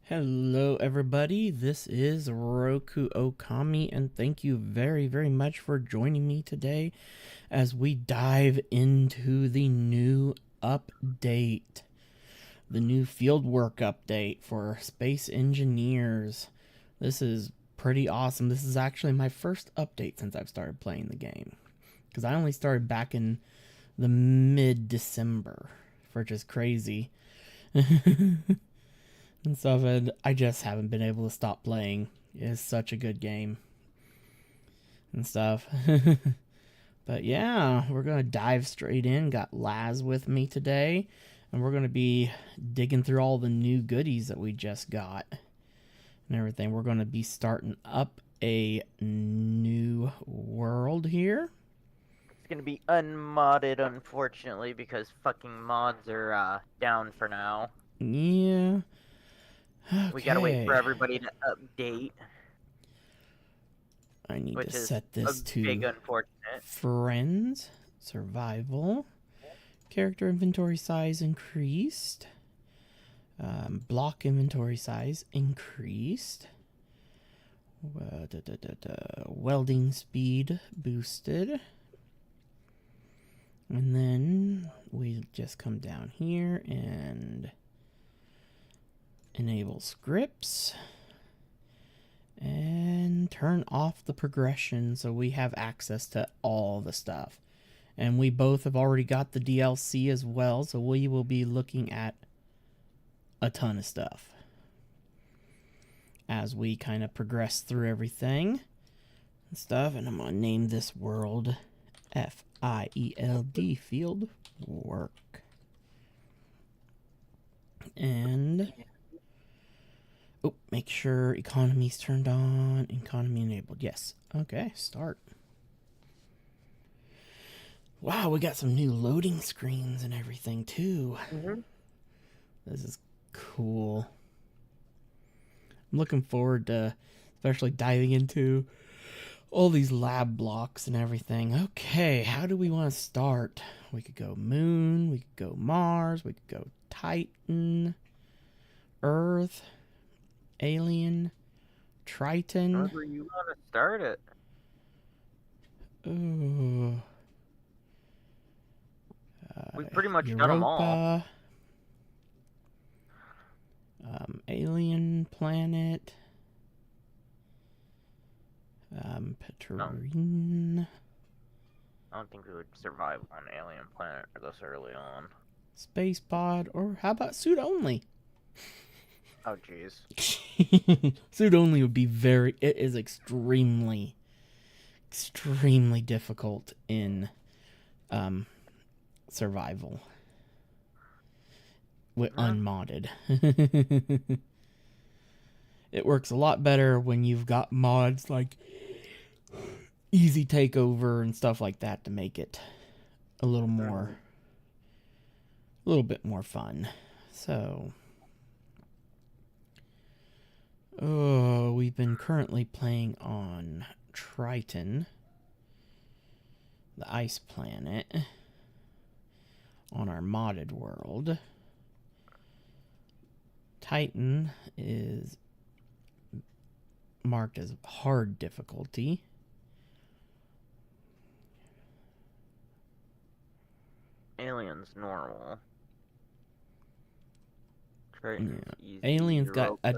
Hello everybody, this is Roku Okami and thank you very much for joining me today as we dive into the new update. The new Fieldwork update for Space Engineers. This is pretty awesome. This is actually my first update since I've started playing the game. Because I only started back in the mid-December, which is crazy. And stuff, and I just haven't been able to stop playing. It's such a good game and stuff. But yeah, we're gonna dive straight in. Got Laz with me today, and we're gonna be digging through all the new goodies that we just got and everything. We're gonna be starting up a new world here. It's gonna be unmodded, unfortunately, because fucking mods are down for now. Yeah. We gotta wait for Okay. everybody to update, I need to which is set a this big to unfortunate. friends, survival. Character inventory size increased. Block inventory size increased. Welding speed boosted. And then we just come down here and enable scripts. And turn off the progression so we have access to all the stuff. And we both have already got the DLC as well, so we will be looking at a ton of stuff as we kind of progress through everything and stuff. And I'm going to name this world F-I-E-L-D, Field Work. And make sure economy's turned on, economy enabled. Yes. Okay, start. Wow, we got some new loading screens and everything too. This is cool. I'm looking forward to especially diving into all these lab blocks and everything. Okay, how do we want to start? We could go Moon, we could go Mars, we could go Titan, Earth, Alien, Triton. However you want to start it. Ooh. We've pretty much done them all. Europa. Alien planet. Petrine. I don't think we would survive on Alien Planet this early on. Space pod, or how about suit only? Oh, jeez. Suit only would be it is extremely difficult in survival with unmodded. It works a lot better when you've got mods like easy takeover and stuff like that to make it a little bit more fun. So we've been currently playing on Triton, the ice planet, on our modded world. Titan is marked as hard difficulty. Alien's normal. Yeah. Alien's got a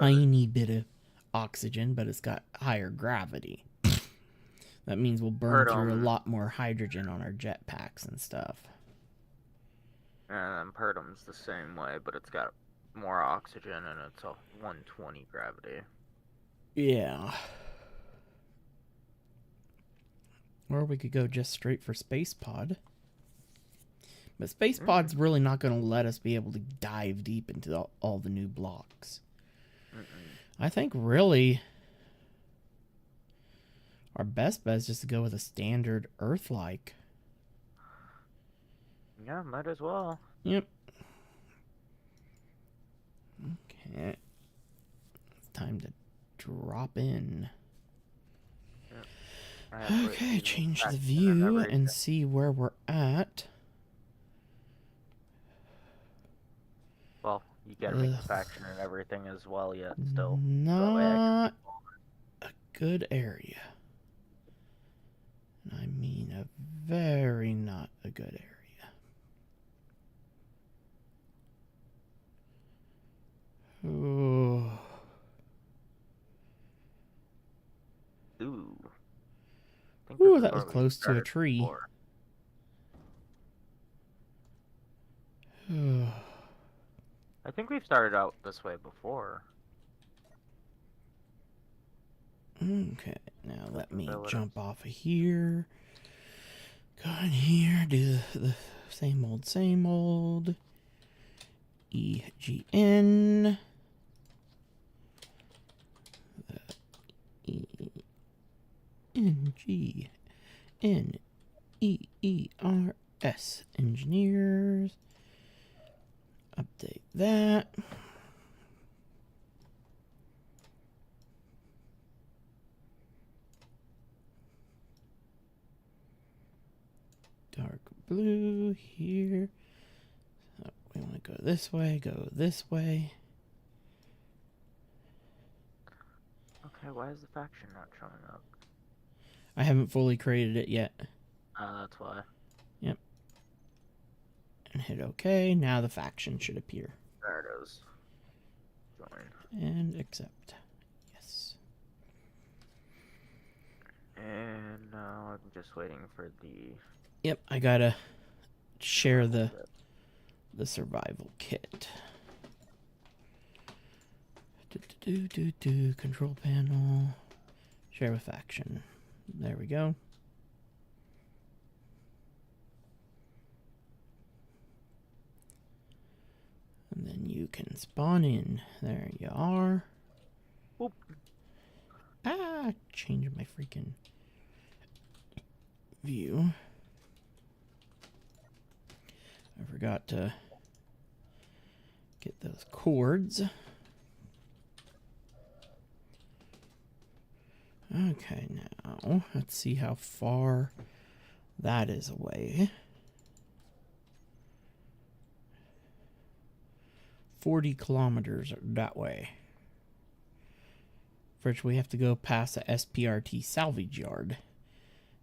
tiny bit of oxygen, but it's got higher gravity. That means we'll burn through a lot more hydrogen on our jetpacks and stuff. And Purdum's the same way, but it's got more oxygen and it's a 120 gravity. Yeah. Or we could go just straight for Space Pod. But Space Pod's really not going to let us be able to dive deep into all the new blocks. I think really our best bet is just to go with a standard Earth-like. Yeah, might as well. Yep. Okay. It's time to drop in. Yep. Okay, change the view and see where we're at. Well, You gotta make the Ugh, faction and everything as well yet still. So that way I can. not a good area. I mean a very not a good area. Oh. Ooh. I think this Ooh, is that was where we close to a started tree. before. I think we've started out this way before. Okay, now let me Village. jump off of here. Go in here, do the same old, same old. EGN. ENGNEERS. Engineers. Update that. Dark blue here. So we want to go this way, go this way. Okay, why is the faction not showing up? I haven't fully created it yet. That's why. Yep. And hit OK. Now the faction should appear. There it is. Join. And accept. Yes. And now I'm just waiting for the... Yep, I gotta share the survival kit. Control panel. Share with faction. There we go. And then you can spawn in. There you are. Oop. Ah, changing my freaking view. I forgot to get those cords. Okay, now let's see how far that is away. 40 kilometers that way. First, we have to go past the SPRT salvage yard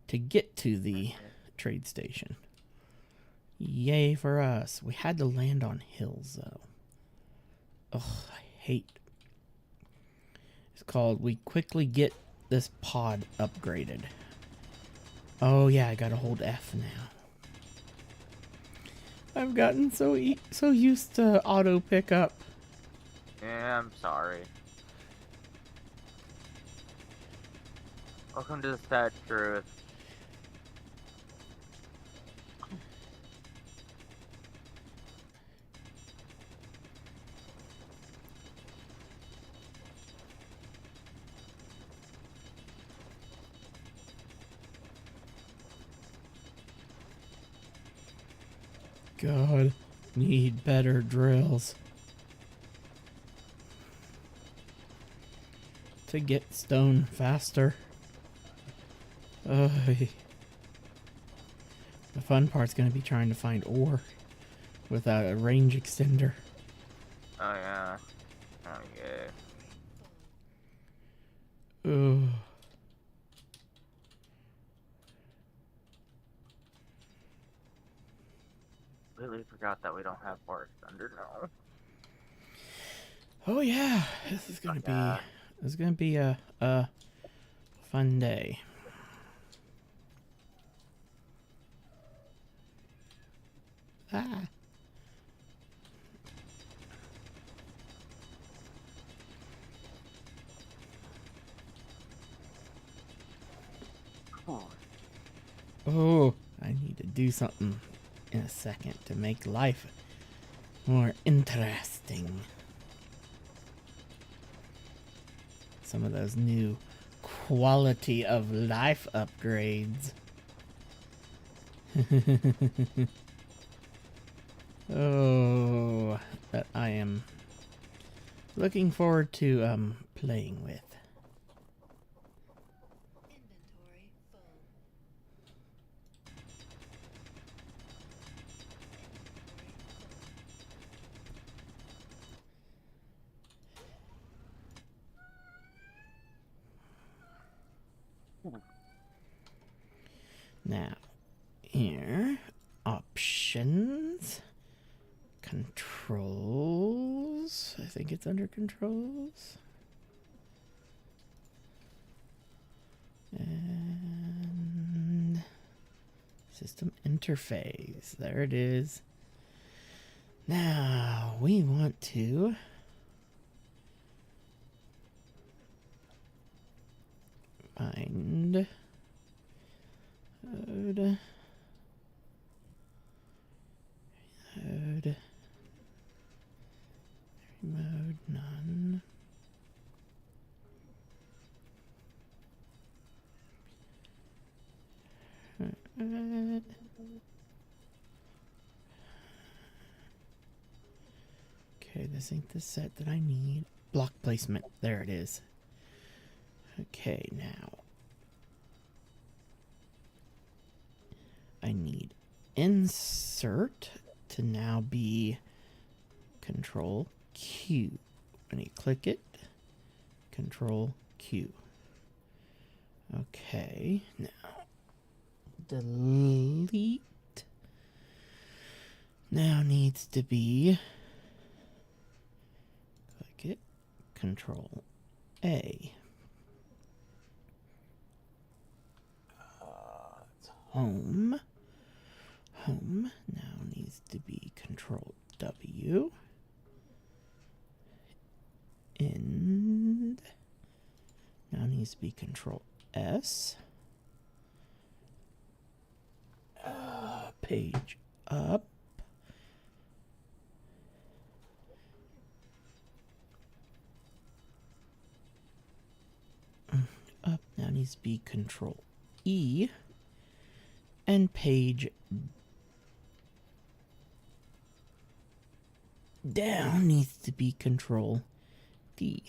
to get to the trade station. Yay for us. We had to land on hills, though. Ugh, I hate. It's called We Quickly Get This Pod Upgraded. Oh, yeah, I gotta hold F now. I've gotten so used to auto pickup. Yeah, I'm sorry. Welcome to the sad truth. God, need better drills to get stone faster. The fun part's gonna be trying to find ore without a range extender. Oh, yeah. Oh, yeah. Ugh. Really forgot that we don't have forest thunder now. Oh yeah, this is gonna be a fun day. Ah. Oh, I need to do something in a second to make life more interesting. Some of those new quality of life upgrades. Oh, that I am looking forward to playing with. Inventory full. Now, here, options, controls. I think it's under controls. And system interface. There it is. Now, we want to find load mode none. Okay, this ain't the set that I need. Block placement. There it is. Okay, now I need insert to now be Control Q. When you click it, Control Q. Okay, now delete now needs to be, click it, Control A. It's home. Home now needs to be Control W. End now needs to be Control S. Page up. Up now needs to be Control E. And page down needs to be Control D.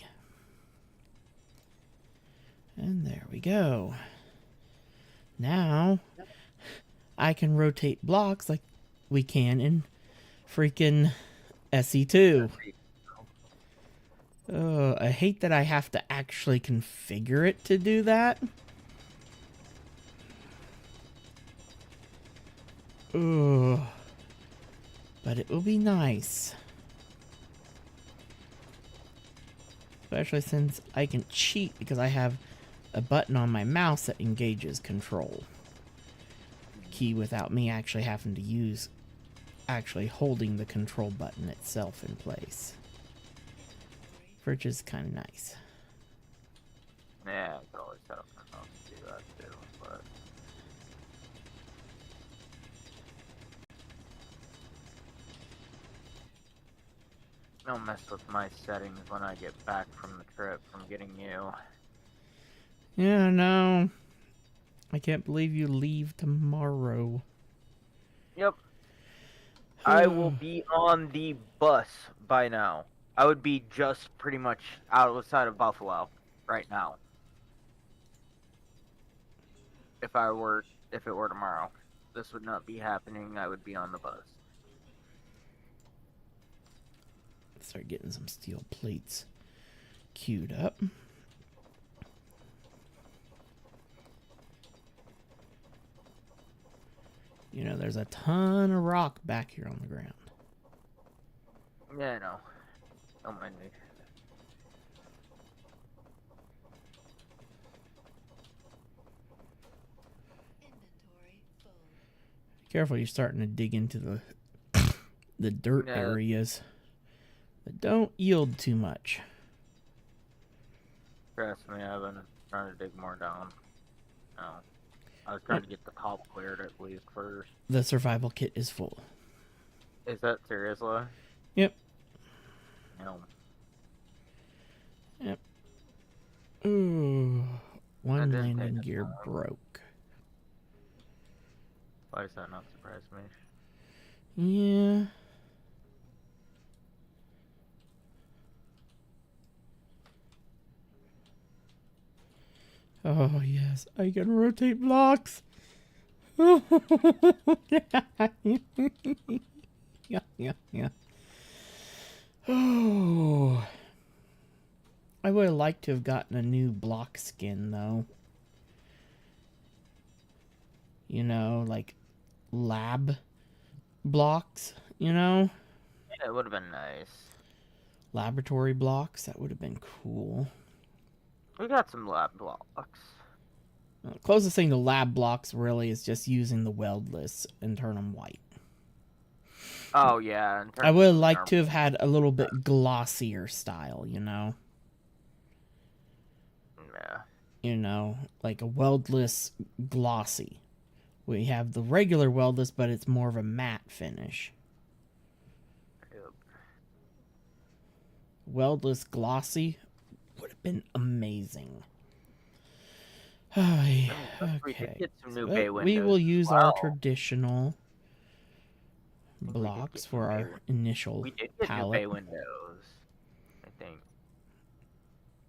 And there we go. Now I can rotate blocks like we can in freaking SE2. Oh, I hate that I have to actually configure it to do that. Ugh. But it will be nice. Especially since I can cheat because I have a button on my mouse that engages control key without me actually having to use actually holding the control button itself in place. Which is kind of nice. Yeah, I could always set up my mouse to do that too, but don't mess with my settings when I get back from the trip from getting you. Yeah, no. I can't believe you leave tomorrow. Yep. I will be on the bus by now. I would be just pretty much outside of Buffalo right now. If it were tomorrow. This would not be happening. I would be on the bus. Start getting some steel plates queued up. You know, there's a ton of rock back here on the ground. Yeah, I know. Don't mind me. Inventory full. Careful, you're starting to dig into the dirt Yeah. areas. But don't yield too much. Trust me, I've been trying to dig more down. No. I was trying to get the top cleared at least first. The survival kit is full. Is that seriously? Yep. No. Yep. Ooh. One That didn't landing take gear long. broke. Why does that not surprise me? Yeah. Oh, yes. I can rotate blocks. Yeah, yeah. Oh. I would have liked to have gotten a new block skin, though. you know, like lab blocks, you know? Yeah, it would have been nice. Laboratory blocks, that would have been cool. We got some lab blocks. Closest thing to lab blocks really is just using the weldless and turn them white. Oh yeah. In I terms would of like our- to have had a little bit glossier style, you know? Yeah. You know, like a weldless glossy. We have the regular weldless, but it's more of a matte finish. Yep. Weldless glossy would have been amazing. Okay. We did get some new So bay we windows will as use our well. traditional think we did blocks get for new bay our initial We did get new palette. bay windows. I think.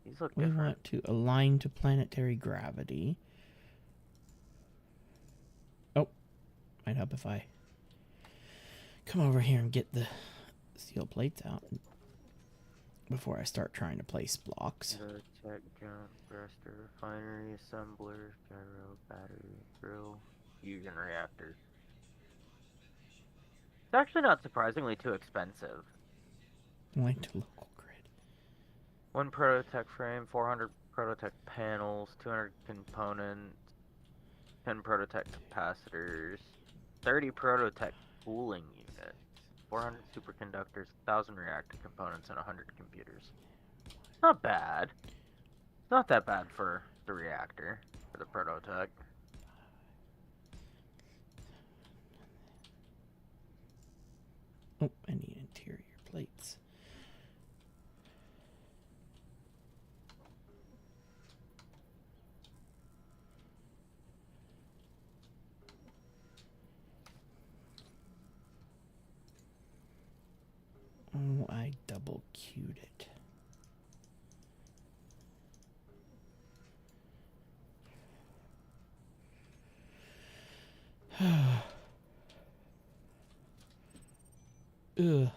These look We different. want to align to planetary gravity. Oh, might help if I come over here and get the steel plates out before I start trying to place blocks. The tech jump, thruster, refinery, assembler, gyro, battery, drill, fusion reactor. It's actually not surprisingly too expensive. Align to local grid. 1 prototech frame, 400 prototech panels, 200 components, 10 prototech capacitors, 30 prototech cooling units, 400 superconductors, 1,000 reactor components, and 100 computers. Not bad. Not that bad for the reactor, for the prototech. Oh, I need interior plates. Oh, I double queued it. Ugh.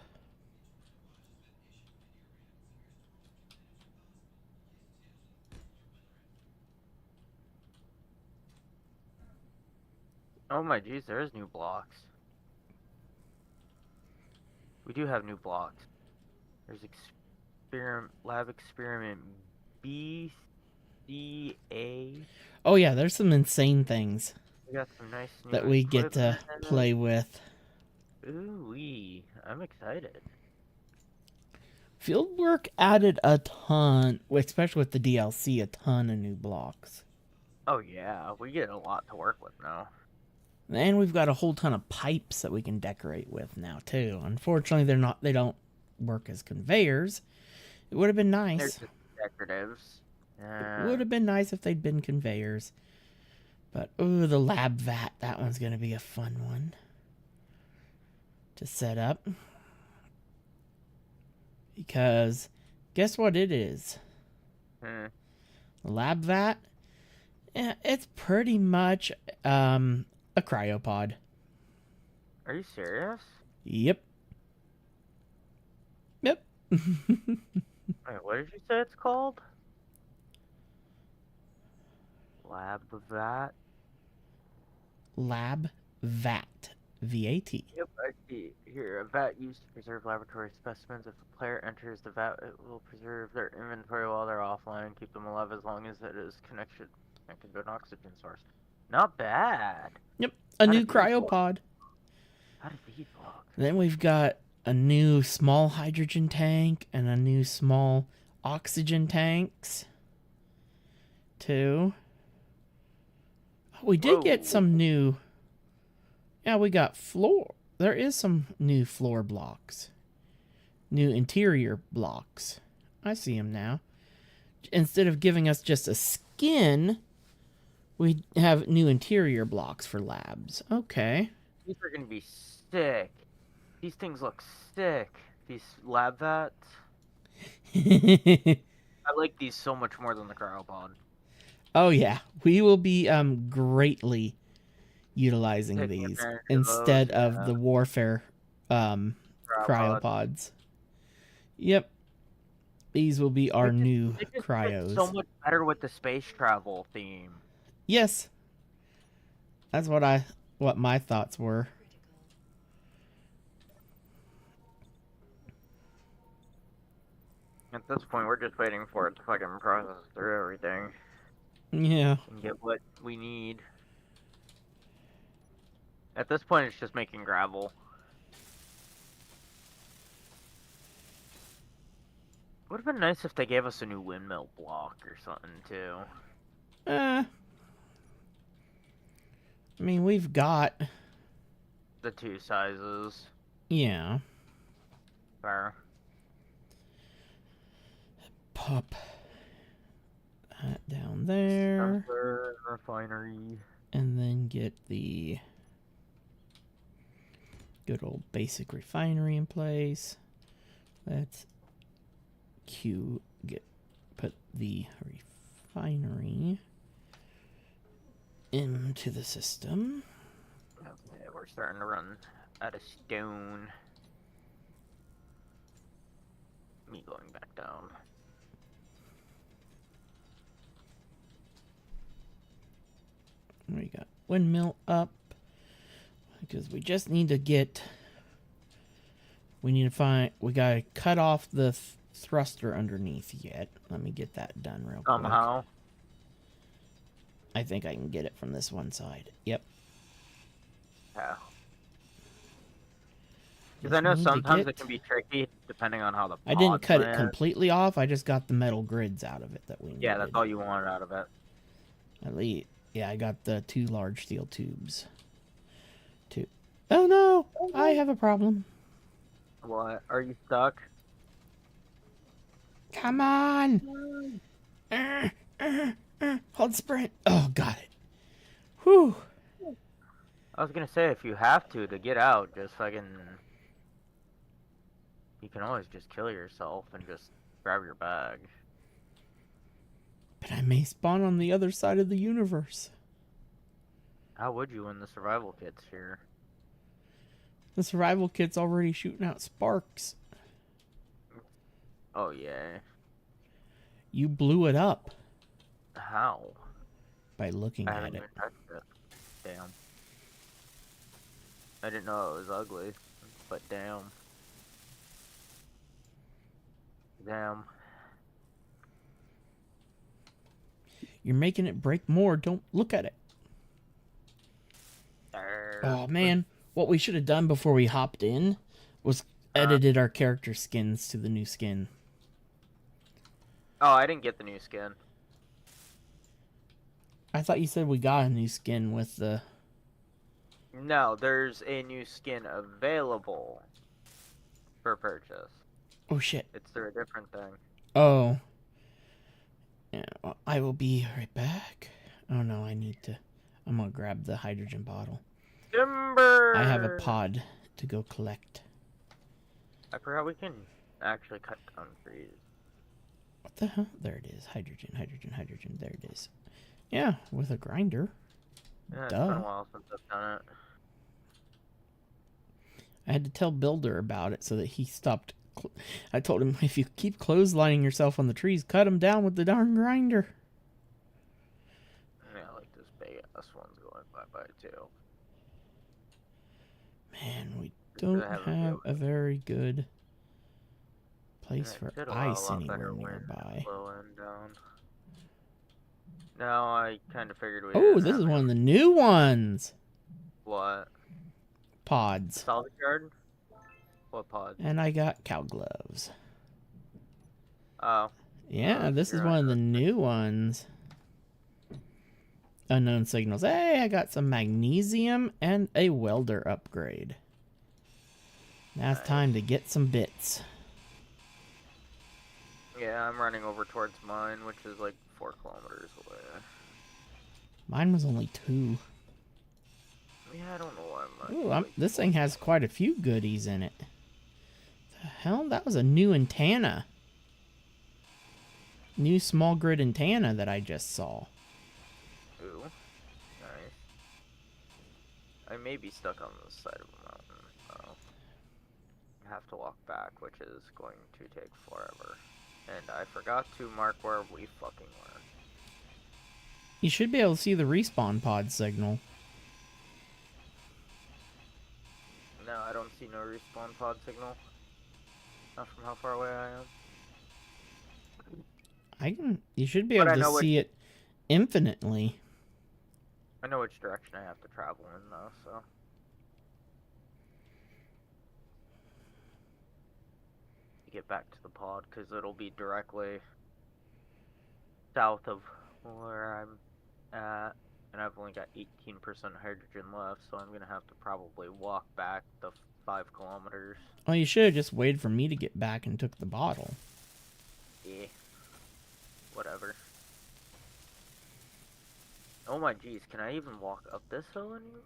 Oh my geez, there's new blocks. We do have new blocks. There's lab experiment BCA. Oh yeah, there's some insane things We got some nice new that we get to equipment. play with. Ooh-wee. I'm excited. Fieldwork added a ton, especially with the DLC, a ton of new blocks. Oh yeah, we get a lot to work with now. And we've got a whole ton of pipes that we can decorate with now too. Unfortunately, they don't work as conveyors. It would have been They're nice. just decoratives. It would have been nice if they'd been conveyors. But ooh, the lab vat, that one's gonna be a fun one to set up. Because guess what it is? Hmm. The lab vat, it's pretty much a cryopod. Are you serious? Yep. Yep. Wait, what did you say it's called? Lab vat? Lab vat. VAT. Yep, I see. Here, a vat used to preserve laboratory specimens. If a player enters the vat, it will preserve their inventory while they're offline and keep them alive as long as it is connected to an oxygen source. Not bad. Yep. A How new did these work? cryopod. How did these look? Then we've got a new small hydrogen tank and a new small oxygen tanks. Too. We did get Whoa. some new. Yeah, we got floor. There is some new floor blocks. New interior blocks. I see them now. Instead of giving us just a skin, we have new interior blocks for labs. Okay. These are gonna be sick. These things look sick. These lab vats. I like these so much more than the cryopod. Oh yeah, we will be greatly utilizing Taking these advantage of instead those, of yeah. the warfare cryopods. Yep. These will be our new They just fit cryos. so much better with the space travel theme. Yes. That's what my thoughts were. At this point, we're just waiting for it to fucking process through everything Yeah. and get what we need. At this point, it's just making gravel. Would have been nice if they gave us a new windmill block or something too. I mean, we've got. The two sizes. Yeah. Fair. Pop that down there. Sensor, refinery. And then get the good old basic refinery in place. Let's put the refinery into the system. Okay, we're starting to run out of stone. Me going back down. We got windmill up because we just need to get. We gotta cut off the thruster underneath yet. Let me get that done real quick. Somehow. I think I can get it from this one side. Yep. Yeah. Because I know sometimes it can be tricky depending on how the I didn't cut it land. completely off. I just got the metal grids out of it that we needed. Yeah, that's all you wanted out of it. At least, yeah, I got the 2 large steel tubes. Oh no! I have a problem. What? Are you stuck? Come on! Hold sprint. Oh, got it. Whew. I was gonna say, if you have to get out, just fucking... You can always just kill yourself and just grab your bag. But I may spawn on the other side of the universe. How would you when the survival kit's here? The survival kit's already shooting out sparks. Oh, yeah. You blew it up How? by looking I at haven't it. even touched it. Damn. I didn't know it was ugly, but damn. Damn. You're making it break more. Don't look at it. Oh, man. What we should have done before we hopped in was edited our character skins to the new skin. Oh, I didn't get the new skin. I thought you said we got a new skin with the... No, there's a new skin available for purchase. Oh, shit. It's through a different thing. Oh. Yeah, well, I will be right back. Oh, no, I need to... I'm going to grab the hydrogen bottle. Timber! I have a pod to go collect. I forgot we can actually cut down trees. What the hell? There it is. Hydrogen, hydrogen, hydrogen. There it is. Yeah, with a grinder. Yeah, it's Duh. been a while since I've done it. I had to tell Builder about it so that he stopped. I told him, if you keep clotheslining yourself on the trees, cut them down with the darn grinder. Yeah, like this big ass one's going bye-bye too. Man, we don't have a very good place for ice anywhere nearby. No, I kind of figured we. Oh, this is one of the new ones. What? Pods. Solid garden? What pods? And I got cow gloves. Oh. Yeah, this is one of the new ones. Unknown signals. Hey, I got some magnesium and a welder upgrade. Now it's time to get some bits. Yeah, I'm running over towards mine, which is like 4 kilometers away. Mine was only 2. Yeah, I don't know why Ooh, this thing has quite a few goodies in it. The hell? That was a new antenna. New small grid antenna that I just saw. Ooh, nice. I may be stuck on this side of the mountain. I have to walk back, which is going to take forever. And I forgot to mark where we fucking were. You should be able to see the respawn pod signal. No, I don't see no respawn pod signal. Not from how far away I am. You should be But able I to know see it infinitely. I know which direction I have to travel in, though, so. Get back to the pod, because it'll be directly south of where I'm at. And I've only got 18% hydrogen left, so I'm going to have to probably walk back the 5 kilometers. Oh, you should have just waited for me to get back and took the bottle. Yeah. Whatever. Oh my geez, can I even walk up this hill anymore?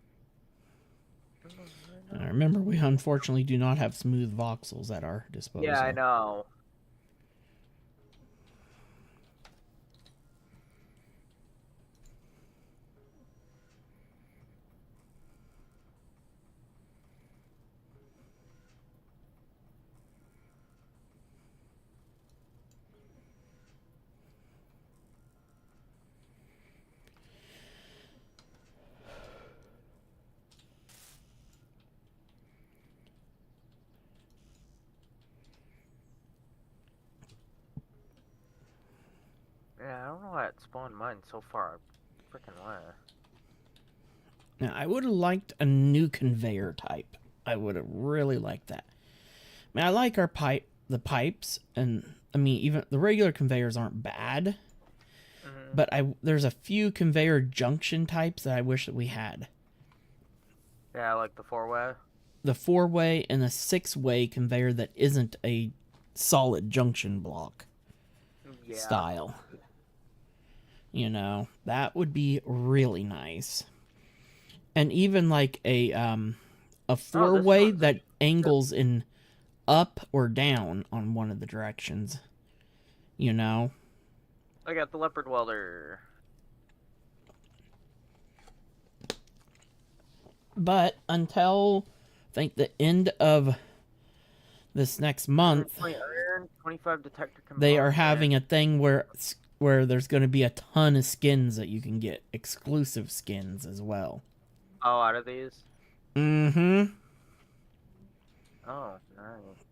Remember, we unfortunately do not have smooth voxels at our disposal. Yeah, I know. Yeah, I don't know why it spawned mine so far freaking away. Now, I would have liked a new conveyor type. I would have really liked that. I mean, I like our the pipes, and I mean, even the regular conveyors aren't bad. But there's a few conveyor junction types that I wish that we had. Yeah, like the 4-way. The 4-way and the 6-way conveyor that isn't a solid junction block style. You know, that would be really nice. And even like a 4-way that angles in up or down on one of the directions. You know? I got the leopard welder. But until I think the end of this next month, 20 iron, 25 detector components. they are having a thing where there's going to be a ton of skins that you can get, exclusive skins as well. Oh, out of these? Mm-hmm. Oh, nice.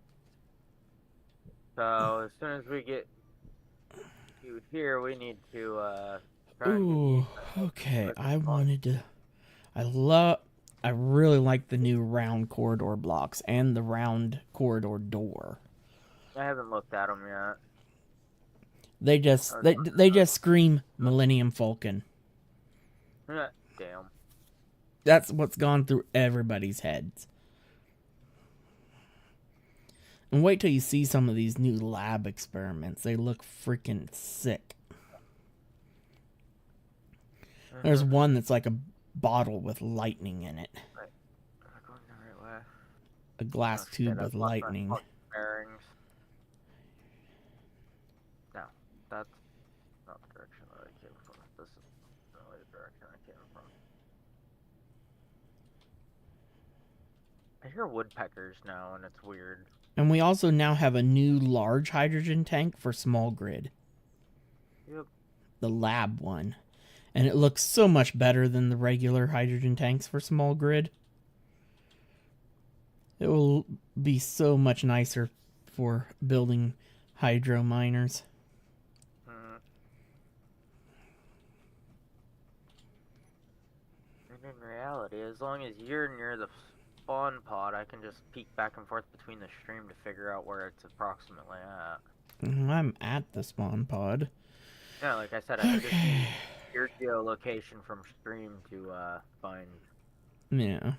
So as soon as we get you here, we need to try and Ooh, okay. I really like the new round corridor blocks and the round corridor door. I haven't looked at them yet. They just scream Millennium Falcon. Damn. That's what's gone through everybody's heads. And wait till you see some of these new lab experiments. They look freaking sick. There's one that's like a bottle with lightning in it. Right. Am I going the right way? A glass tube with lightning. Bearings. No, that's not the direction that I came from. This is really the direction I came from. I hear woodpeckers now, and it's weird. And we also now have a new large hydrogen tank for small grid. Yep. The lab one. And it looks so much better than the regular hydrogen tanks for small grid. It will be so much nicer for building hydro miners. And in reality, as long as you're near the spawn pod, I can just peek back and forth between the stream to figure out where it's approximately at. I'm at the spawn pod. Yeah, like I said, I just need your geolocation from stream to find Yeah.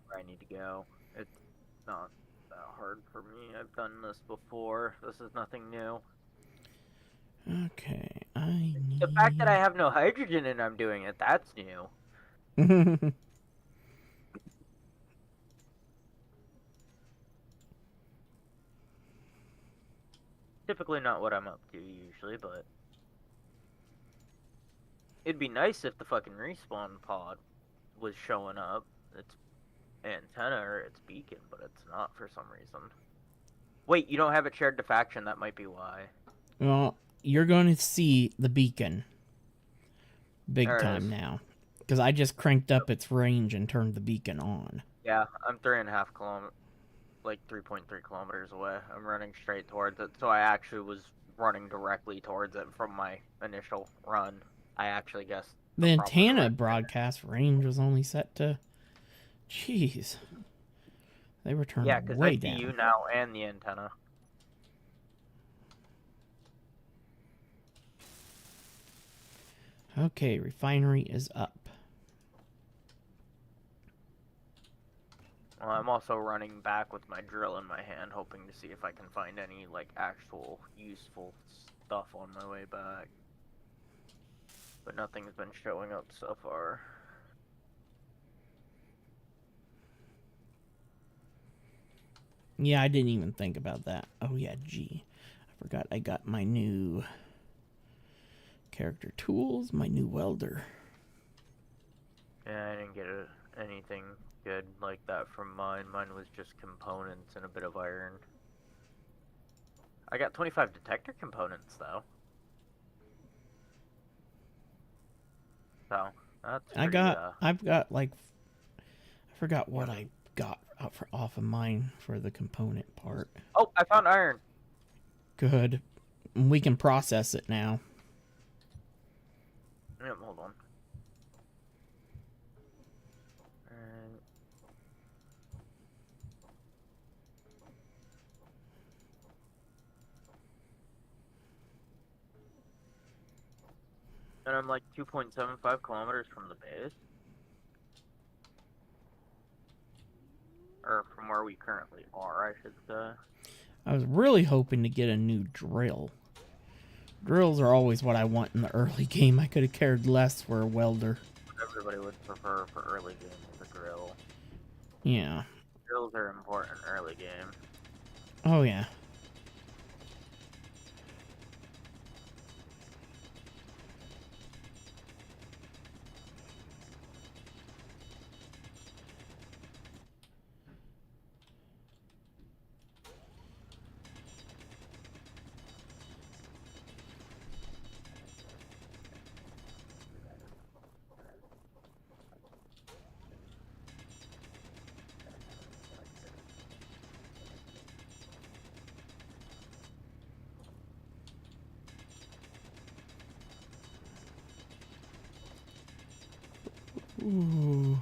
where I need to go. It's not that hard for me. I've done this before. This is nothing new. Okay, I need... The fact that I have no hydrogen and I'm doing it, that's new. Typically not what I'm up to usually, but it'd be nice if the fucking respawn pod was showing up. Its antenna or its beacon, but it's not for some reason. Wait, you don't have it shared to faction, that might be why. Well, you're going to see the beacon. Big There it time is. now. Because I just cranked up its range and turned the beacon on. Yeah, I'm 3.3 kilometers away. I'm running straight towards it, so I actually was running directly towards it from my initial run. I actually guessed The probably the antenna right way. broadcast range was only set to. Jeez. They were turned Yeah, because I way see you down. now and the antenna. Okay, refinery is up. Well, I'm also running back with my drill in my hand, hoping to see if I can find any, like, actual useful stuff on my way back. But nothing's been showing up so far. Yeah, I didn't even think about that. Oh, yeah, G. I forgot I got my new character tools, my new welder. Yeah, I didn't get anything good like that from mine. Mine was just components and a bit of iron. I got 25 detector components, though. So, that's pretty, I've got like, I forgot what I got off of mine for the component part. Oh, I found iron! Good. We can process it now. Yep, hold on. Alright. And I'm like 2.75 kilometers from the base. Or from where we currently are, I should say. I was really hoping to get a new drill. Drills are always what I want in the early game. I could have cared less for a welder. Everybody would prefer for early game with a drill. Yeah. Drills are important early game. Oh, yeah. Ooh.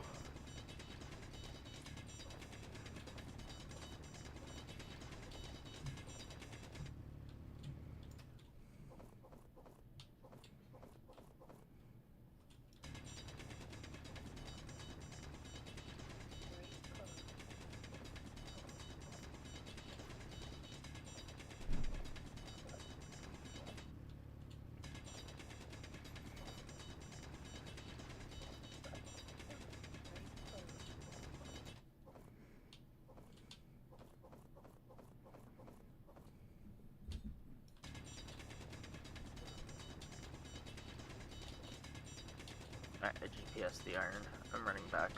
Alright, I GPS the iron. I'm running back.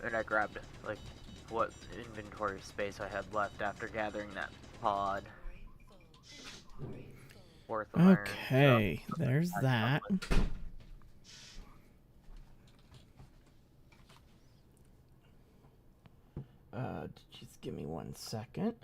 And I grabbed, like, what inventory space I had left after gathering that pod worth of iron. Okay, there's that. Just give me 1 second.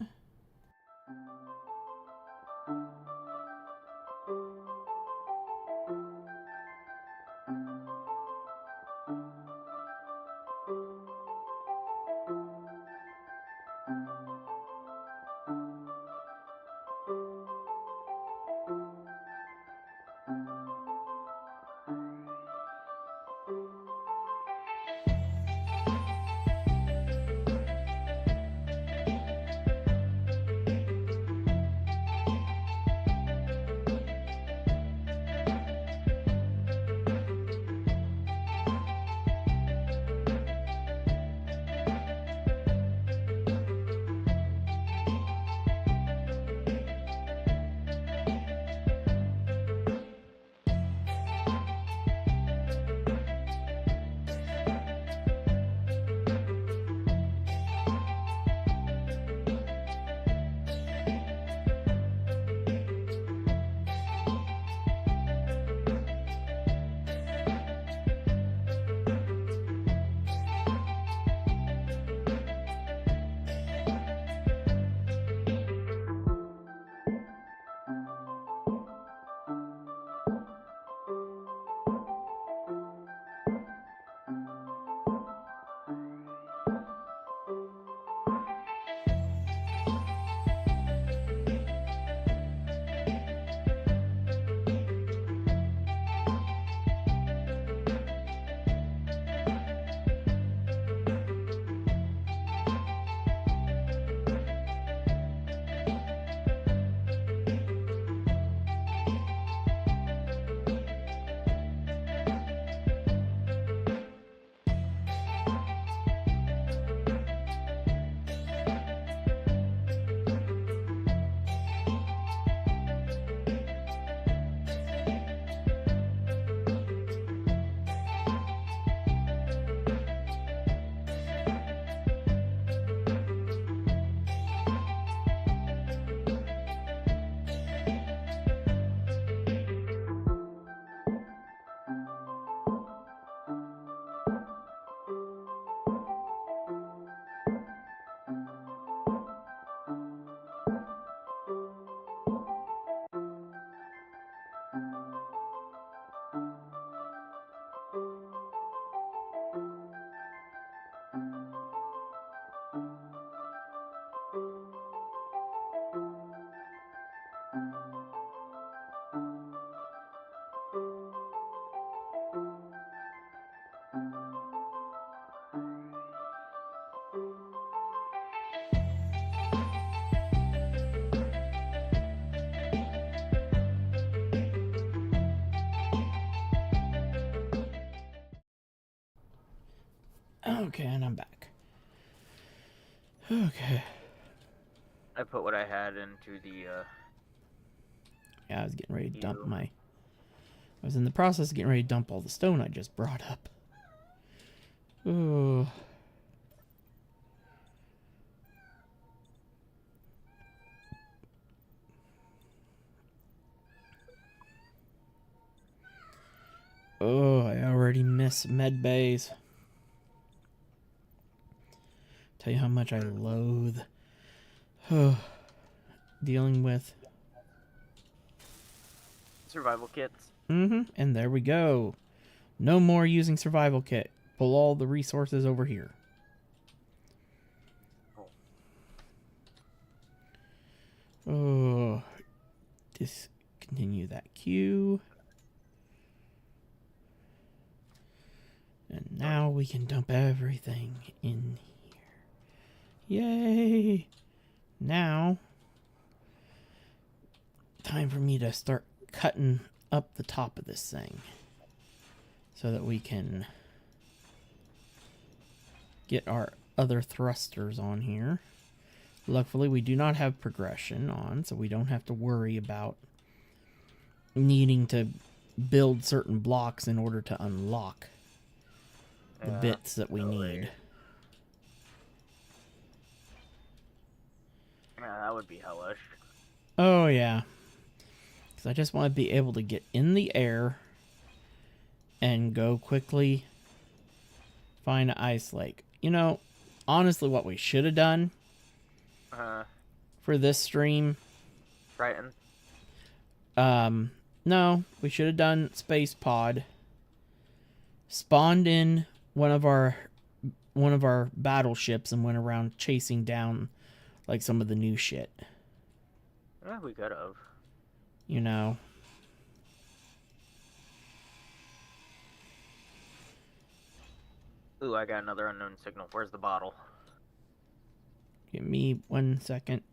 Okay, and I'm back. Okay. I put what I had into the, Yeah, I was getting ready to dump queue. my... I was in the process of getting ready to dump all the stone I just brought up. Ooh. Oh, I already miss med bays. Tell you how much I loathe dealing with. Survival kits. And there we go. No more using survival kit. Pull all the resources over here. Oh, discontinue that queue. And now we can dump everything in here. Yay! Now, time for me to start cutting up the top of this thing so that we can get our other thrusters on here. Luckily, we do not have progression on, so we don't have to worry about needing to build certain blocks in order to unlock the bits that we need. Yeah, that would be hellish. Oh, yeah. Because I just want to be able to get in the air and go quickly find an ice lake. You know, honestly, what we should have done for this stream... Brighton? No, we should have done Space Pod. Spawned in one of our battleships and went around chasing down like some of the new shit. Yeah, we could have. You know. Ooh, I got another unknown signal. Where's the bottle? Give me 1 second.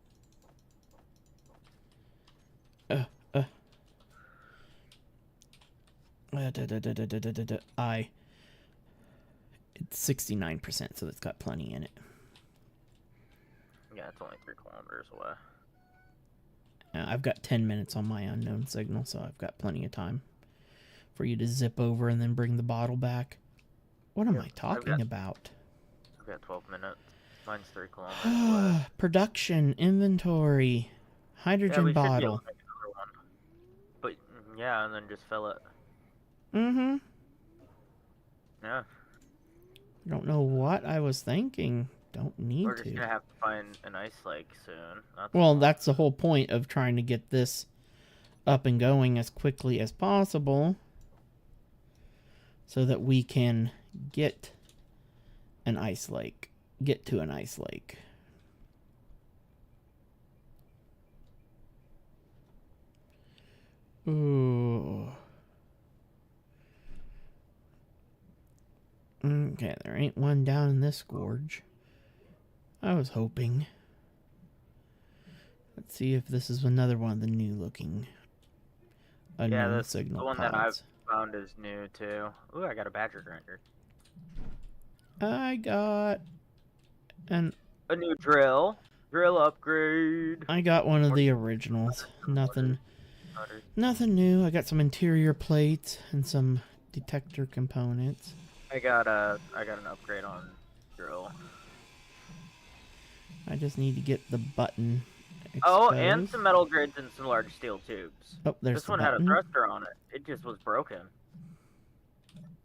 It's 69%, so it's got plenty in it. Yeah, it's only 3 kilometers away. I've got 10 minutes on my unknown signal, so I've got plenty of time for you to zip over and then bring the bottle back. What am I talking about? I've got 12 minutes. Mine's 3 kilometers away. Production, inventory, hydrogen bottle. Should be able to make another one. But, yeah, and then just fill it. Mm-hmm. Yeah. I don't know what I was thinking. Don't need We're to. just gonna have to find an ice lake soon. That's the whole point of trying to get this up and going as quickly as possible so that we can get an ice lake. Get to an ice lake. Ooh. Okay, there ain't one down in this gorge. I was hoping. Let's see if this is another one of the new looking unknown signal the one pods. that I've found is new too. Ooh, I got a badger grinder. I got a new drill upgrade. I got one of the originals. Nothing new. I got some interior plates and some detector components. I got an upgrade on drill. I just need to get the button exposed. Oh, and some metal grids and some large steel tubes. Oh, there's this the one button. Had a thruster on it. It just was broken.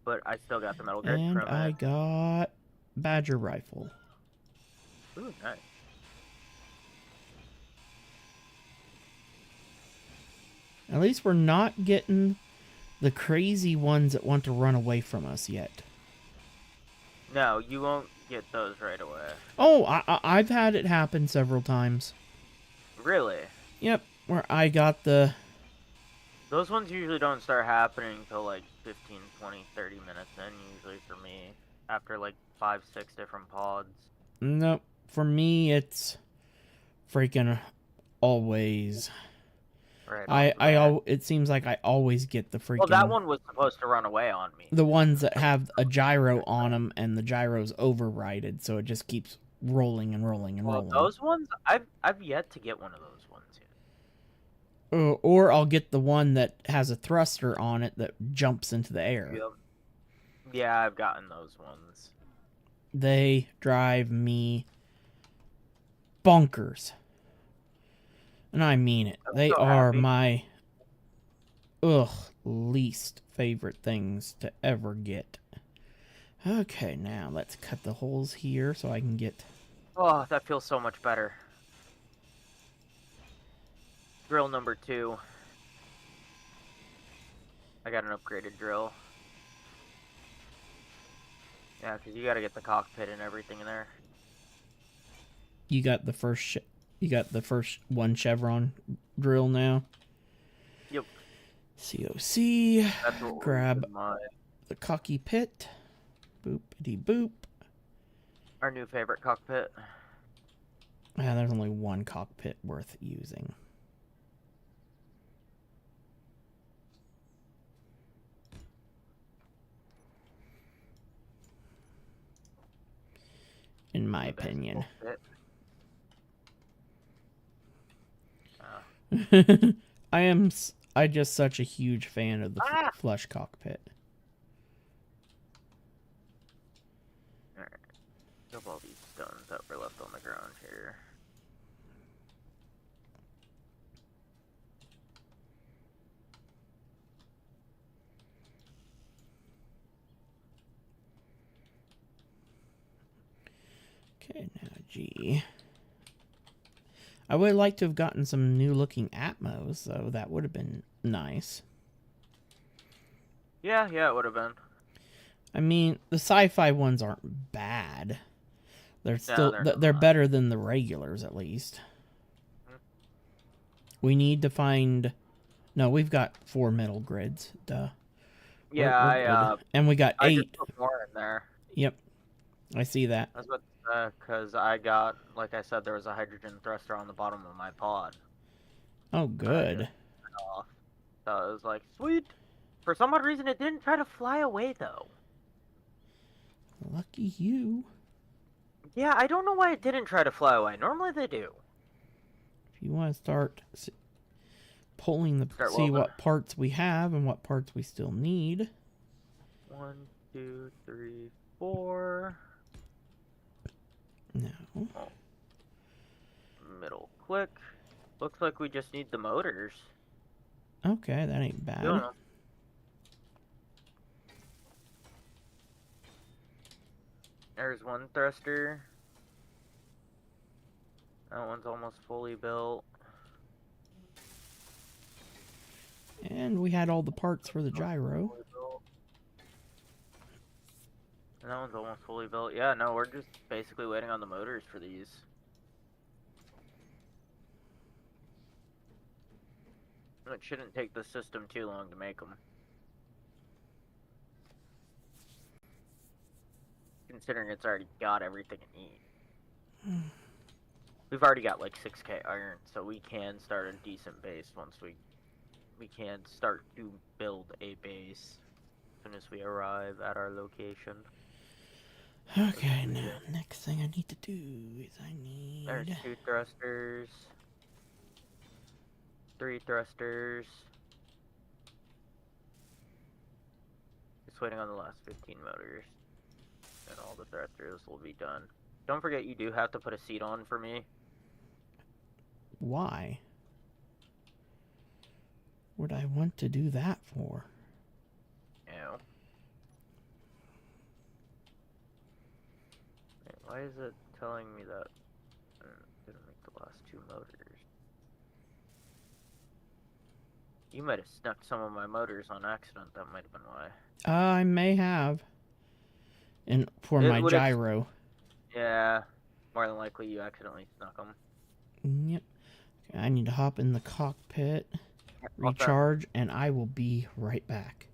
But I still got the metal grids and from I it. got badger rifle. Ooh, nice. At least we're not getting the crazy ones that want to run away from us yet. No, you won't get those right away. Oh, I've had it happen several times. Really? Yep, where I got the... Those ones usually don't start happening till like 15, 20, 30 minutes in, usually for me. After like 5, 6 different pods. Nope, for me it's freaking always. right off the bat. it seems like I always get the Well, that freaking one was supposed to run away on me. the ones that have a gyro on them, and the gyro's overrided, so it just keeps rolling and rolling and Well, rolling. those ones, I've yet to get one of those ones yet. Or I'll get the one that has a thruster on it that jumps into the air. Yep. Yeah, I've gotten those ones. They drive me bonkers. And I mean it. I'm They so are happy. my least favorite things to ever get. Okay, now let's cut the holes here so I can get... Oh, that feels so much better. Drill number 2. I got an upgraded drill. Yeah, because you got to get the cockpit and everything in there. You got the first one chevron drill now. Yep. COC. That's what Grab was in my, the cocky pit. Boopity boop. our new favorite cockpit. There's only one cockpit worth using. In my The best opinion. cockpit. I just such a huge fan of the flush cockpit. Alright. Pick up all these stones that were left on the ground here. Okay, now G. I would like to have gotten some new looking Atmos, though. That would have been nice. Yeah, it would have been. I mean, the sci-fi ones aren't bad. They're still they're better than the regulars, at least. We need to find... No, we've got 4 metal grids. Duh. Yeah, and we got 8. I just put more in there. Yep. I see that. That's what, because I got, like I said, there was a hydrogen thruster on the bottom of my pod. Oh, good. So it was like, sweet. For some odd reason, it didn't try to fly away, though. Lucky you. Yeah, I don't know why it didn't try to fly away. Normally they do. If you want to start pulling see what parts we have and what parts we still need. 1, 2, 3, 4. No. Oh. Middle click. Looks like we just need the motors. Okay, that ain't bad. Yeah. There's one thruster. That one's almost fully built. And we had all the parts for the gyro. And that one's almost fully built. Yeah, no, we're just basically waiting on the motors for these. It shouldn't take the system too long to make them. Considering it's already got everything it needs. We've already got like 6k iron, so we can start a decent base once we can start to build a base as soon as we arrive at our location. Okay, now next thing I need to do is I need... There's 2 thrusters. 3 thrusters. Just waiting on the last 15 motors. And all the thrusters will be done. Don't forget you do have to put a seat on for me. Why? What would I want to do that for? Ew. Wait, why is it telling me that didn't make the last 2 motors? You might have snuck some of my motors on accident. That might have been why. I may have. And for my gyro. Yeah, more than likely you accidentally snuck them. Yep. Okay, I need to hop in the cockpit, recharge, and I will be right back.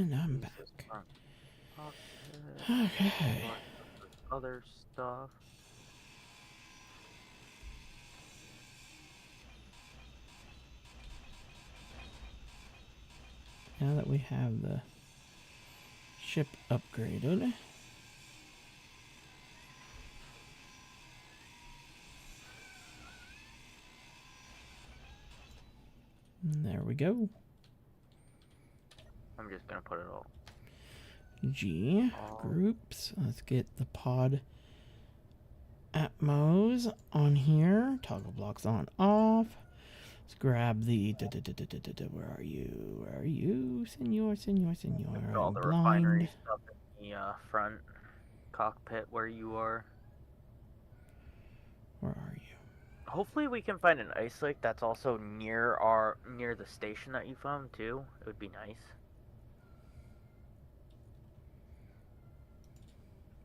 And I'm Use this back. front pocket. Okay. Or other stuff. Now that we have the ship upgraded. And there we go. I'm just gonna put it all. G. Groups. Let's get the pod Atmos on here. Toggle blocks on off. Let's grab the. Where are you? Where are you? Senor. All I'm the blind. refinery stuff in the front cockpit where you are. Where are you? Hopefully we can find an ice lake that's also near the station that you found too. It would be nice.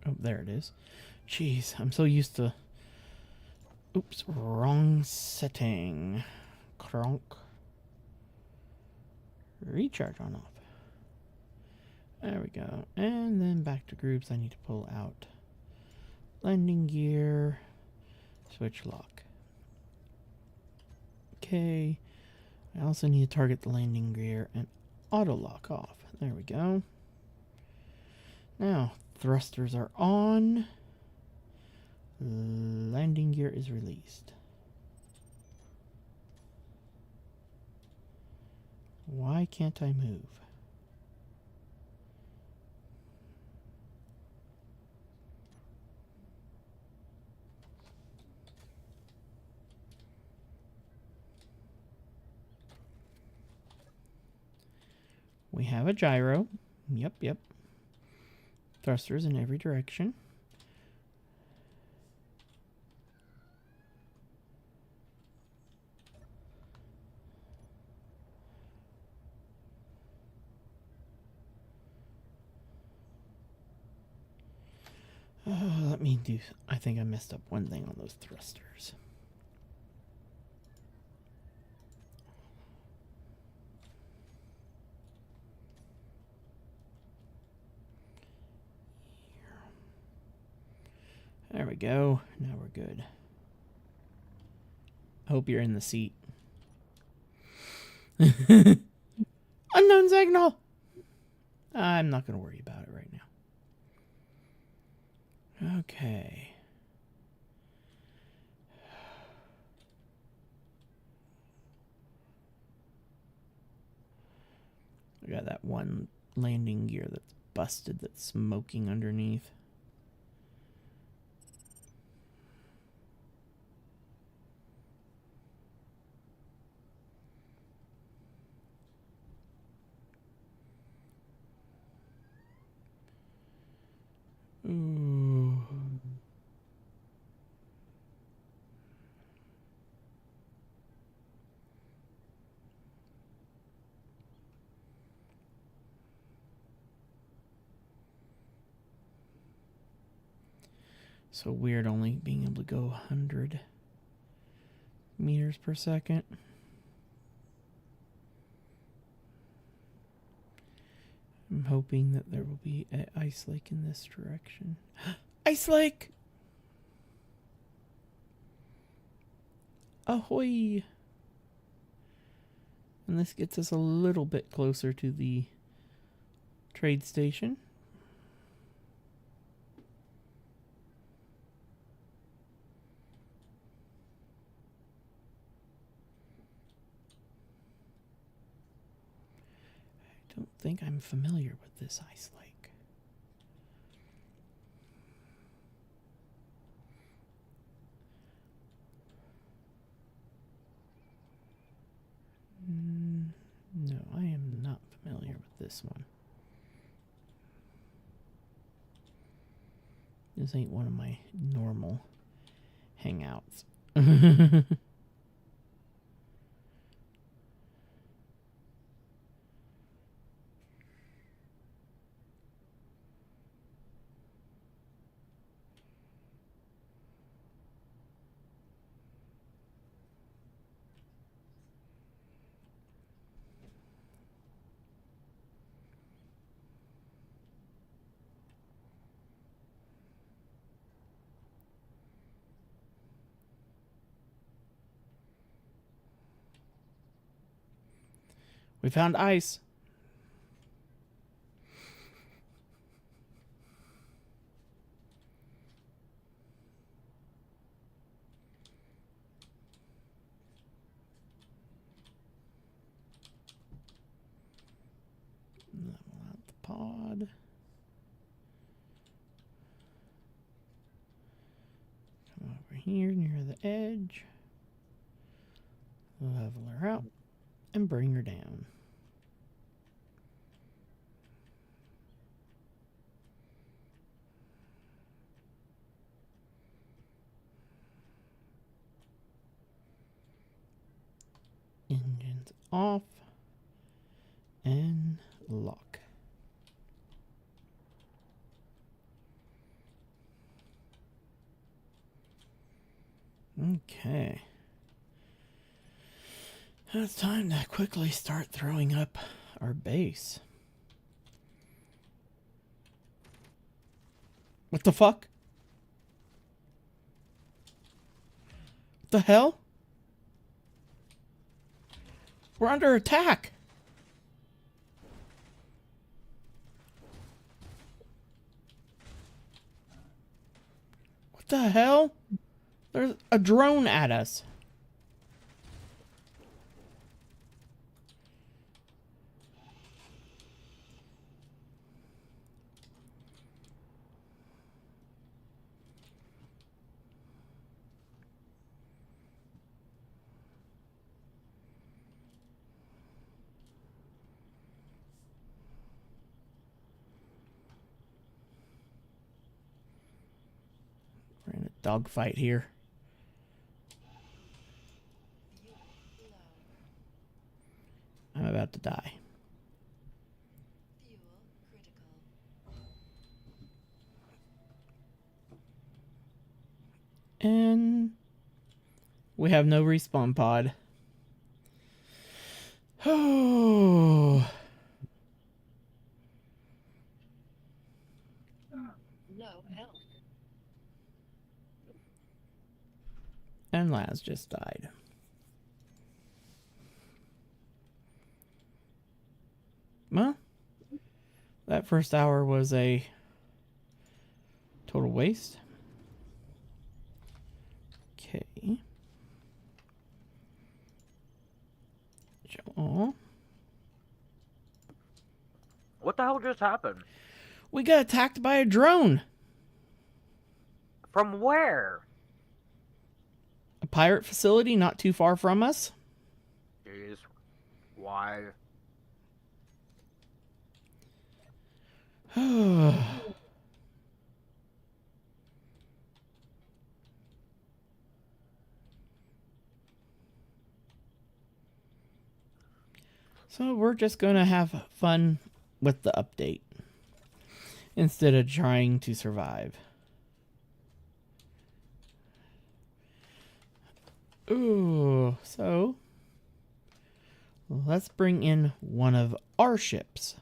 Oh, there it is. Jeez, I'm so used to. Oops, wrong setting. Cronk. Recharge on off. There we go. And then back to groups. I need to pull out landing gear. Switch lock. Okay. I also need to target the landing gear and auto lock off. There we go. Now, thrusters are on. Landing gear is released. Why can't I move? We have a gyro. Yep. Thrusters in every direction. Let me do. I think I messed up one thing on those thrusters. There we go. Now we're good. I hope you're in the seat. Unknown signal! I'm not going to worry about it right now. Okay. We got that one landing gear that's busted, that's smoking underneath. Ooh. So weird only being able to go 100 meters per second. I'm hoping that there will be an ice lake in this direction. Ice lake! Ahoy! And this gets us a little bit closer to the trade station. I don't think I'm familiar with this ice lake. No, I am not familiar with this one. This ain't one of my normal hangouts. We found ice. Level out the pod. Come over here near the edge. Level her out and bring her down. Engines off and lock. Okay. It's time to quickly start throwing up our base. What the fuck? What the hell? We're under attack. What the hell? There's a drone at us. We're in a dogfight here. I'm about to die. Fuel critical. And we have no respawn pod. Oh. No help. And Laz just died. Well, that first hour was a total waste. Okay. Joel. What the hell just happened? We got attacked by a drone. From where? A pirate facility not too far from us. Jeez. Why? So we're just going to have fun with the update instead of trying to survive. Ooh, so let's bring in one of our ships.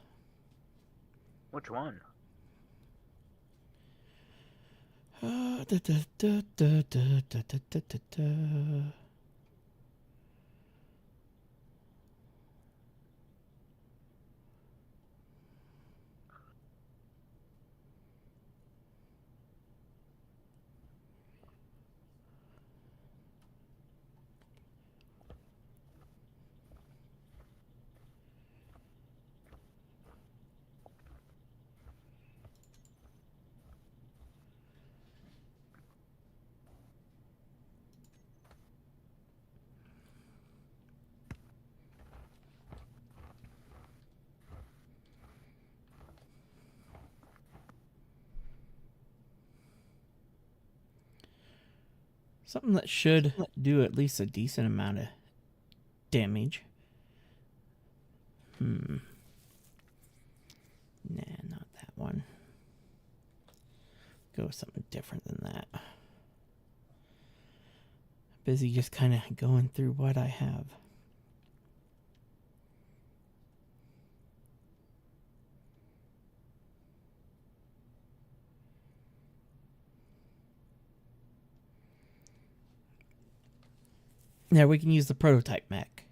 Which one? Da, da, da, da, da, da, da, da, da, da. Something that should do at least a decent amount of damage. Nah, not that one. Go with something different than that. Busy just kind of going through what I have. Yeah, we can use the prototype mech.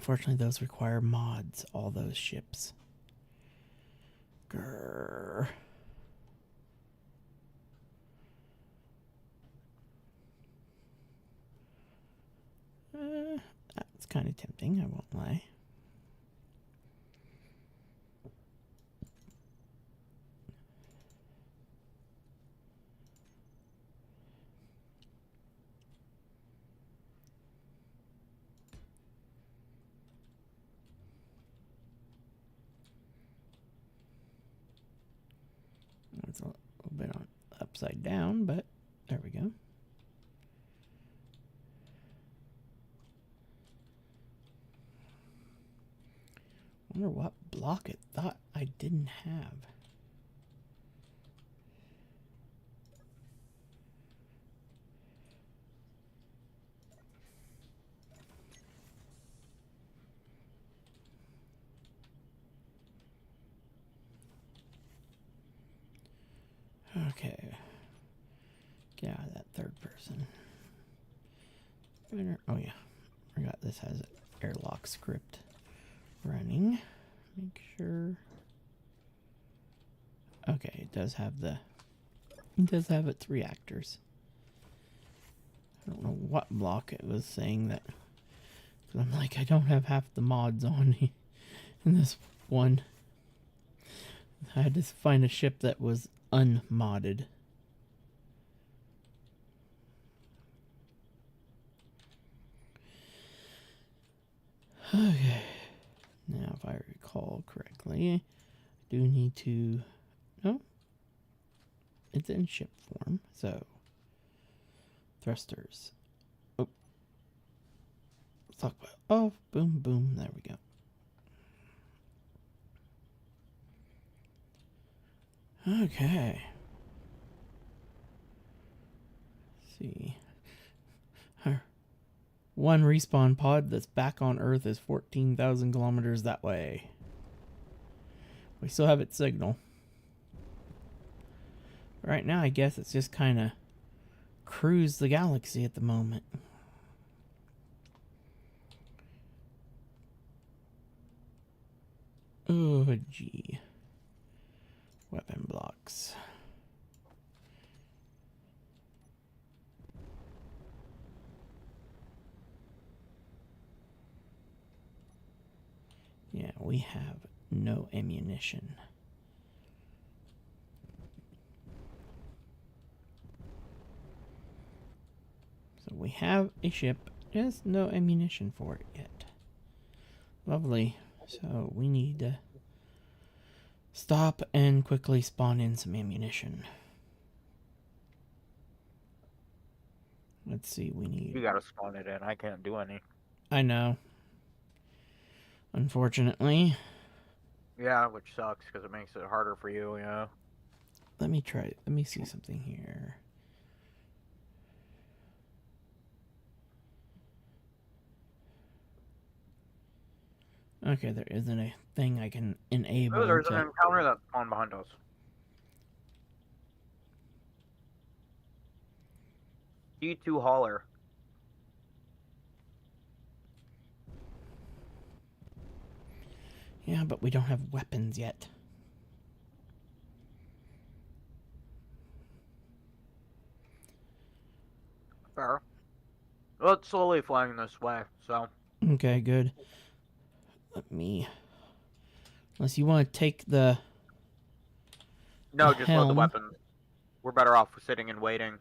Unfortunately, those require mods, all those ships. Grrr. That's kind of tempting, I won't lie. It's a little bit on upside down, but there we go. Wonder what block it thought I didn't have. Okay. Get out of that third person. Oh yeah. Forgot this has an airlock script running. Make sure. Okay, it does have its reactors. I don't know what block it was saying that. Cause I'm like, I don't have half the mods on in this one. I had to find a ship that was unmodded. Okay. Now, if I recall correctly, I do need to... No. It's in ship form, so... Thrusters. Oh. Talk about... Oh, boom, boom. There we go. Okay. Let's see. Our one respawn pod that's back on Earth is 14,000 kilometers that way. We still have its signal. Right now, I guess it's just kind of cruise the galaxy at the moment. Oh, gee. Weapon blocks. Yeah, we have no ammunition. So we have a ship, just no ammunition for it yet. Lovely. So we need to stop and quickly spawn in some ammunition. Let's see, we need... You gotta spawn it in. I can't do any. I know. Unfortunately. Yeah, which sucks because it makes it harder for you, you know? Let me try it. Let me see something here. Okay, there isn't a thing I can enable. Oh, there's an encounter that spawned behind us. D2 hauler. Yeah, but we don't have weapons yet. Fair. Well, it's slowly flying this way, so... Okay, good. Let me... Unless you want to take the... No, just load the helm. weapons. We're better off sitting and waiting.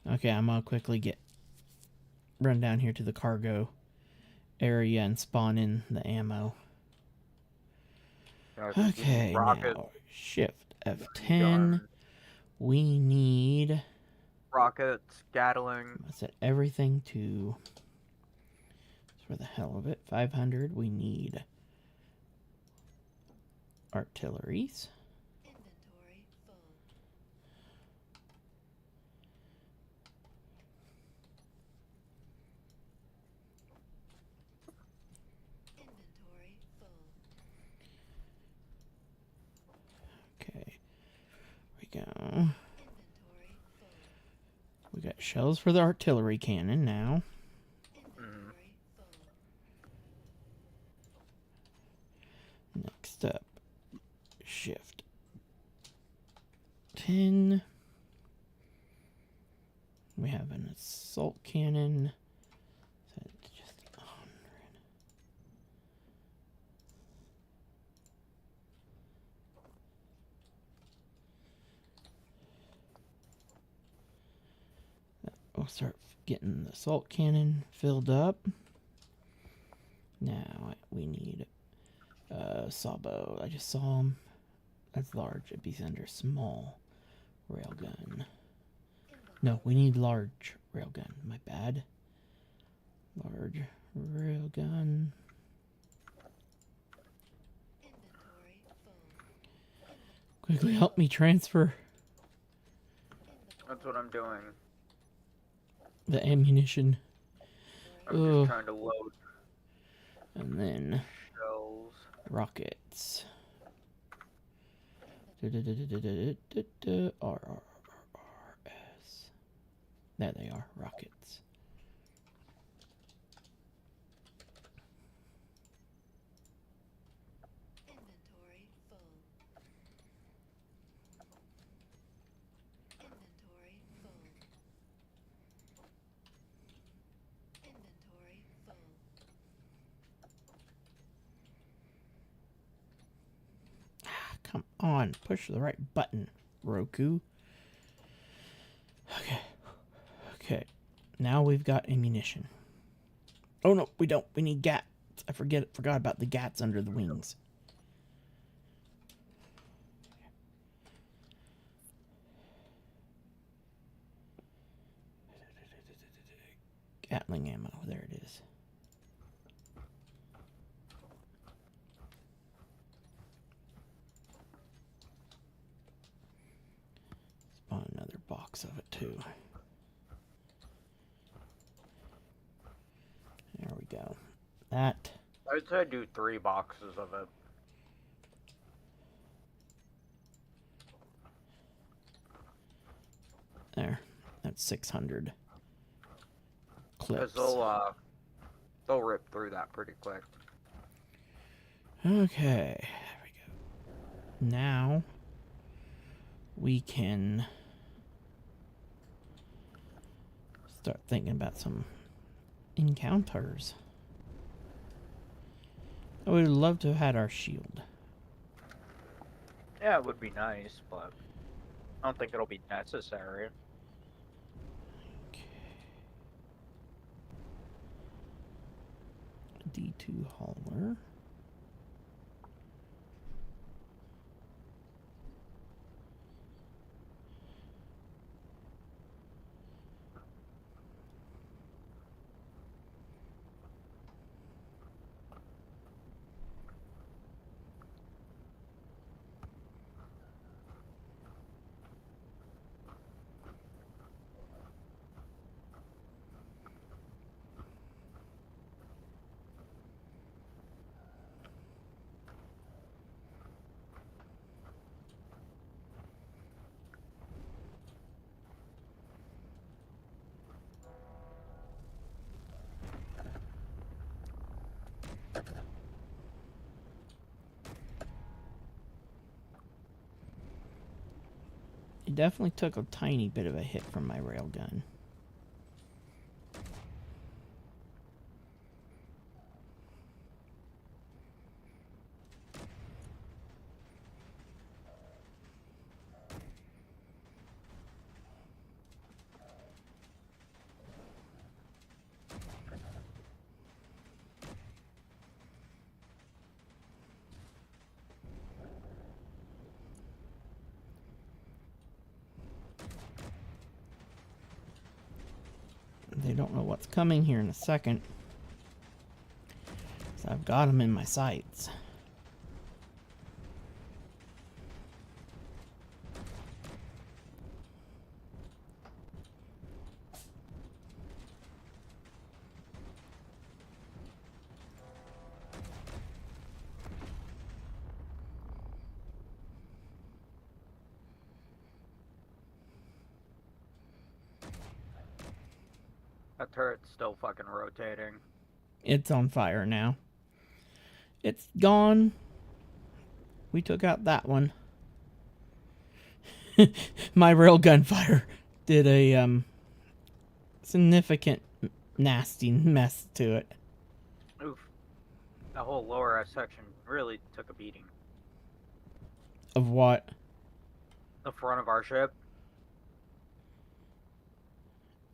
Okay, I'm gonna quickly run down here to the cargo area and spawn in the ammo. Okay, now shift F10. We need... Rockets, Gatling. Let's set everything to... For the hell of it, 500. We need artilleries. Inventory full. Inventory full. Okay, we go. Inventory full. We got shells for the artillery cannon now. Inventory full. Next up, shift 10. We have an assault cannon. Set it to just 100. We'll start getting the assault cannon filled up. Now we need a sawbow. I just saw him. That's large. It'd be under small railgun. No, we need large railgun. My bad. Large railgun. Inventory full. Quickly help me transfer That's what I'm doing. the ammunition. I'm Ugh. just trying to load And then shells. rockets. RRRRS. There they are, rockets. Inventory full. Inventory full. Inventory full. Come on, push the right button, Roku. Okay. Now we've got ammunition. Oh no, we don't. We need gats. I forgot about the gats under the wings. Gatling ammo. There it is. Spawn another box of it too. There we go. That. I'd say do 3 boxes of it. There. That's 600 Because clips. they'll rip through that pretty quick. Okay. There we go. Now we can start thinking about some encounters. I would love to have had our shield. Yeah, it would be nice, but I don't think it'll be necessary. Okay. D2 hauler. It definitely took a tiny bit of a hit from my railgun. They don't know what's coming here in a second. So I've got them in my sights. That turret's still fucking rotating. It's on fire now. It's gone. we took out that one. My railgun fire did a significant nasty mess to it. Oof. That whole lower section really took a beating. Of what? The front of our ship.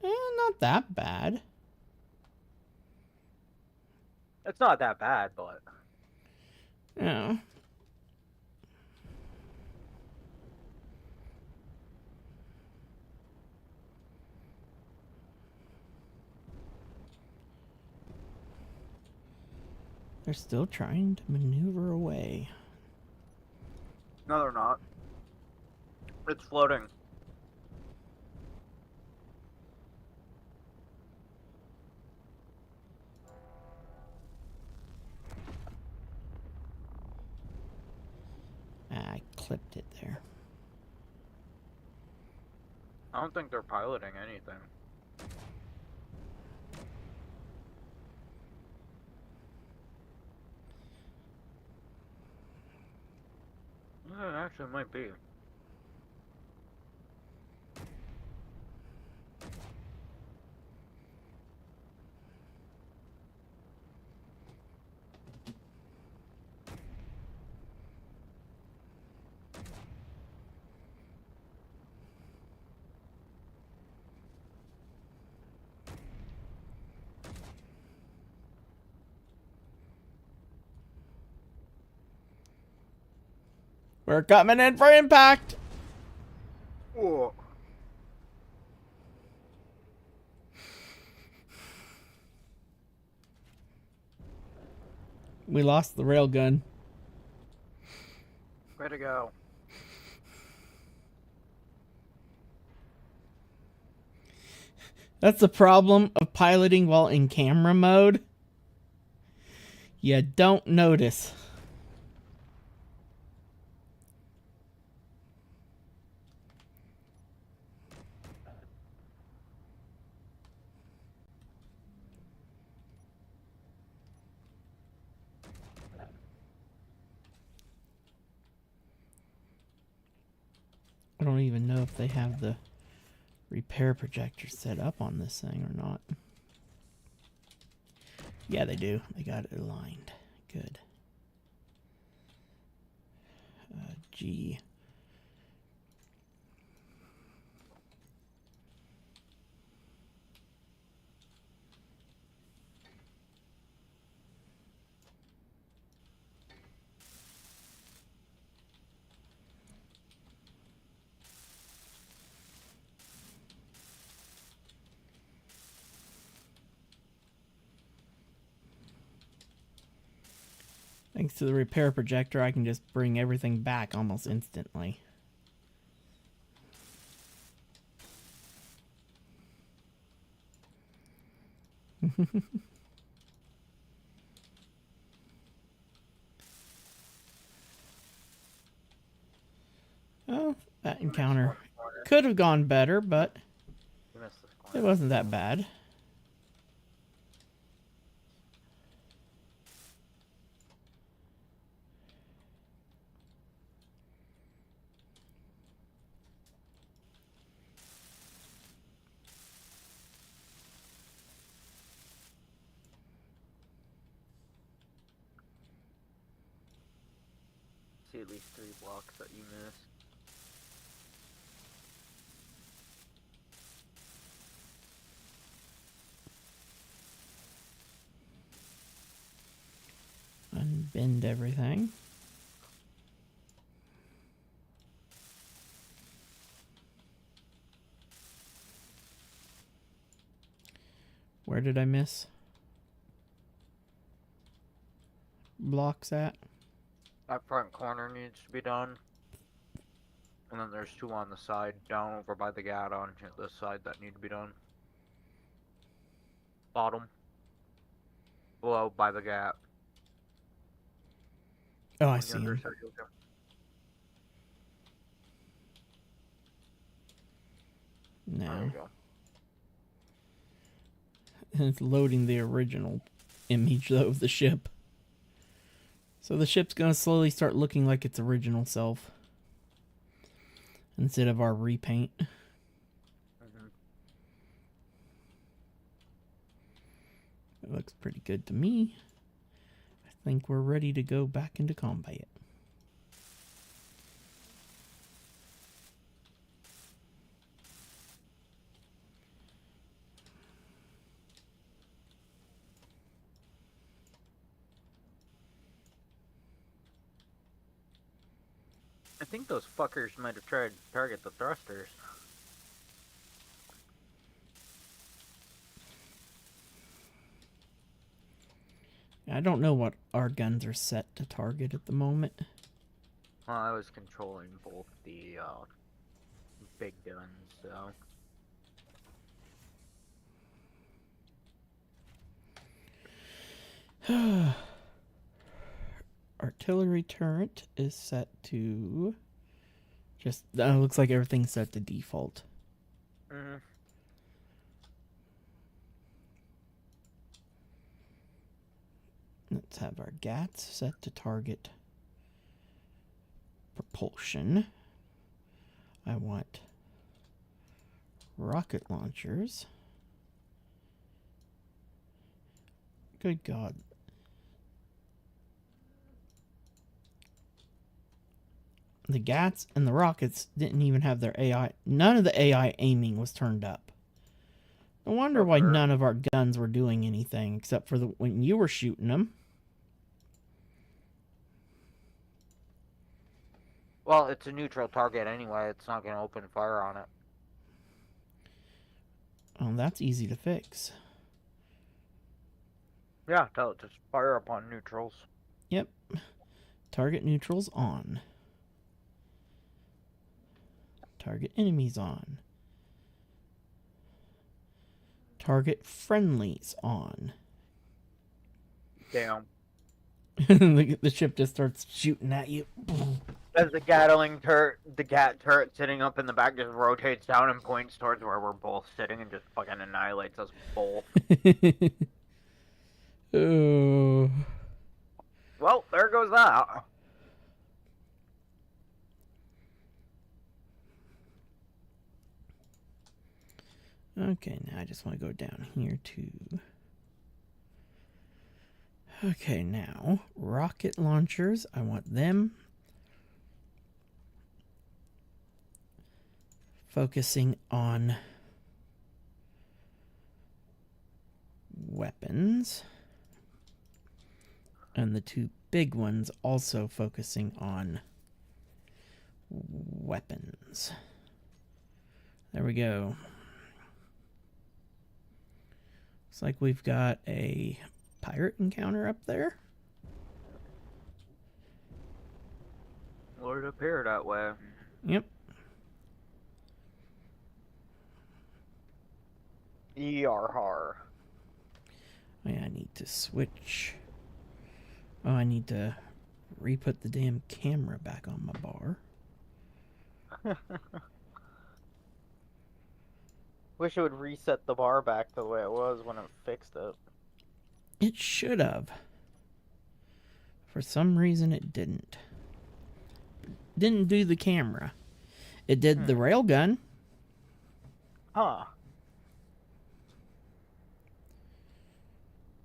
Not that bad. It's not that bad, but Yeah. They're still trying to maneuver away. no, they're not. It's floating. I clipped it there. I don't think they're piloting anything. Yeah, it actually might be. We're coming in for impact. Whoa. We lost the railgun. Way to go. That's the problem of piloting while in camera mode. You don't notice. I don't even know if they have the repair projector set up on this thing or not. Yeah, they do. They got it aligned. Good. G. Thanks to the repair projector, I can just bring everything back almost instantly. Oh, that encounter could have gone better, but You missed this corner. it wasn't that bad. See at least 3 blocks that you missed. Unbend everything. Where did I miss blocks at? That front corner needs to be done. And then there's 2 on the side, down over by the gate on this side that need to be done. Bottom. Below by the gap. Oh, I On the see him. underside, you'll go. There No. you go. It's loading the original image though of the ship. So the ship's gonna slowly start looking like its original self instead of our repaint. Mhm. It looks pretty good to me. I think we're ready to go back into combat. I think those fuckers might have tried to target the thrusters. I don't know what our guns are set to target at the moment. Well, I was controlling both the big guns, so. Artillery turret is set to just looks like everything's set to default. Mm-hmm. Let's have our GATs set to target propulsion. I want rocket launchers. Good God. The GATs and the rockets didn't even have their AI. None of the AI aiming was turned up. I wonder why none of our guns were doing anything except for when you were shooting them. Well, it's a neutral target anyway. It's not going to open fire on it. Oh, that's easy to fix. Yeah, tell it to fire upon neutrals. Yep. Target neutrals on. Target enemies on. Target friendlies on. Damn. The ship just starts shooting at you. As the Gatling turret, the Gat turret sitting up in the back just rotates down and points towards where we're both sitting and just fucking annihilates us both. Oh. Well, there goes that. Okay, now I just want to go down here to... Okay, now, rocket launchers. I want them. Focusing on weapons. And the two big ones also focusing on weapons. There we go. Looks like we've got a pirate encounter up there. Would appear that way. Yep. Yarhar. Oh, yeah, I need to switch. Oh, I need to re-put the damn camera back on my bar. Wish it would reset the bar back the way it was when it fixed it. It should have. For some reason, it didn't. Didn't do the camera. It did the railgun. Huh.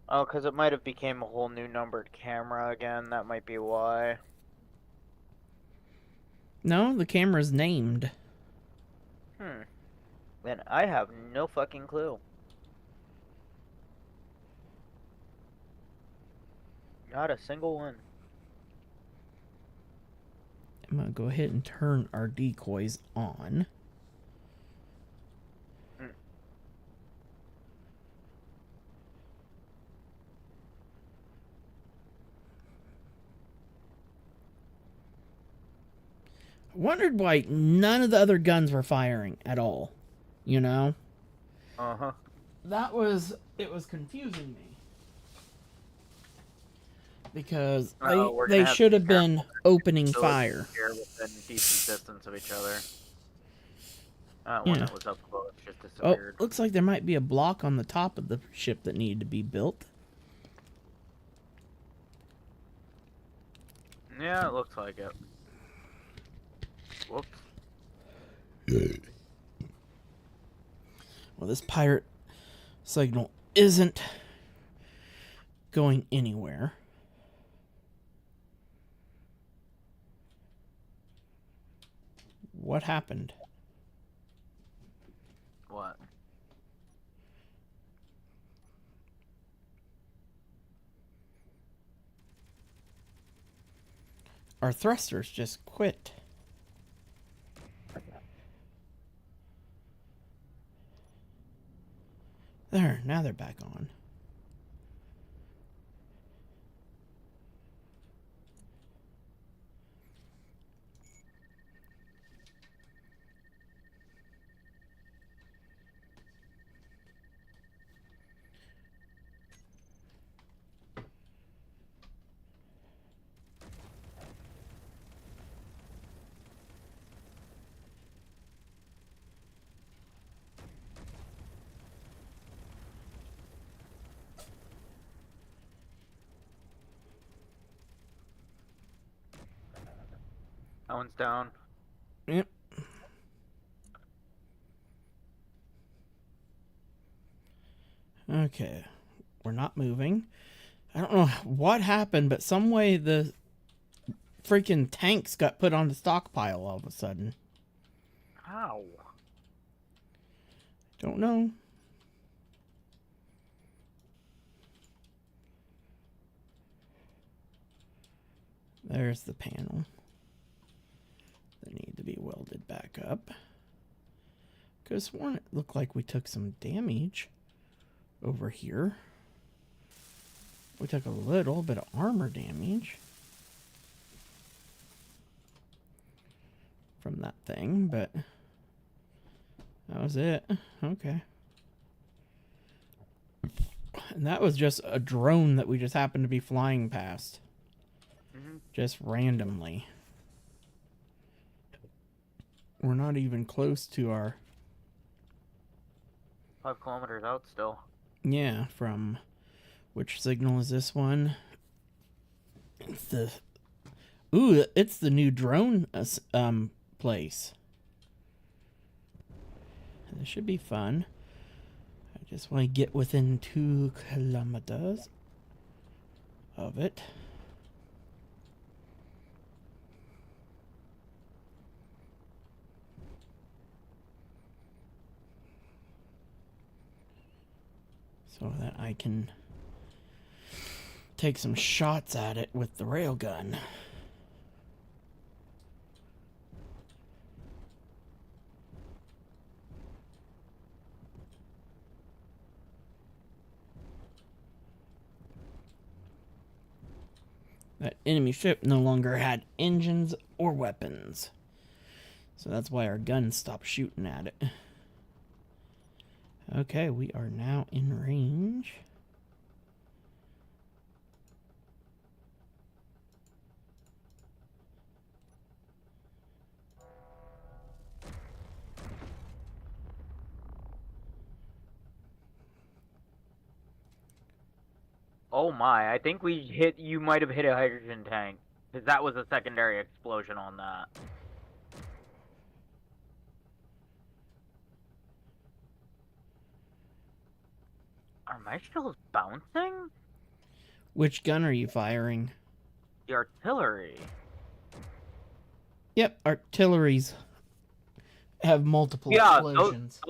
Oh, because it might have became a whole new numbered camera again. That might be why. No, the camera's named. Then I have no fucking clue. Not a single one. I'm going to go ahead and turn our decoys on. I wondered why none of the other guns were firing at all. You know? Uh-huh. It was confusing me. Because We're they gonna have should to have be careful been with opening those fire. here within decent distance of each other. That one Yeah. that was up close just Oh, disappeared. looks like there might be a block on the top of the ship that needed to be built. Yeah, it looks like it. Whoops. Well, this pirate signal isn't going anywhere. What happened? What? Our thrusters just quit. There, now they're back on. That one's down. Yep. Okay. We're not moving. I don't know what happened, but some way the freaking tanks got put on the stockpile all of a sudden. How? Don't know. There's the panel. They need to be welded back up. Could have sworn it looked like we took some damage over here. We took a little bit of armor damage from that thing, but that was it. Okay. And that was just a drone that we just happened to be flying past. Just randomly. We're not even close to our... 5 kilometers out still. Yeah, from... Which signal is this one? It's the... Ooh, it's the new drone place. This should be fun. I just want to get within 2 kilometers of it. So that I can take some shots at it with the railgun. That enemy ship no longer had engines or weapons. So that's why our guns stopped shooting at it. Okay, we are now in range. Oh my, I think you might have hit a hydrogen tank. Because that was a secondary explosion on that. Are my shells bouncing? Which gun are you firing? The artillery. Yep, artilleries have multiple Yeah, explosions.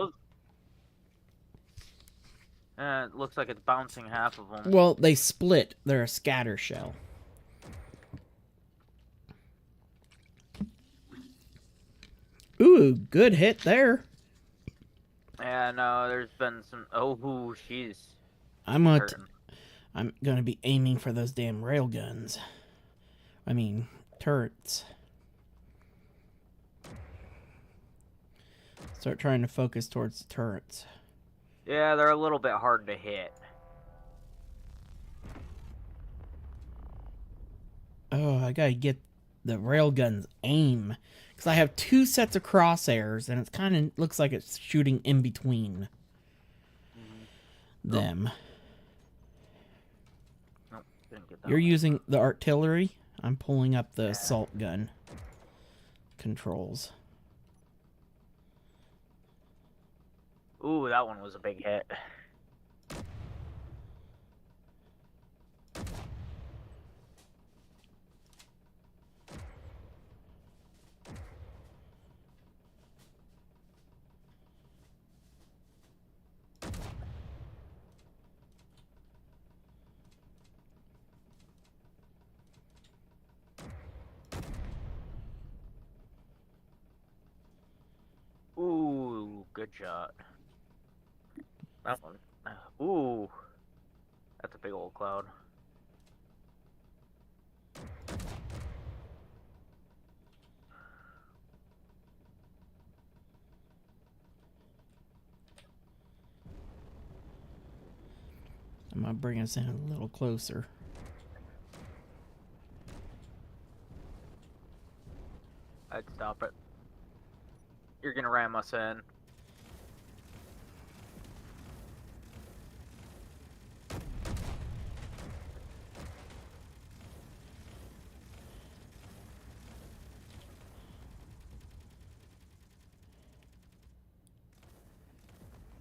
It looks like it's bouncing half of them. Well, they split. They're a scatter shell. Ooh, good hit there. Yeah, no, there's been some... Oh, she's... I'm hurting. gonna be aiming for those damn railguns. I mean, turrets. Start trying to focus towards the turrets. Yeah, they're a little bit hard to hit. Oh, I gotta get the railgun's aim. Because I have 2 sets of crosshairs, and it kind of looks like it's shooting in between them. Nope, didn't get that You're one. using the artillery? I'm pulling up the assault gun controls. Ooh, that one was a big hit. Ooh, good shot. That one. Ooh. That's a big old cloud. I'm gonna bring us in a little closer. I'd stop it. You're gonna ram us in.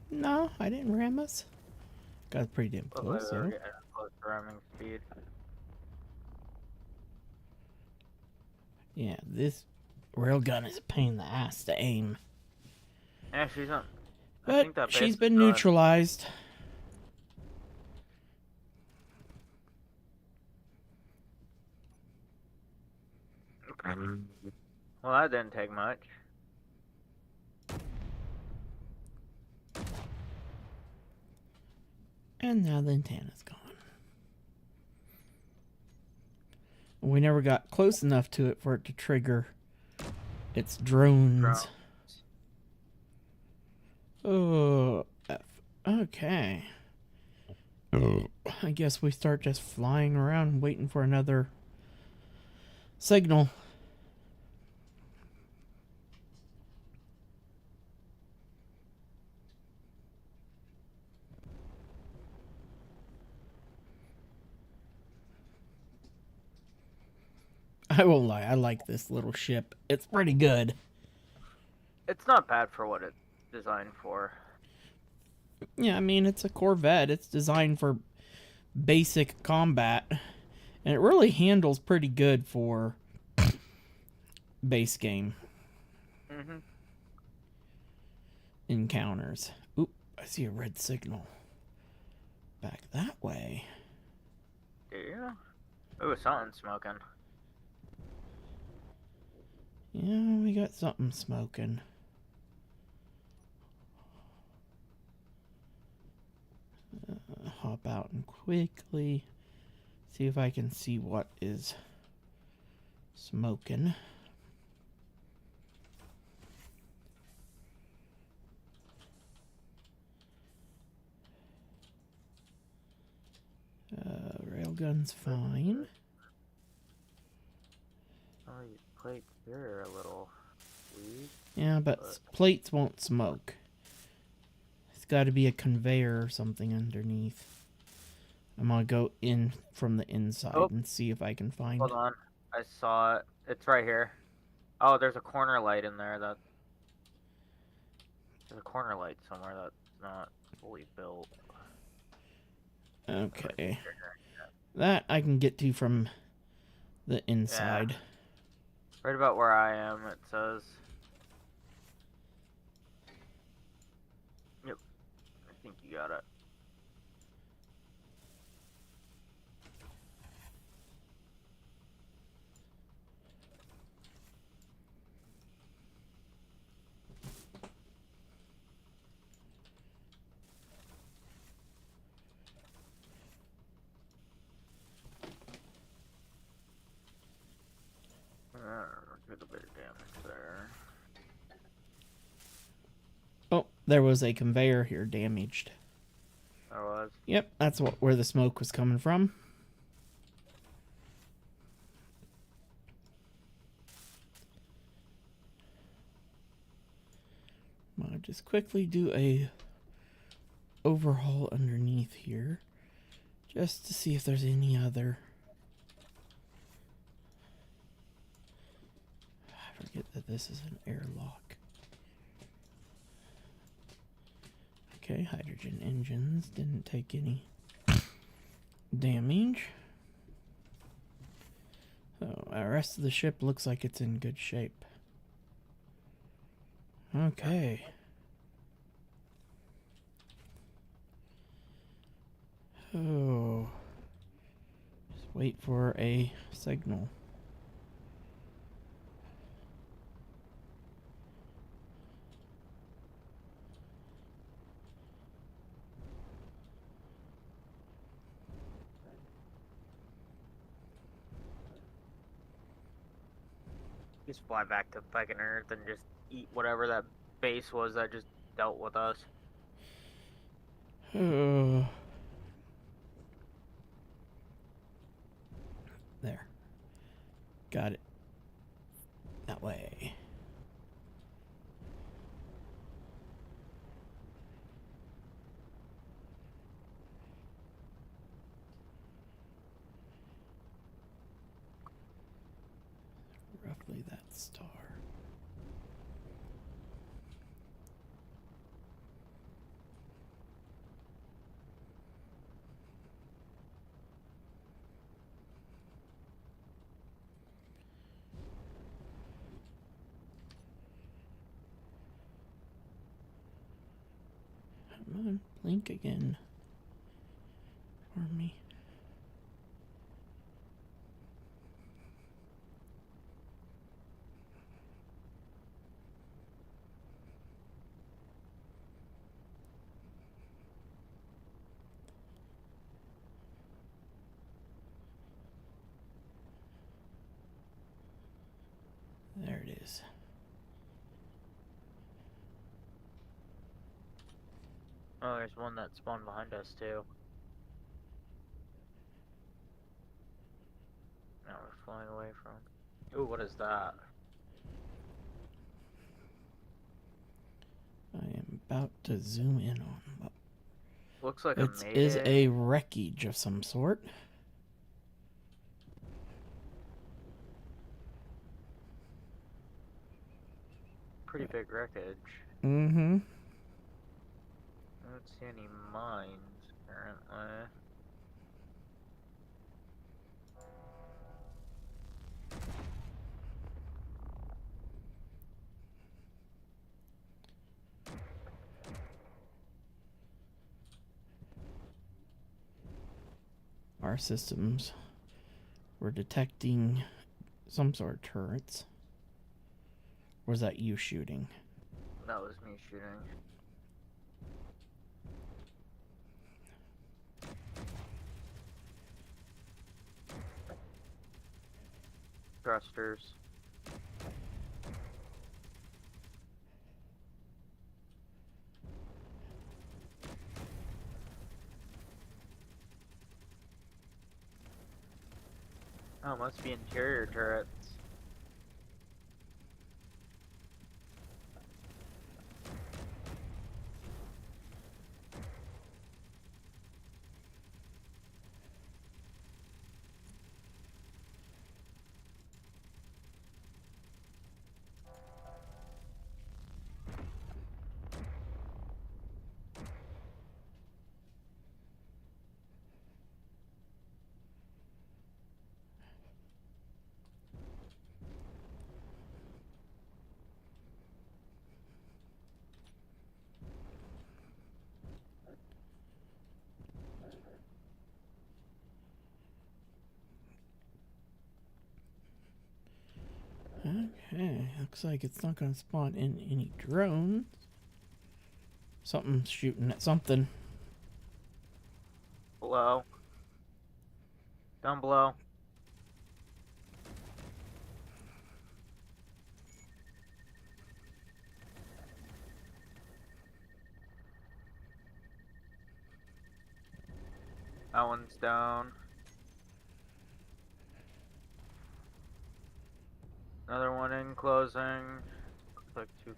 No, I didn't ram us. Got pretty damn Looks like close, we're though. getting close to ramming speed. Yeah, this railgun is a pain in the ass to aim. Yeah, she's on. I But think that base she's is been done. neutralized. Well, that didn't take much. And now the antenna's gone. We never got close enough to it for it to trigger its drones. Oh, okay. I guess we start just flying around waiting for another signal. I won't lie, I like this little ship. It's pretty good. It's not bad for what it's designed for. Yeah, I mean, it's a Corvette. It's designed for basic combat. And it really handles pretty good for base game Mm-hmm. encounters. Oop, I see a red signal. Back that way. Yeah. Ooh, something's smoking. Yeah, we got something smoking. Hop out and quickly see if I can see what is smoking. Railgun's fine. Oh, these plates here are a little weak. Yeah, but plates won't smoke. It's got to be a conveyor or something underneath. I'm gonna go in from the inside and see if I can find. Hold on. I saw it. It's right here. Oh, there's a corner light in there that... There's a corner light somewhere that's not fully built. Okay. That I can get to from the inside. Yeah. Right about where I am, it says. Yep. I think you got it. Did a bit of damage there. Oh, there was a conveyor here damaged. There was. Yep, that's where the smoke was coming from. I'll just quickly do a overhaul underneath here, just to see if there's any other forget that this is an airlock. Okay, hydrogen engines didn't take any damage. So, the rest of the ship looks like it's in good shape. Okay. Oh. Just wait for a signal. Just fly back to fucking Earth and just eat whatever that base was that just dealt with us. Oh. There. Got it. That way. Roughly that star. Come on, blink again. For me. There it is. Oh, there's one that spawned behind us too. Now we're flying away from. Ooh, what is that? I am about to zoom in on. Looks like It a is mayday. a wreckage of some sort. Pretty big wreckage. Mm-hmm. I don't see any mines currently. Our systems were detecting some sort of turrets. Or was that you shooting? That was me shooting. Thrusters. Oh, must be interior turrets. Okay, looks like it's not going to spawn in any drones. Something's shooting at something. Below. Down below. That one's down. Another one in closing. Looks like 2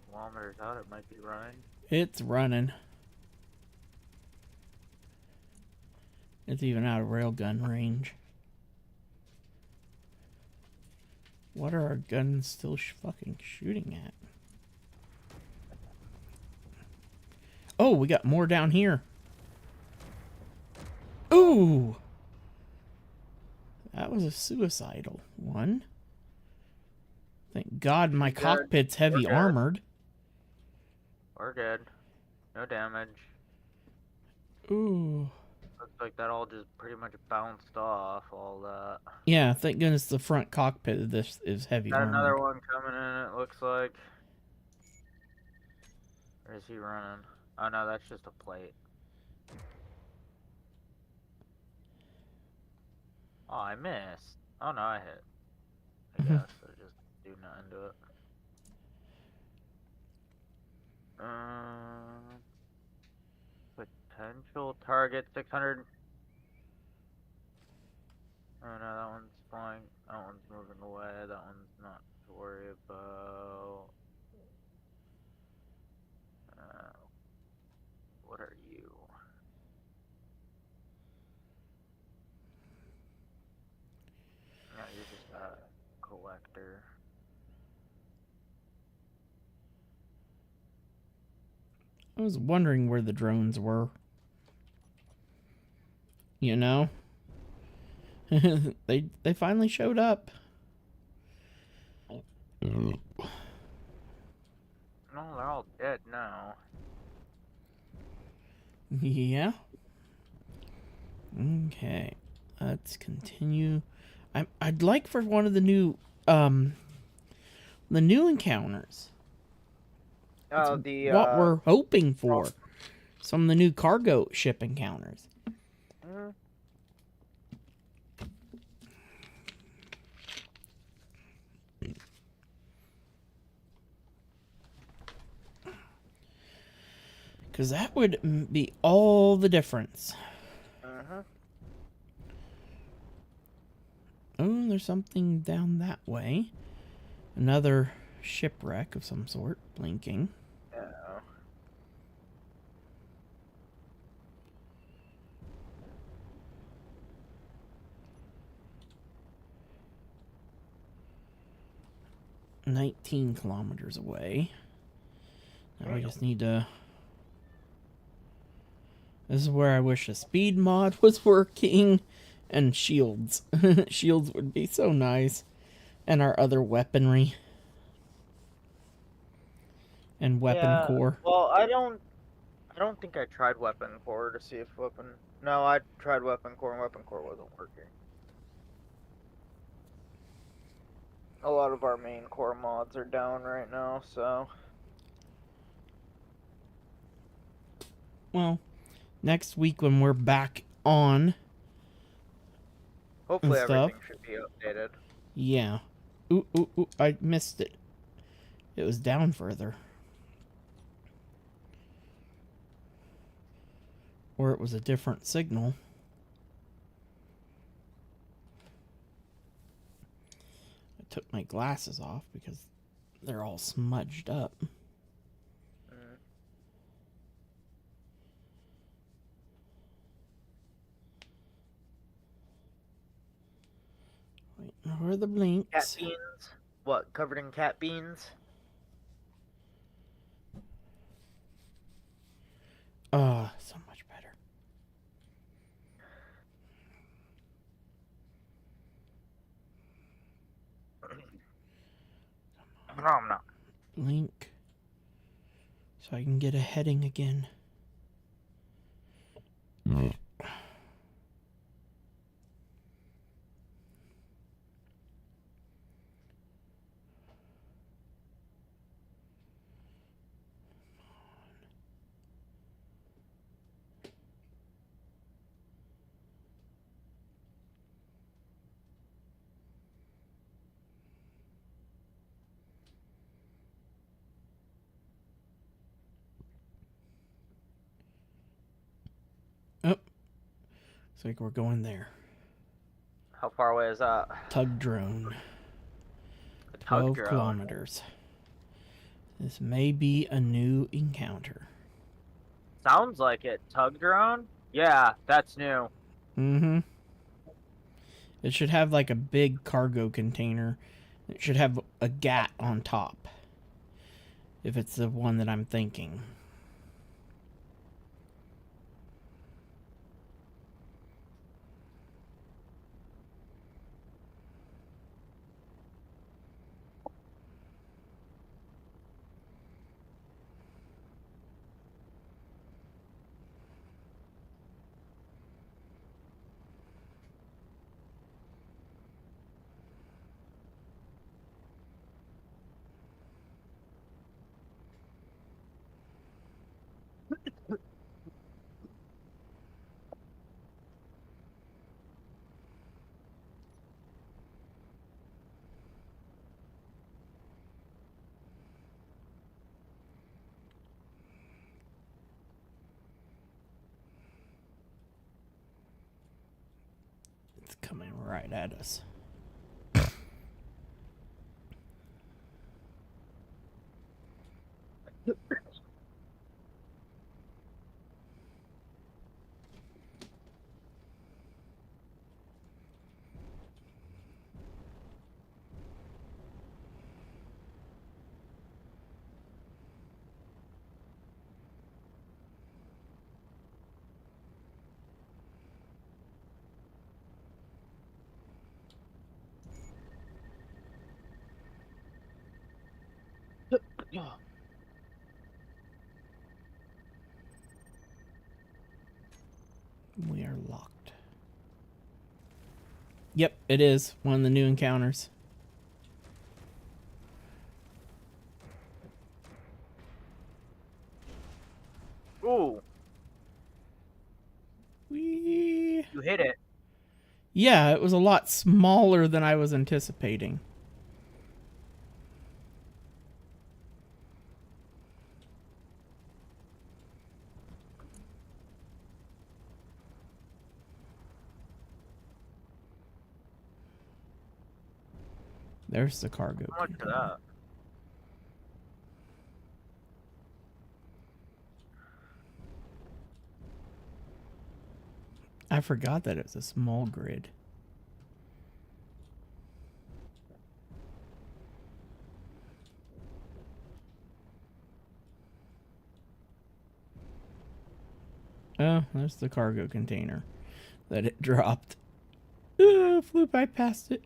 kilometers out it might be running. It's running. It's even out of railgun range. What are our guns still fucking shooting at? Oh, we got more down here. Ooh! That was a suicidal one. Thank God my Good. cockpit's heavy good. armored. We're good. No damage. Ooh. Looks like that all just pretty much bounced off all that. Yeah, thank goodness the front cockpit of this is heavy Got armored. another one coming in, it looks like. Or is he running? Oh no, that's just a plate. Oh, I missed. Oh no, I hit. I guess I just do nothing to it. Potential target 600. Oh no, that one's flying. That one's moving away. That one's not to worry about. What are you? No, you're just a collector. I was wondering where the drones were. You know? they finally showed up. No, they're all dead now. Yeah. Okay. Let's continue. I'd like for one of the new encounters. Oh, That's the what we're hoping for. Some of the new cargo ship encounters. Because that would be all the difference. Oh, there's something down that way. Another shipwreck of some sort, blinking. Yeah. $19 kilometers away. Now we just need to... This is where I wish a speed mod was working. And shields. Shields would be so nice. And our other weaponry. And weapon core. Well, I don't think I tried weapon core to see if weapon. No, I tried weapon core and weapon core wasn't working. A lot of our main core mods are down right now, so. Well, next week when we're back on. Hopefully stuff. everything should be updated. Yeah. Ooh, I missed it. It was down further. Or it was a different signal. I took my glasses off because they're all smudged up. Wait, where are the blinks? Cat beans? What, covered in cat beans? Oh, so much better. No. Blink. So I can get a heading again. Oh. Looks like we're going there. How far away is that? Tug drone. The tug 12 drone. kilometers. This may be a new encounter. Sounds like it. Tug drone? Yeah, that's new. Mm-hmm. It should have like a big cargo container It should have a gat on top. If it's the one that I'm thinking. It's coming right at us. We are locked. Yep, it is one of the new encounters. Ooh, Whee! you hit it. Yeah, it was a lot smaller than I was anticipating. There's the cargo How much for container. that? I forgot that it's a small grid. Oh, there's the cargo container that it dropped. Flew by past it.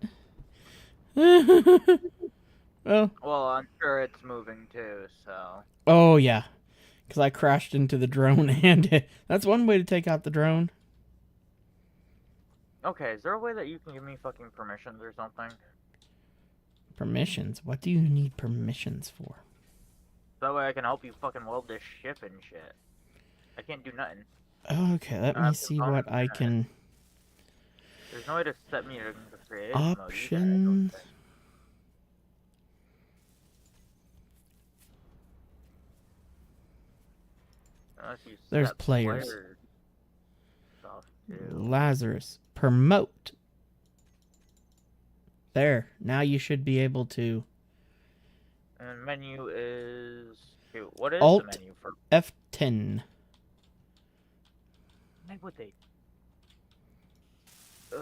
Oh, Well, I'm sure it's moving too, so. oh yeah, because I crashed into the drone, and that's one way to take out the drone. Okay, is there a way that you can give me fucking permissions or something? Permissions? What do you need permissions for? That way I can help you fucking weld this ship and shit. I can't do nothing. Okay, let I me have see components what I in it. can. There's no way to set me to creative mode either, I don't Options. think. Unless you There's set players. player stuff too. Lazarus. Promote. There. Now you should be able to. And menu is. Shoot, what is Alt the menu for? F10. Why would they? Ugh.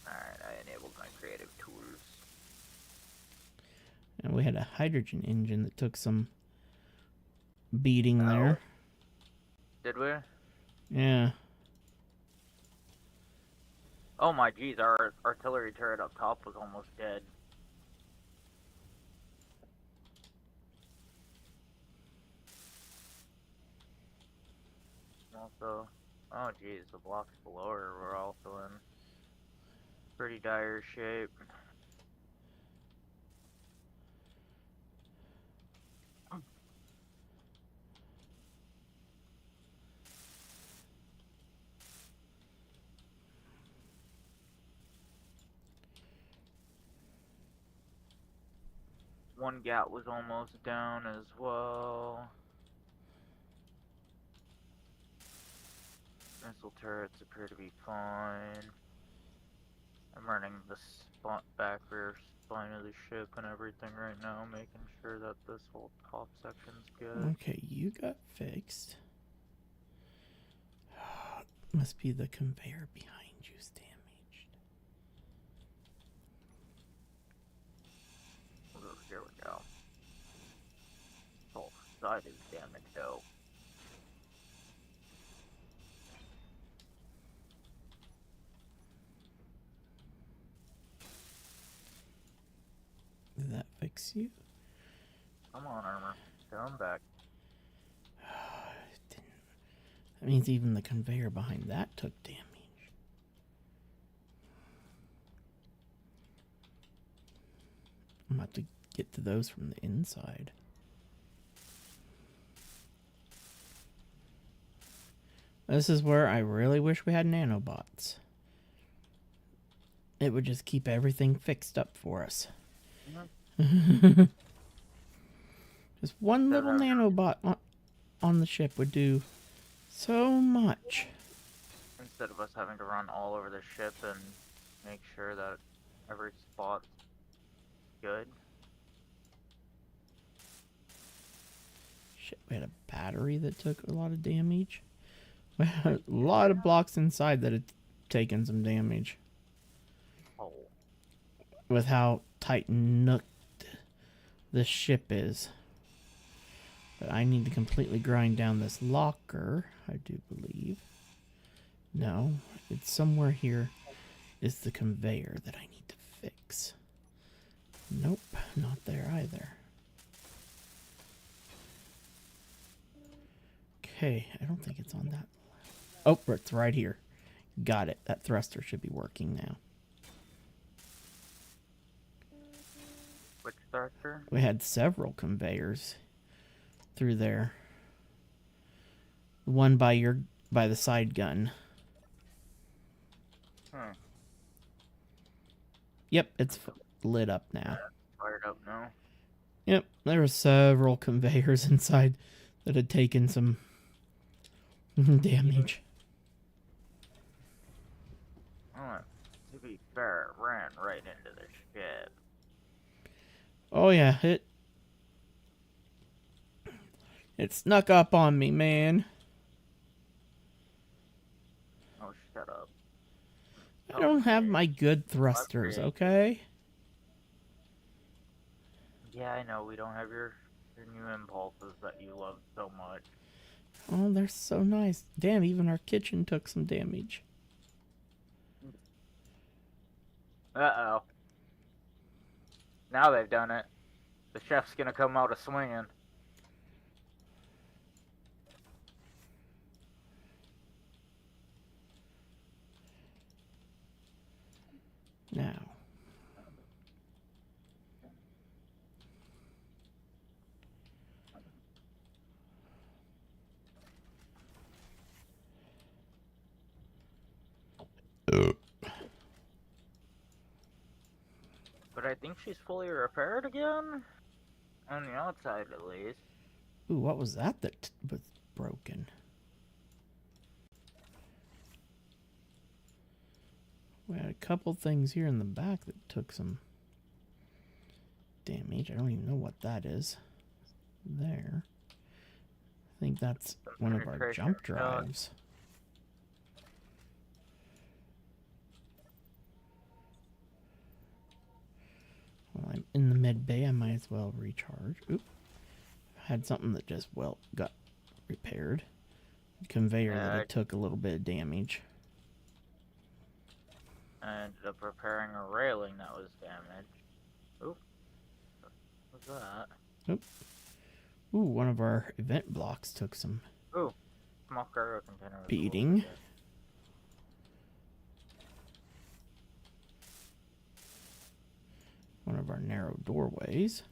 Alright, I enabled my creative tools. And we had a hydrogen engine that took some beating there. Did we? Yeah. Oh my geez, our artillery turret up top was almost dead. Also, oh geez, the blocks below her were also in pretty dire shape. One gat was almost down as well. Missile turrets appear to be fine. I'm running the back rear spine of the ship and everything right now, making sure that this whole top section's good. Okay, you got fixed. Must be the conveyor behind you, Stanley. side is damaged though. Did that fix you? Come on, armor. Come back. It didn't. That means even the conveyor behind that took damage. I'm about to get to those from the inside. This is where I really wish we had nanobots. It would just keep everything fixed up for us. Just one little nanobot on the ship would do so much. Instead of us having to run all over the ship and make sure that every spot's good. Shit, we had a battery that took a lot of damage. We had a lot of blocks inside that had taken some damage. Oh. With how tight nooked this ship is. But I need to completely grind down this locker, I do believe. No, it's somewhere here is the conveyor that I need to fix. Nope, not there either. Okay, I don't think it's on that. Oh, it's right here. Got it. That thruster should be working now. Which thruster? We had several conveyors through there. One by the side gun. Yep, it's lit up now. Fired up now. Yep, there were several conveyors inside that had taken some damage. Oh, to be fair, it ran right into the ship. Oh yeah, it snuck up on me, man. Oh, shut up. I don't have my good thrusters, okay? Yeah, I know, we don't have your new impulses that you love so much. Oh, they're so nice. Damn, even our kitchen took some damage. Uh-oh. Now they've done it. The chef's gonna come out a swinging. Now. But I think she's fully repaired again? On the outside, at least. Ooh, what was that was broken? We had a couple things here in the back that took some damage. I don't even know what that is. There. I think that's one of our jump drives. While I'm in the med bay, I might as well recharge. Oop. Had something that just, well, got repaired. Conveyor that took a little bit of damage. I ended up repairing a railing that was damaged. Oop. What's that? Oop. Ooh, one of our event blocks took some Ooh. Small cargo container. beating. One of our narrow doorways.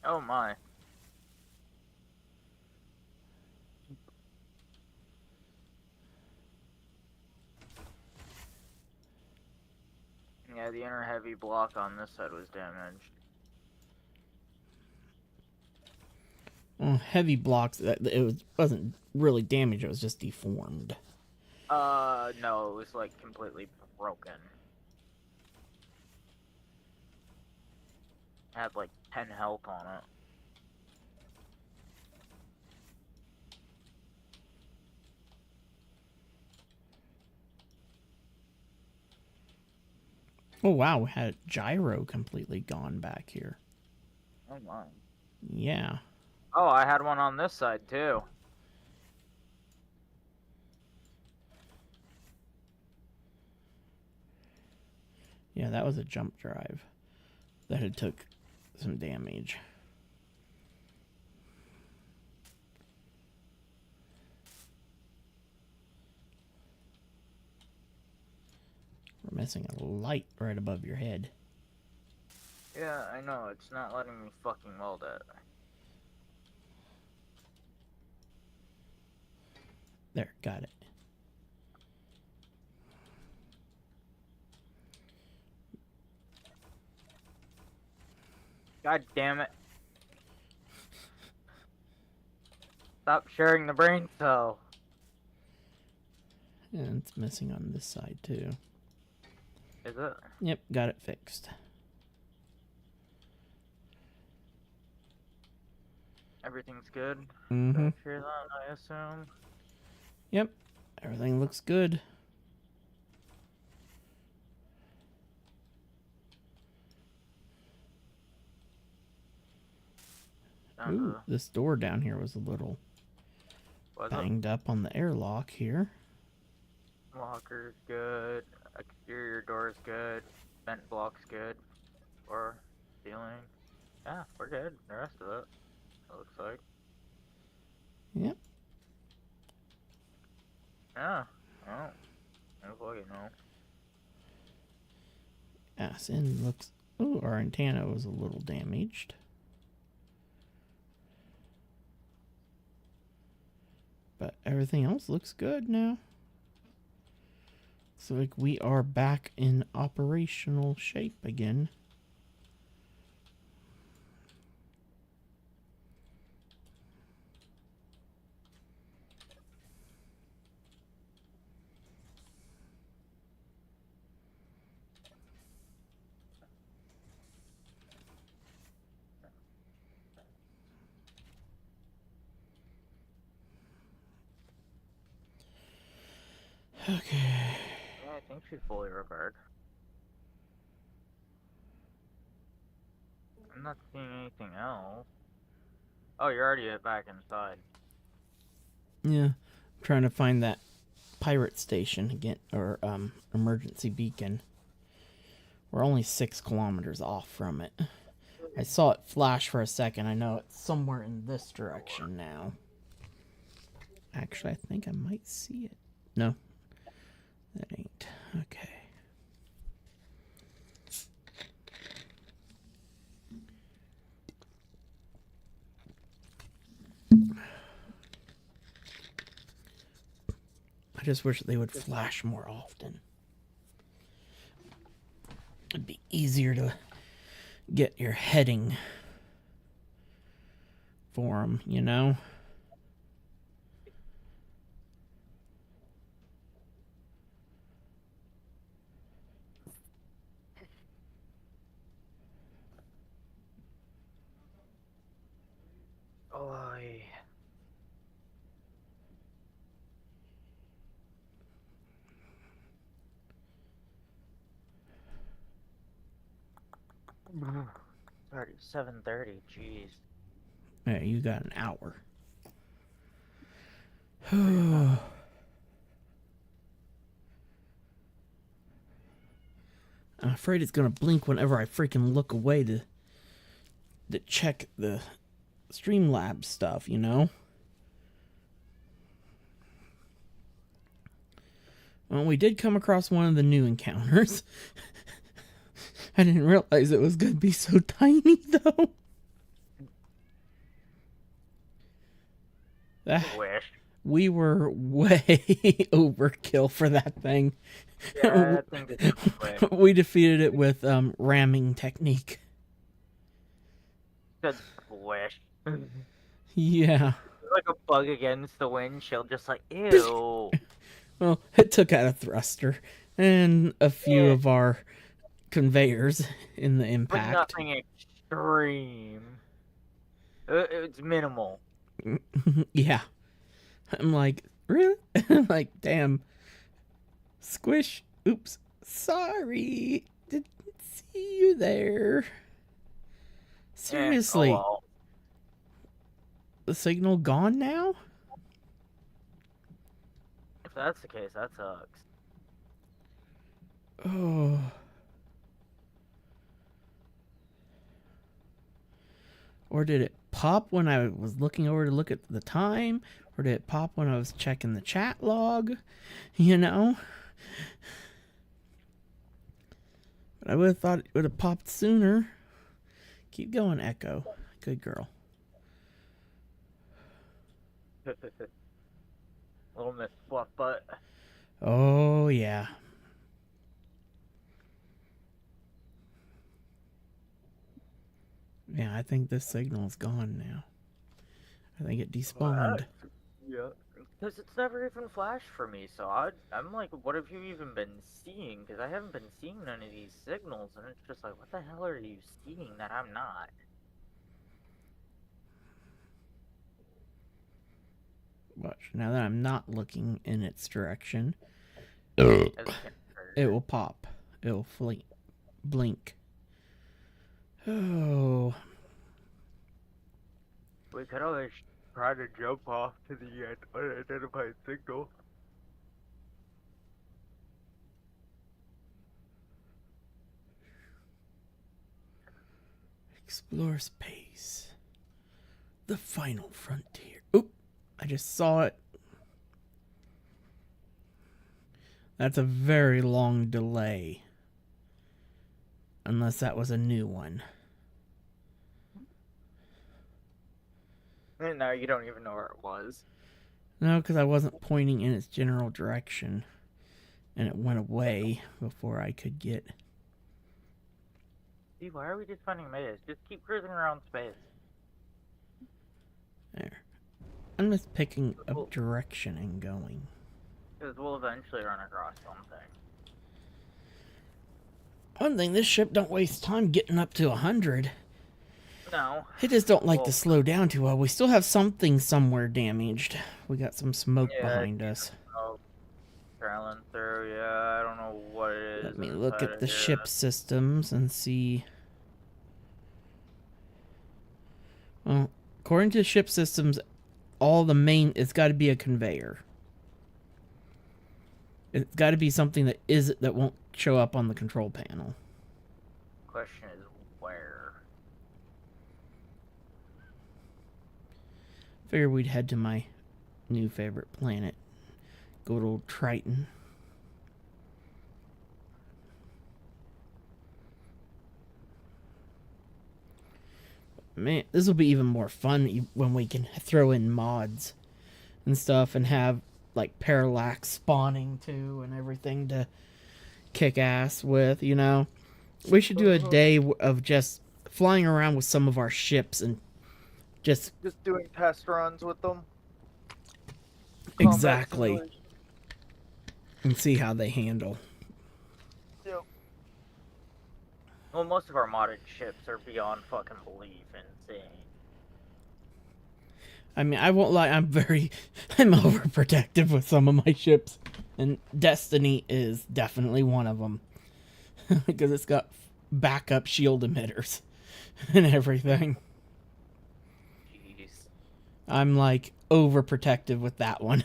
Oh my. Yeah, the inner heavy block on this side was damaged. Well, heavy blocks, wasn't really damaged, it was just deformed. No, it was like completely broken. Had like 10 health on it. Oh wow, we had a gyro completely gone back here. Oh my. Yeah. Oh, I had one on this side too. Yeah, that was a jump drive that had took some damage. We're missing a light right above your head. Yeah, I know. It's not letting me fucking weld it. There, got it. God damn it. Stop sharing the brain cell. And it's missing on this side too. Is it? Yep, got it fixed. Everything's good? Mm-hmm. Hear that, I assume? Yep, everything looks good. Down to Ooh, this door down here was a little the... Was banged up on the airlock here. it? Locker's good. Exterior door's good. Vent block's good. Or ceiling. Yeah, we're good. The rest of it looks like. Yep. Yeah. Oh. Looks like it now. Ass end looks... Ooh, our antenna was a little damaged. But everything else looks good now. So like we are back in operational shape again. Okay. Yeah, I think she's fully repaired. I'm not seeing anything else. Oh, you're already back inside. Yeah. I'm trying to find that pirate station again, or emergency beacon. We're only 6 kilometers off from it. I saw it flash for a second. I know it's somewhere in this direction now. Actually, I think I might see it. No, that ain't. Okay. I just wish they would flash more often. It'd be easier to get your heading for them, you know? Oh, already 7:30. Jeez. Yeah, you got an hour. I'm afraid it's gonna blink whenever I freaking look away to check the Streamlabs stuff, you know? Well, we did come across one of the new encounters. I didn't realize it was gonna be so tiny, though. Wish. We were way overkill for that thing. Yeah, that thing did quick. We defeated it with ramming technique. Good wish. Yeah. Like a bug against the windshield, just like, ew. Well, it took out a thruster and a few of our conveyors in the But impact. nothing extreme. It's minimal. Yeah. I'm like, really? I'm like, damn. Squish. Oops. Sorry. Didn't see you there. Seriously, well. the signal gone now? If that's the case, that sucks. Oh. Or did it pop when I was looking over to look at the time? Or did it pop when I was checking the chat log? You know? But I would have thought it would have popped sooner. Keep going, Echo. Good girl. Little Miss Fluff Butt. Oh, yeah. Yeah, I think this signal's gone now. I think it despawned. Yeah. Because it's never even flashed for me, so I'm like, what have you even been seeing? Because I haven't been seeing none of these signals, and it's just like, what the hell are you seeing that I'm not? Watch, now that I'm not looking in its direction, As a it will pop. It will blink. Oh. We could always try to jump off to the unidentified signal. Explore space. The final frontier. Oop! I just saw it. That's a very long delay. Unless that was a new one. No, you don't even know where it was. No, because I wasn't pointing in its general direction. And it went away before I could get... See, why are we just finding maze? Just keep cruising around space. There. I'm just picking up direction and going. Because we'll eventually run across something. One thing, this ship don't waste time getting up to 100. No. It just don't like to Well- slow down too well. We still have something somewhere damaged. We got some smoke Yeah, behind us. Oh, trailing through, yeah, I don't know what it is. Let me look inside at of the here. ship systems and see. Well, according to ship systems, it's got to be a conveyor. It's got to be something that won't show up on the control panel. Question is where? Figured we'd head to my new favorite planet. Good old Triton. Man, this will be even more fun when we can throw in mods and stuff and have like parallax spawning too and everything to kick ass with, you know. We should do a day of just flying around with some of our ships and just doing test runs with them. exactly and see how they handle. Yep. Well, most of our modded ships are beyond fucking belief insane. I mean, I won't lie, I'm overprotective with some of my ships, and Destiny is definitely one of them. Because it's got backup shield emitters and everything. Jeez. I'm like overprotective with that one.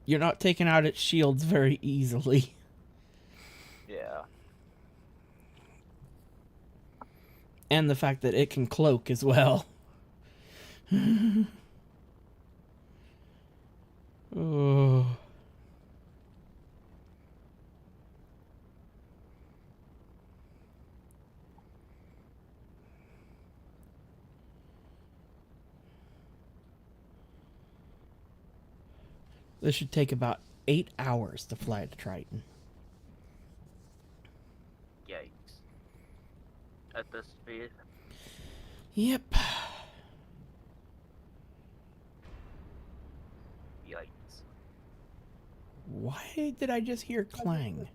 You're not taking out its shields very easily. Yeah. And the fact that it can cloak as well. Oh. This should take about 8 hours to fly to Triton. Yikes. At this speed. Yep. Yikes. Why did I just hear clang?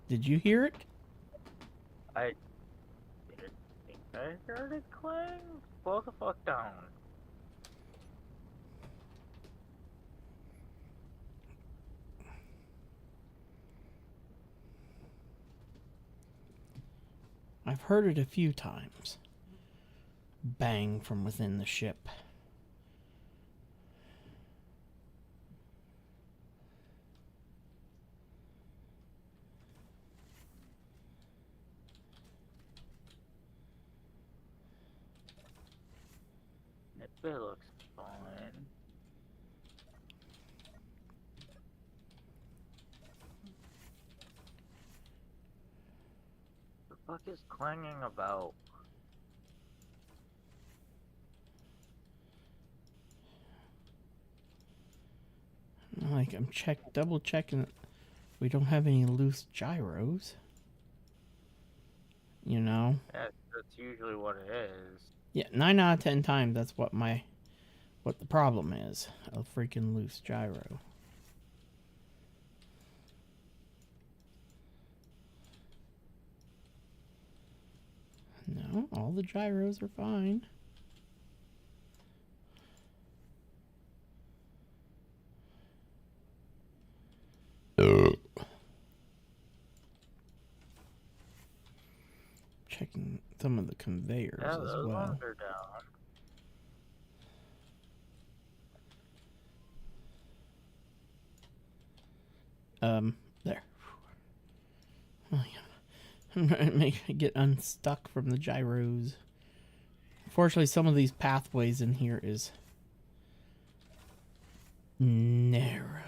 Did you hear it? I didn't think I heard it clang. Slow the fuck down. I've heard it a few times. Bang from within the ship. It looks fine. The fuck is clanging about? Like, I'm double checking that we don't have any loose gyros. You know? Yeah, that's usually what it is. Yeah, 9 out of 10 times that's what the problem is. A freaking loose gyro. No, all the gyros are fine. Checking some of the conveyors Yeah, as those well. ones are down. There. Oh, yeah. I'm trying to get unstuck from the gyros. Fortunately, some of these pathways in here is narrow.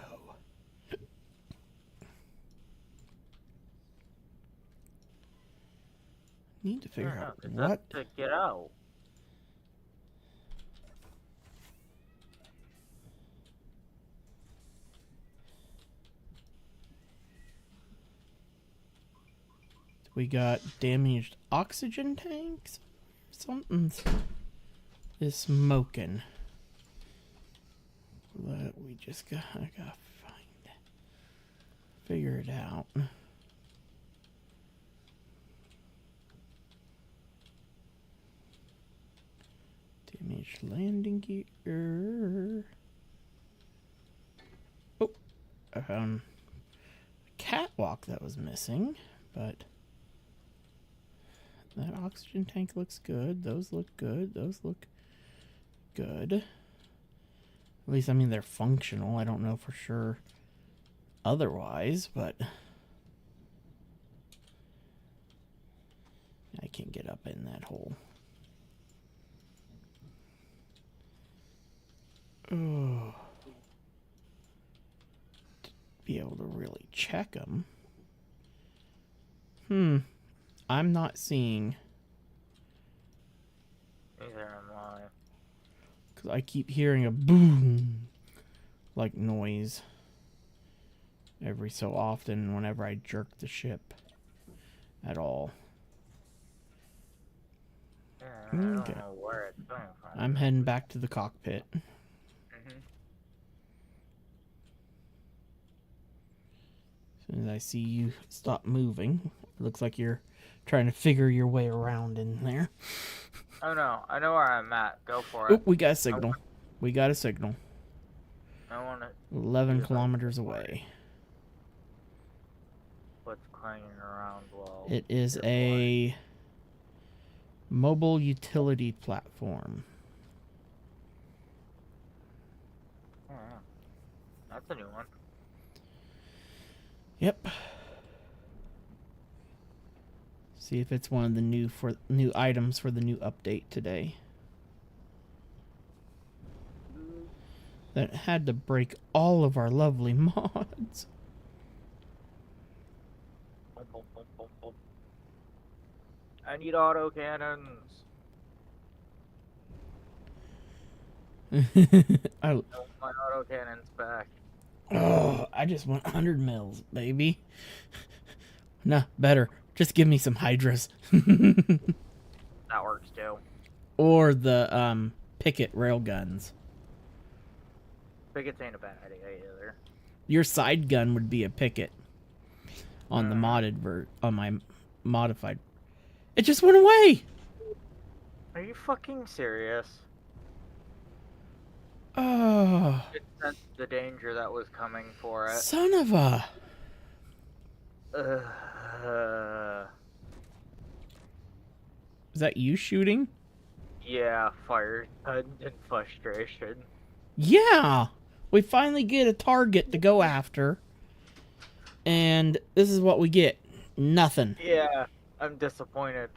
Need to figure out Is what. that to get out? We got damaged oxygen tanks. Something is smoking. But we just gotta figure it out. Damaged landing gear. Oh, I found a catwalk that was missing, but that oxygen tank looks good. Those look good. Those look good. At least, I mean, they're functional. I don't know for sure otherwise, but I can't get up in that hole. Oh. To be able to really check them. I'm not seeing. Neither am I. Because I keep hearing a boom like noise every so often whenever I jerk the ship at all. Yeah, I don't Okay. know where it's coming from. I'm heading back to the cockpit. As soon as I see you stop moving, it looks like you're trying to figure your way around in there. Oh no, I know where I'm at. Go for Oh, it. we got a signal. We got a signal. I want to 11 kilometers away. what's clanging around well. It is a mobile utility platform. Oh, yeah. That's a new one. Yep. See if it's one of the new items for the new update today. That had to break all of our lovely mods. I need auto cannons. I I want my auto cannons back. I just want 100 mils, baby. Nah, better. Just give me some hydras. That works too. Or the picket railguns. Pickets ain't a bad idea either. Your side gun would be a picket on the on my modified. It just went away. Are you fucking serious? Oh, It sensed the danger that was coming for it. son of a. Is that you shooting? Yeah, fire and frustration. Yeah! We finally get a target to go after. And this is what we get. Nothing. Yeah, I'm disappointed.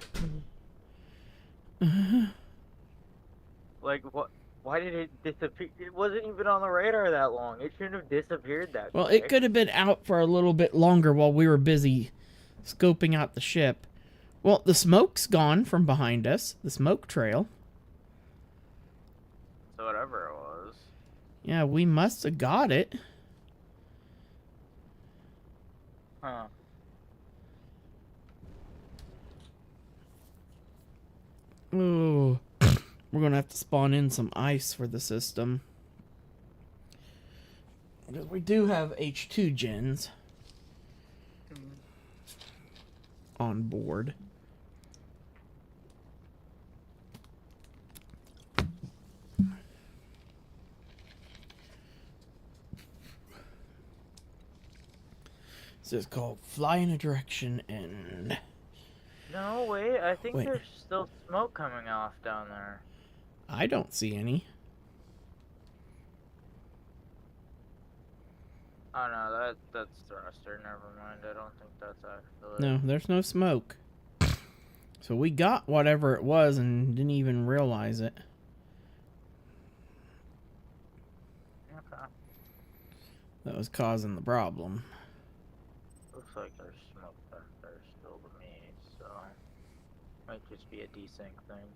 Like, what? Why did it disappear? It wasn't even on the radar that long. It shouldn't have disappeared that Well, quick. it could have been out for a little bit longer while we were busy scoping out the ship. Well, the smoke's gone from behind us. The smoke trail. So whatever it was. Yeah, we must have got it. Huh. Ooh. We're going to have to spawn in some ice for the system. Because we do have H2 gens on board. This is called Fly in a Direction and... No, wait. I think Wait. there's still smoke coming off down there. I don't see any. Oh no, that's thruster. Never mind. I don't think that's actually. No, there's no smoke. So we got whatever it was and didn't even realize it. Okay. That was causing the problem. Looks like there's smoke back there still to me, so might just be a desync thing.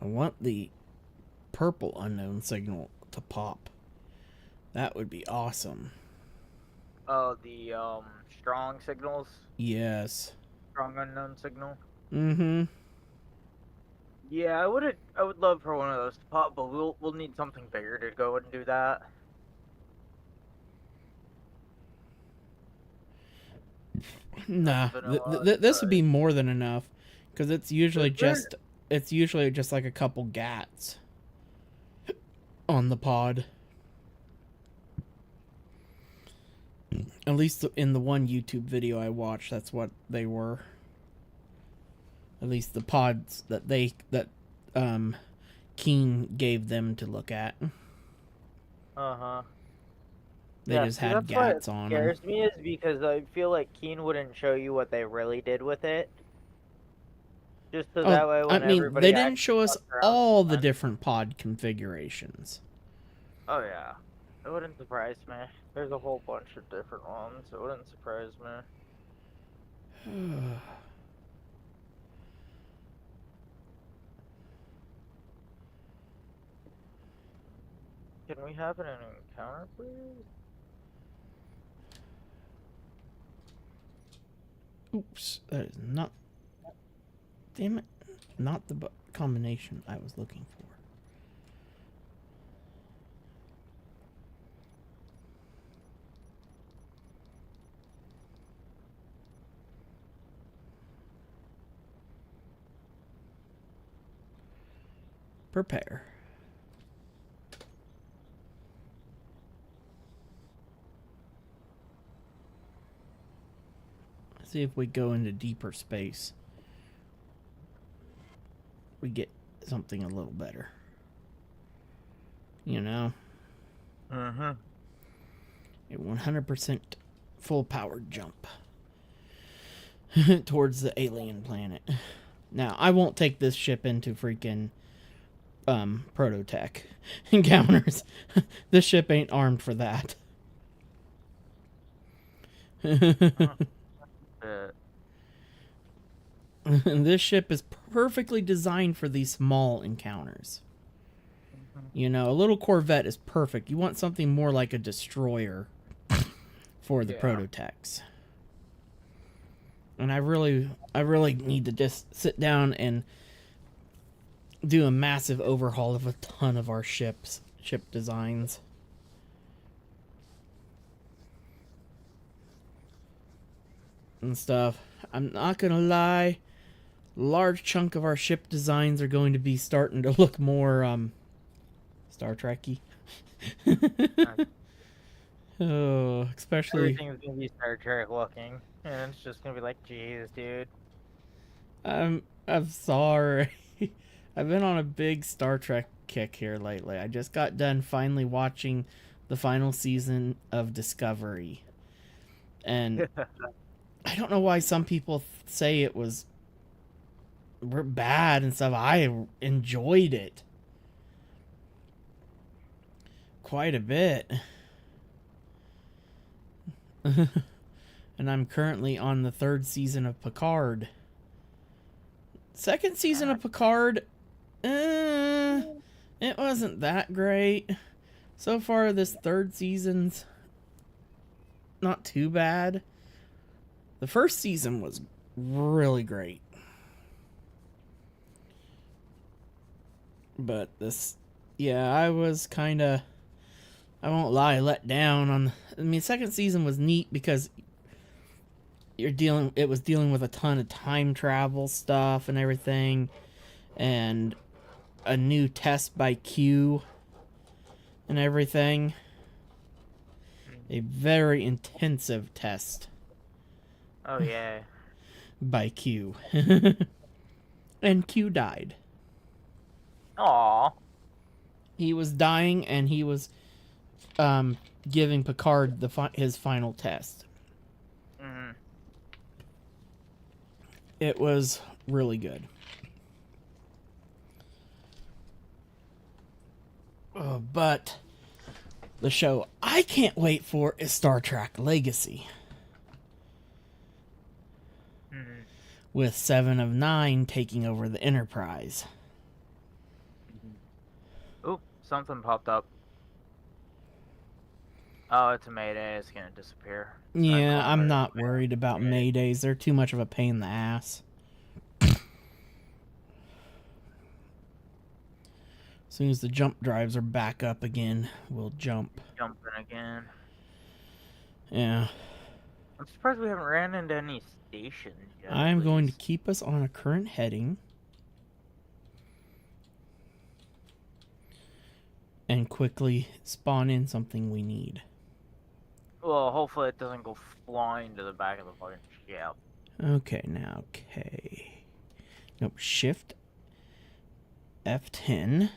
I want the purple unknown signal to pop. That would be awesome. Oh, the strong signals, Yes. strong unknown signal. Mm-hmm. Yeah, I would love for one of those to pop, but we'll need something bigger to go and do that. Nah, Vanilla, this would but- be more than enough, because it's usually Is there- just like a couple gats on the pod. At least in the one YouTube video I watched, that's what they were. At least the pods that Keen gave them to look at. Uh-huh. They Yeah, just see, had that's why gats on What them. scares me is because I feel like Keen wouldn't show you what they really did with it. Just so that way when I mean, everybody they didn't actually show us fucks around all the sometimes- different pod configurations. Oh yeah. It wouldn't surprise me. There's a whole bunch of different ones. It wouldn't surprise me. Can we have an encounter, please? Oops, that is not. Damn it. Not the combination I was looking for. Prepare. Let's see if we go into deeper space. We get something a little better. You know? Mm-hmm. A 100% full powered jump towards the alien planet. Now, I won't take this ship into freaking prototech encounters. This ship ain't armed for that. This ship is perfectly designed for these small encounters. You know, a little Corvette is perfect. You want something more like a destroyer for the Yeah. prototechs. And I really need to just sit down and do a massive overhaul of a ton of our ship designs. And stuff. I'm not gonna lie, a large chunk of our ship designs are going to be starting to look more Star Trek-y. Oh, especially Everything's gonna be Star Trek looking, and it's just gonna be like, jeez, dude. I'm sorry. I've been on a big Star Trek kick here lately. I just got done finally watching the final season of Discovery. And I don't know why some people say it was bad and stuff. I enjoyed it quite a bit. And I'm currently on the 3rd season of Picard. Second season of Picard, it wasn't that great. So far, this 3rd season's not too bad. The first season was really great. But this, yeah, I was kind of, I won't lie, let down on. I mean, second season was neat because it was dealing with a ton of time travel stuff and everything, and a new test by Q and everything. A very intensive test Oh yeah. by Q. And Q died. Aw. He was dying, and he was giving Picard his final test. Mm-hmm. It was really good. But the show I can't wait for is Star Trek Legacy. Mm-hmm. With 7 of 9 taking over the Enterprise. Oop, something popped up. Oh, it's a Mayday. It's gonna disappear. It's Yeah, not I'm going not anywhere. worried about Maydays. They're too much of a pain in the ass. As soon as the jump drives are back up again, we'll jump. Jumping again. Yeah. I'm surprised we haven't ran into any stations yet. I'm at going to least. keep us on a current heading. And quickly spawn in something we need. Well, hopefully it doesn't go flying to the back of the fucking ship. Okay, now, okay. Nope, Shift F10.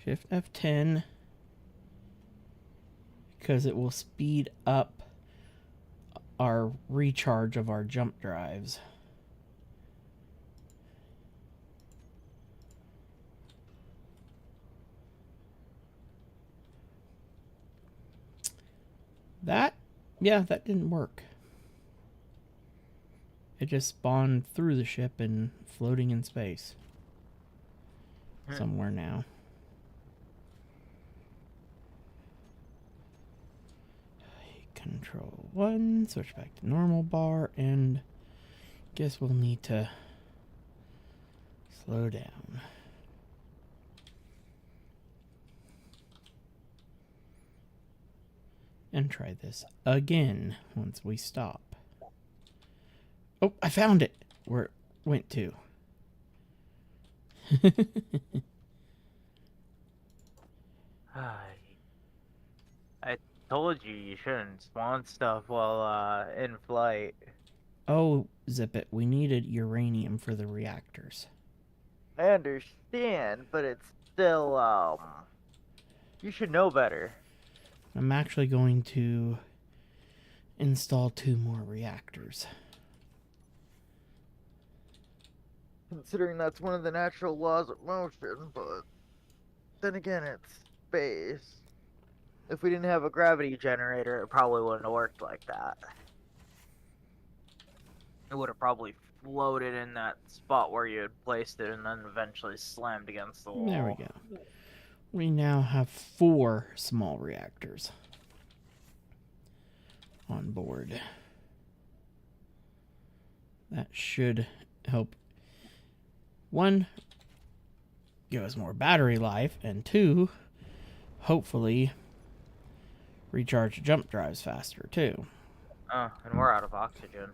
Shift F10. Because it will speed up our recharge of our jump drives. That didn't work. It just spawned through the ship and floating in space. Somewhere now. Control 1, switch back to normal bar, and guess we'll need to slow down. And try this again once we stop. Oh, I found it! Where it went to. I told you shouldn't spawn stuff while in flight. Oh, zip it. We needed uranium for the reactors. I understand, but it's still you should know better. I'm actually going to install 2 more reactors. Considering that's one of the natural laws of motion, but then again, it's space. If we didn't have a gravity generator, it probably wouldn't have worked like that. It would have probably floated in that spot where you had placed it and then eventually slammed against the wall. There we go. We now have 4 small reactors on board. That should help, 1, give us more battery life, and 2, hopefully recharge jump drives faster too. And we're out of oxygen.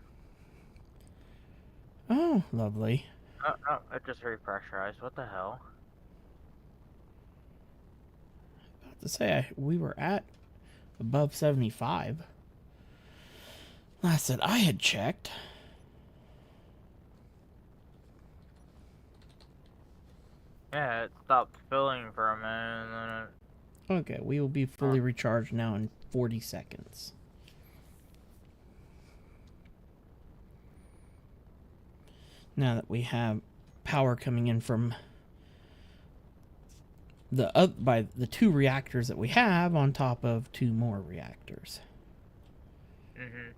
Oh, lovely. Oh, it just repressurized. What the hell? About to say, we were at above 75. Last that I had checked. Yeah, it stopped filling for a minute, and then it... Okay, we will be fully recharged now in 40 seconds. Now that we have power coming in from by the 2 reactors that we have on top of 2 more reactors. Mm-hmm.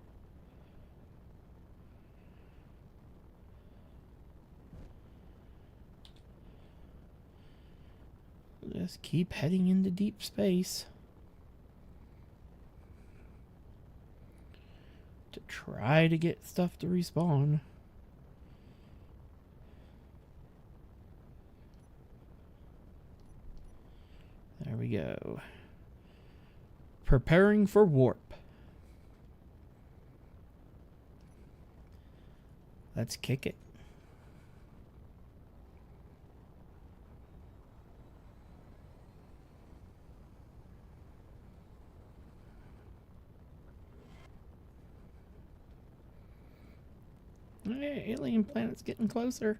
Just keep heading into deep space to try to get stuff to respawn. There we go. Preparing for warp. Let's kick it. Hey, alien planet's getting closer.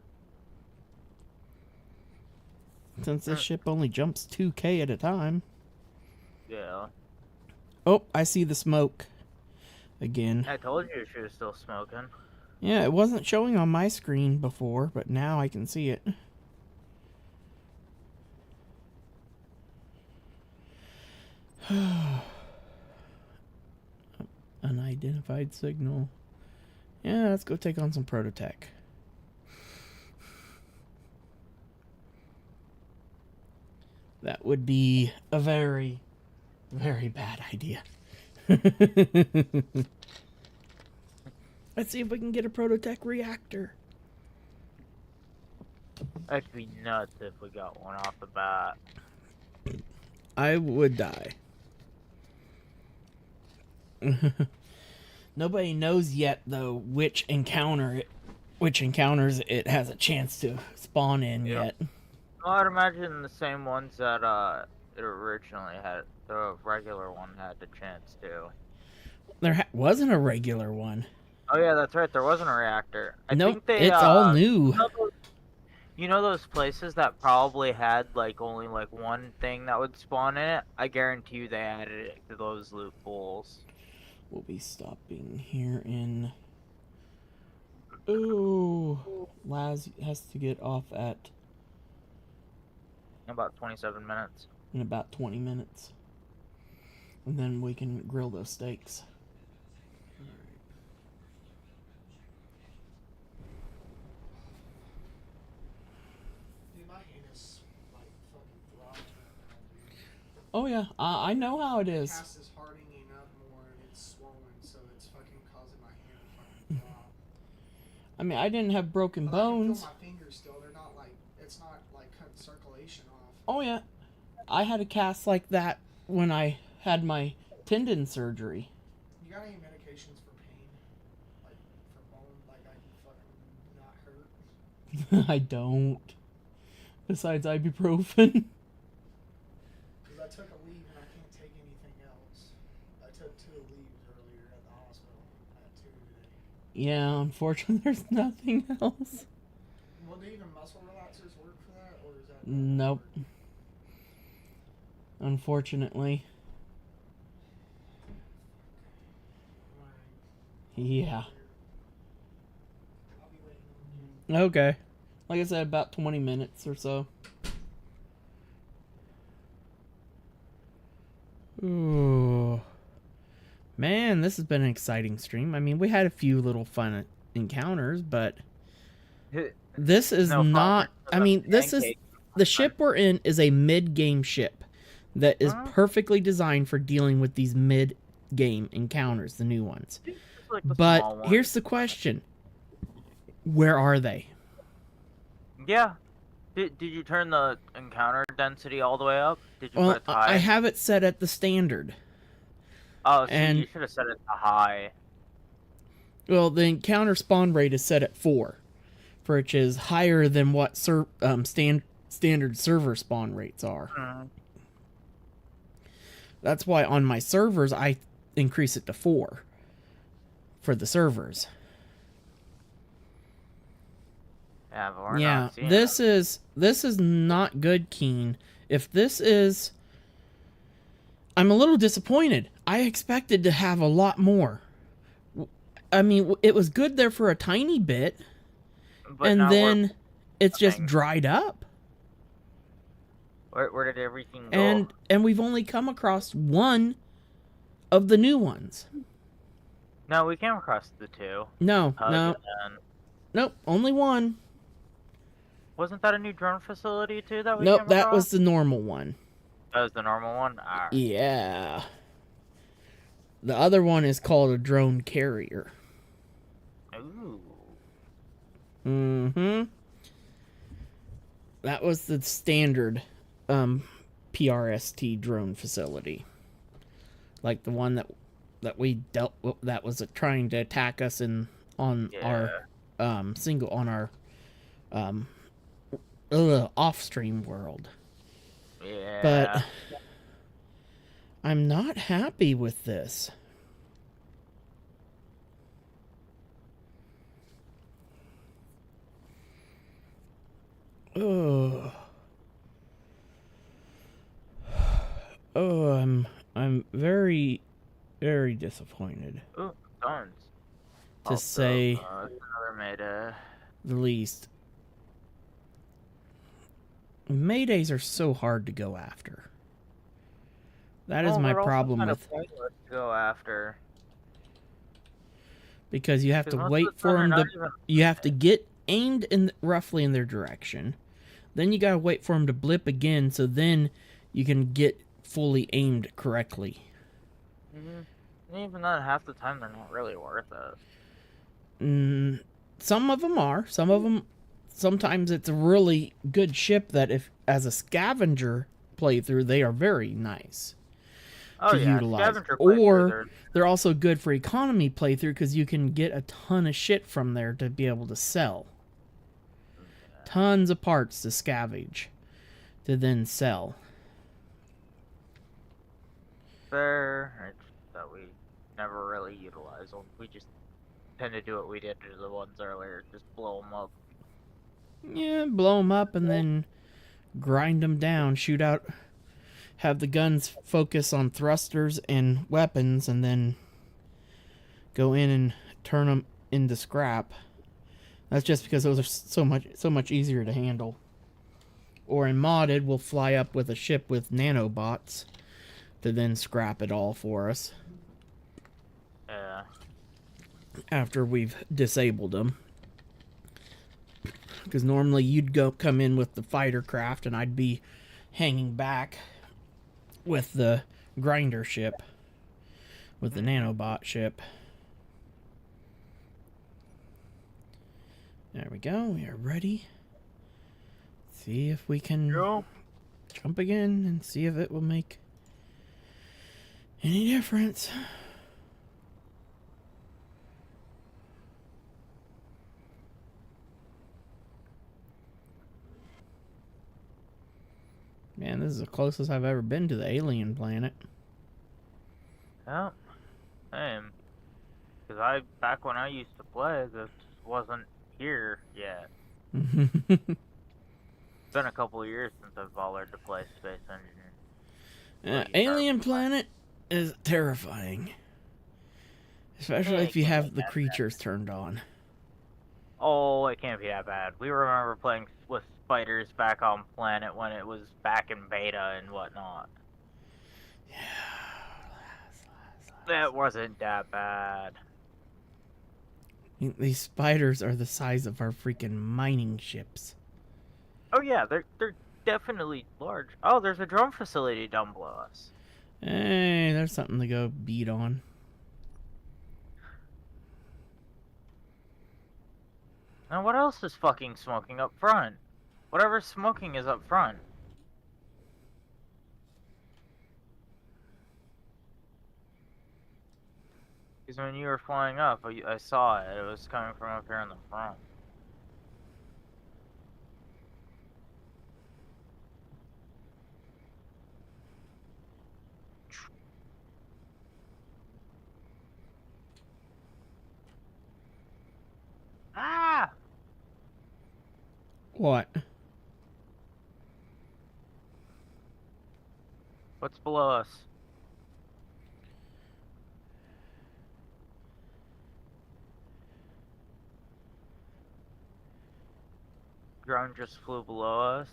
Since this ship only jumps 2K at a time. Yeah. Oh, I see the smoke. Again. I told you she was still smoking. Yeah, it wasn't showing on my screen before, but now I can see it. Unidentified signal. Yeah, let's go take on some Prototech. That would be a very, very bad idea. Let's see if we can get a Prototech reactor. That'd be nuts if we got one off the bat. I would die. Nobody knows yet, though, which encounters it has a chance to spawn in yet. Well, I'd imagine the same ones that it originally had, the regular one had the chance to. There wasn't a regular one. Oh yeah, that's right. There wasn't a reactor. I Nope, think they, it's all new. You know those places that probably had like only like one thing that would spawn in it? I guarantee you they added it to those loopholes. We'll be stopping here in... Oh, Laz has to get off at... About 27 minutes. In about 20 minutes. And then we can grill those steaks. Dude, my anus, like, fucking throbbing right now, dude. Oh yeah, I know how it is. Cast is hardening up more and it's swollen, so it's fucking causing my hand to fucking throb. I mean, I didn't have broken But I can bones. feel my fingers still. They're not like, it's not like cutting circulation off. Oh yeah, I had a cast like that when I had my tendon surgery. You got any medications for pain? Like, for bone? Like, I can fucking not hurt? I don't. Besides ibuprofen. Because I took a leave and I can't take anything else. I took 2 leaves earlier at the hospital. I had 2 today. Yeah, unfortunately, there's nothing else. Will do even muscle relaxers work for that, or is that? Nope. Unfortunately. Yeah. I'll be waiting on you. Okay. Like I said, about 20 minutes or so. Ooh. Man, this has been an exciting stream. I mean, we had a few little fun encounters, but this is No not... fun. I mean, this is... Pancake. The ship we're in is a mid-game ship that is Huh? perfectly designed for dealing with these mid-game encounters, the new ones. Just like the small But one. here's the question. Where are they? Yeah. Did you turn the encounter density all the way up? Did you Well, put it to high? I have it set at the standard. Oh, see, and- you should have set it to high. Well, the encounter spawn rate is set at 4, which is higher than what standard server spawn rates are. Mhm. That's why on my servers I increase it to 4 for the servers. Yeah, but we're Yeah, not seeing this it. is not good, Keen. If this is, I'm a little disappointed. I expected to have a lot more. I mean, it was good there for a tiny bit, But and now then it's just nothing. dried up. where did everything go? And we've only come across one of the new ones. No, we came across the 2. No, Hug no, and nope, only one. wasn't that a new drone facility too that we Nope, came that across? was the normal one. That was the normal one? Alright. Yeah. The other one is called a drone carrier. Ooh. Mm-hmm. That was the standard PRST drone facility. Like the one that we dealt with, that was trying to attack us on our off-stream world. Yeah. But I'm not happy with this. Oh. Oh, I'm very, very disappointed, Ooh, guns. to say another Mayday. the least. Maydays are so hard to go after. That is my they're also problem kinda with, pointless to go after. because you have to 'Cause most of wait the for time them they're to, not even. you have to get aimed in roughly in their direction. Then you gotta wait for them to blip again, so then you can get fully aimed correctly. And even then, half the time they're not really worth it. Some of them are. Some of them, sometimes it's a really good ship that, if as a scavenger playthrough, they are very nice Oh to yeah, utilize. scavenger playthroughs Or are- they're also good for economy playthrough because you can get a ton of shit from there to be able to sell. Tons of parts to scavenge to then sell. It's that we never really utilize them. We just tend to do what we did to the ones earlier, just blow them up. Yeah, blow them up and then grind them down, shoot out, have the guns focus on thrusters and weapons, and then go in and turn them into scrap. That's just because those are so much easier to handle. Or in modded, we'll fly up with a ship with nanobots to then scrap it all for us Yeah. after we've disabled them. Because normally you'd come in with the fighter craft and I'd be hanging back with the grinder ship, with the nanobot ship. There we go. We are ready. See if we can jump again and see if it will make any difference. Man, this is the closest I've ever been to the alien planet. Yeah. Same. Because back when I used to play, this wasn't here yet. It's been a couple of years since I've bothered to play Space Engineer. Alien planet is terrifying. Especially if you have the creatures turned on. Oh, it can't be that bad. We remember playing with spiders back on Planet when it was back in beta and whatnot. Yeah. That wasn't that bad. These spiders are the size of our freaking mining ships. Oh yeah, they're definitely large. Oh, there's a drone facility down below us. Hey, there's something to go beat on. And what else is fucking smoking up front? Whatever's smoking is up front. Because when you were flying up, I saw it. It was coming from up here in the front. What? What's below us? Drone just flew below us.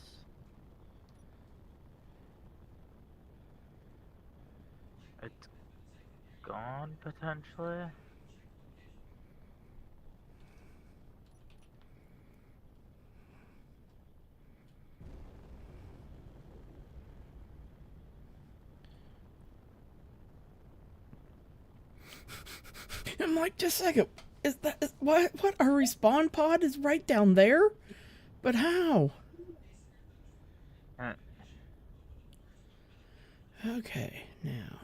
It's gone, potentially. I'm like, just a second. What? Our respawn pod is right down there? But how? Eh, Okay, now.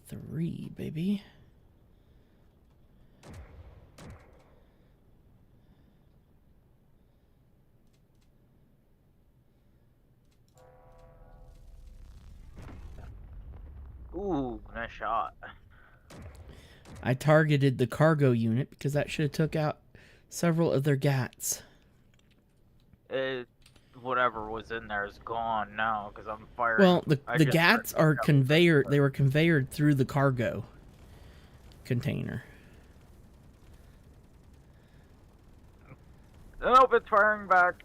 3, baby. Ooh, nice shot. I targeted the cargo unit because that should have took out several of their gats. Whatever was in there is gone now because I'm firing. Well, I the just gats fired are up. conveyor. They were conveyored through the cargo container. Nope, it's firing back.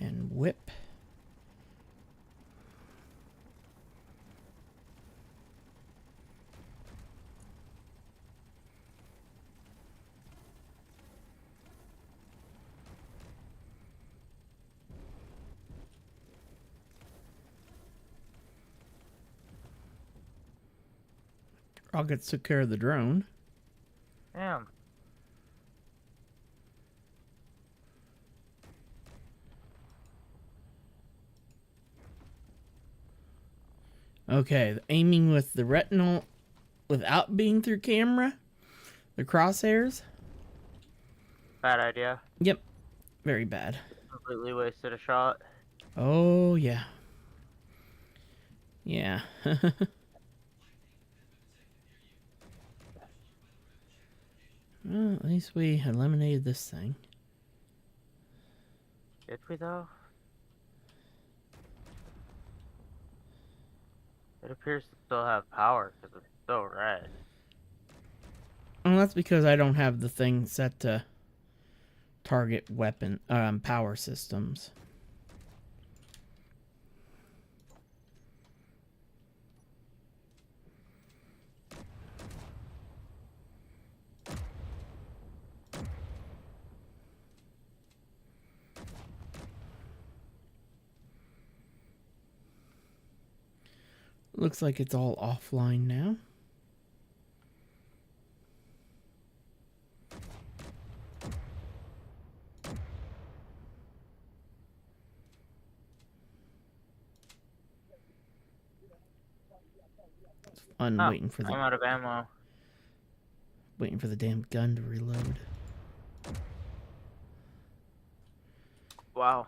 And whip. Rockets took care of the drone. Damn. Okay, aiming with the retinal without being through camera. The crosshairs. Bad idea. Yep, very bad. Completely wasted a shot. Oh, yeah. Yeah. Well, at least we eliminated this thing. Did we though? It appears to still have power because it's still red. Well, that's because I don't have the thing set to target weapon power systems. Looks like it's all offline now. It's fun Oh, waiting for I'm the out of ammo. damn gun to reload. Wow.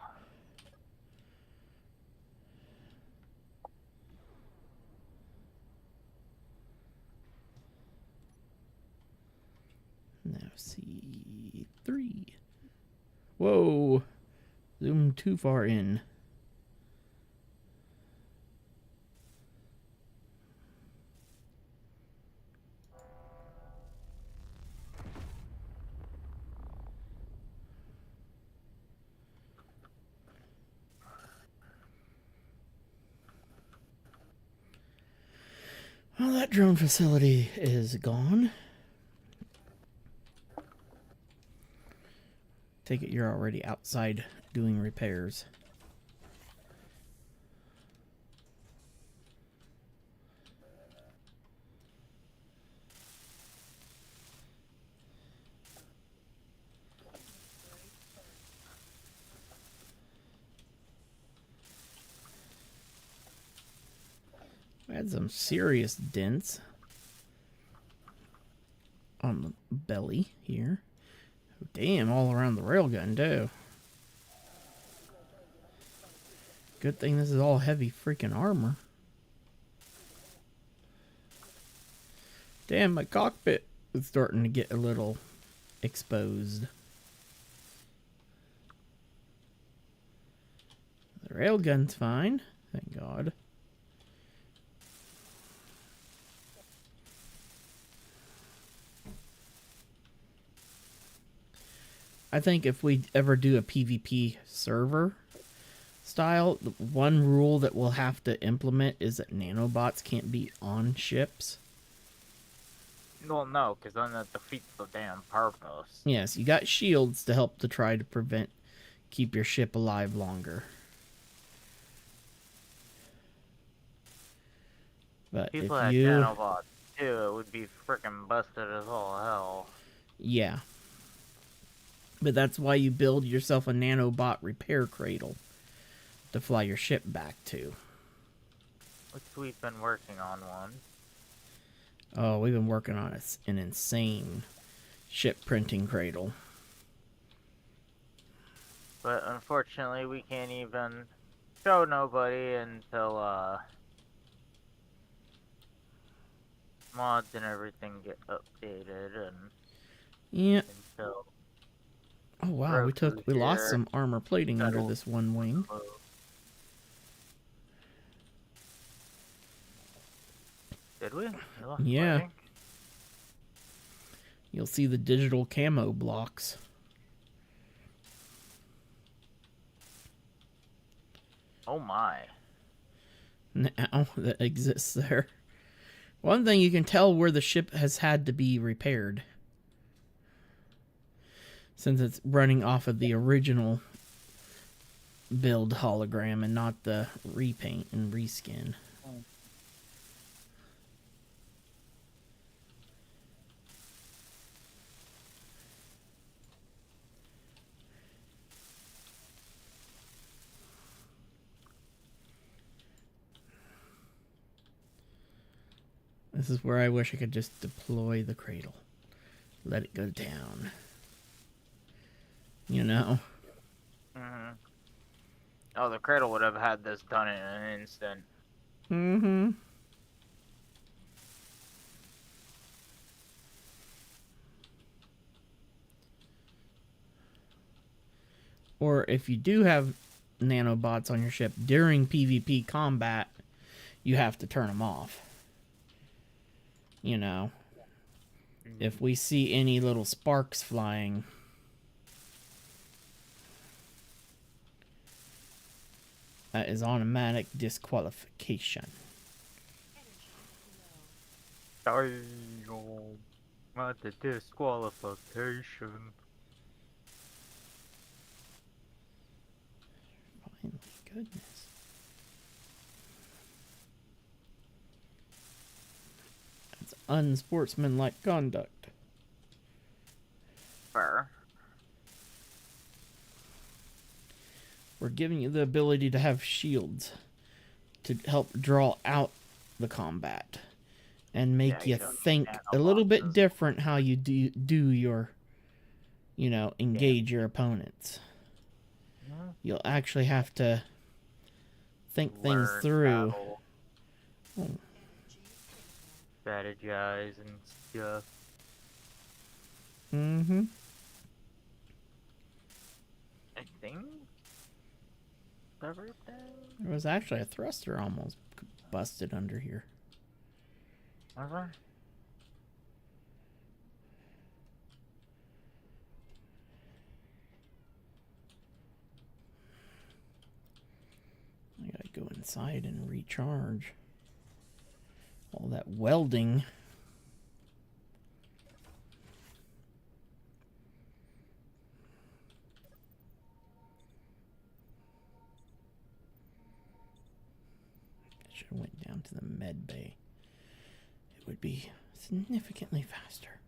Now C3. Whoa. Zoom too far in. Well, that drone facility is gone. Take it you're already outside doing repairs. I had some serious dents on the belly here. Damn, all around the railgun, too. Good thing this is all heavy freaking armor. Damn, my cockpit. It's starting to get a little exposed. The railgun's fine, thank God. I think if we ever do a PvP server style, the one rule that we'll have to implement is that nanobots can't be on ships. Well, no, because then that defeats the damn purpose. Yes, you got shields to help to try to keep your ship alive longer. But People if had you... nanobots too, it would be freaking busted as all hell. Yeah. But that's why you build yourself a nanobot repair cradle to fly your ship back to. Which we've been working on one. Oh, we've been working on an insane ship printing cradle. But unfortunately, we can't even show nobody until, mods and everything get updated and Yeah. until Oh wow, we lost here, some armor plating under settle- this one wing. Did we? lost Yeah. lighting? You'll see the digital camo blocks. Oh my. Now that exists there. One thing you can tell where the ship has had to be repaired, since it's running off of the original build hologram and not the repaint and reskin. This is where I wish I could just deploy the cradle. Let it go down. You know? Mm-hmm. Oh, the cradle would have had this done in an instant. Mm-hmm. Or if you do have nanobots on your ship during PvP combat, you have to turn them off. You know, if we see any little sparks flying, that is automatic disqualification. Energy low. Damn. Not the disqualification. Finally, goodness. That's unsportsmanlike conduct. Fair. We're giving you the ability to have shields to help draw out the combat and make Yeah, you you don't think need a little bit nanobots. different how you do your, you know, engage your opponents. Mhm. You'll actually have to think things Learn through. battle, Oh, Energy strategize and stuff. mm-hmm. I think everything. There was actually a thruster almost busted under here. Was there? I gotta go inside and recharge. All that welding. I should have went down to the med bay. It would be significantly faster.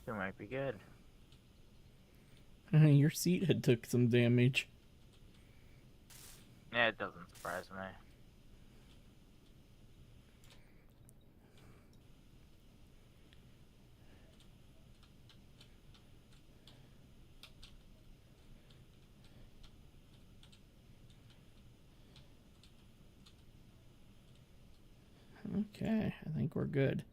It might be good. Your seat had took some damage. Yeah, it doesn't surprise me. Okay, I think we're good.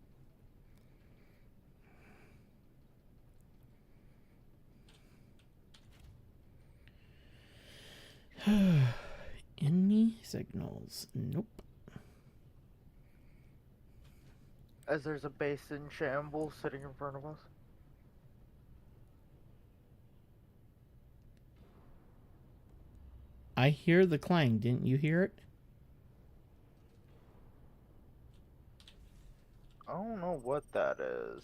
Any signals? Nope. As there's a base in shambles sitting in front of us. I hear the clang. Didn't you hear it? I don't know what that is.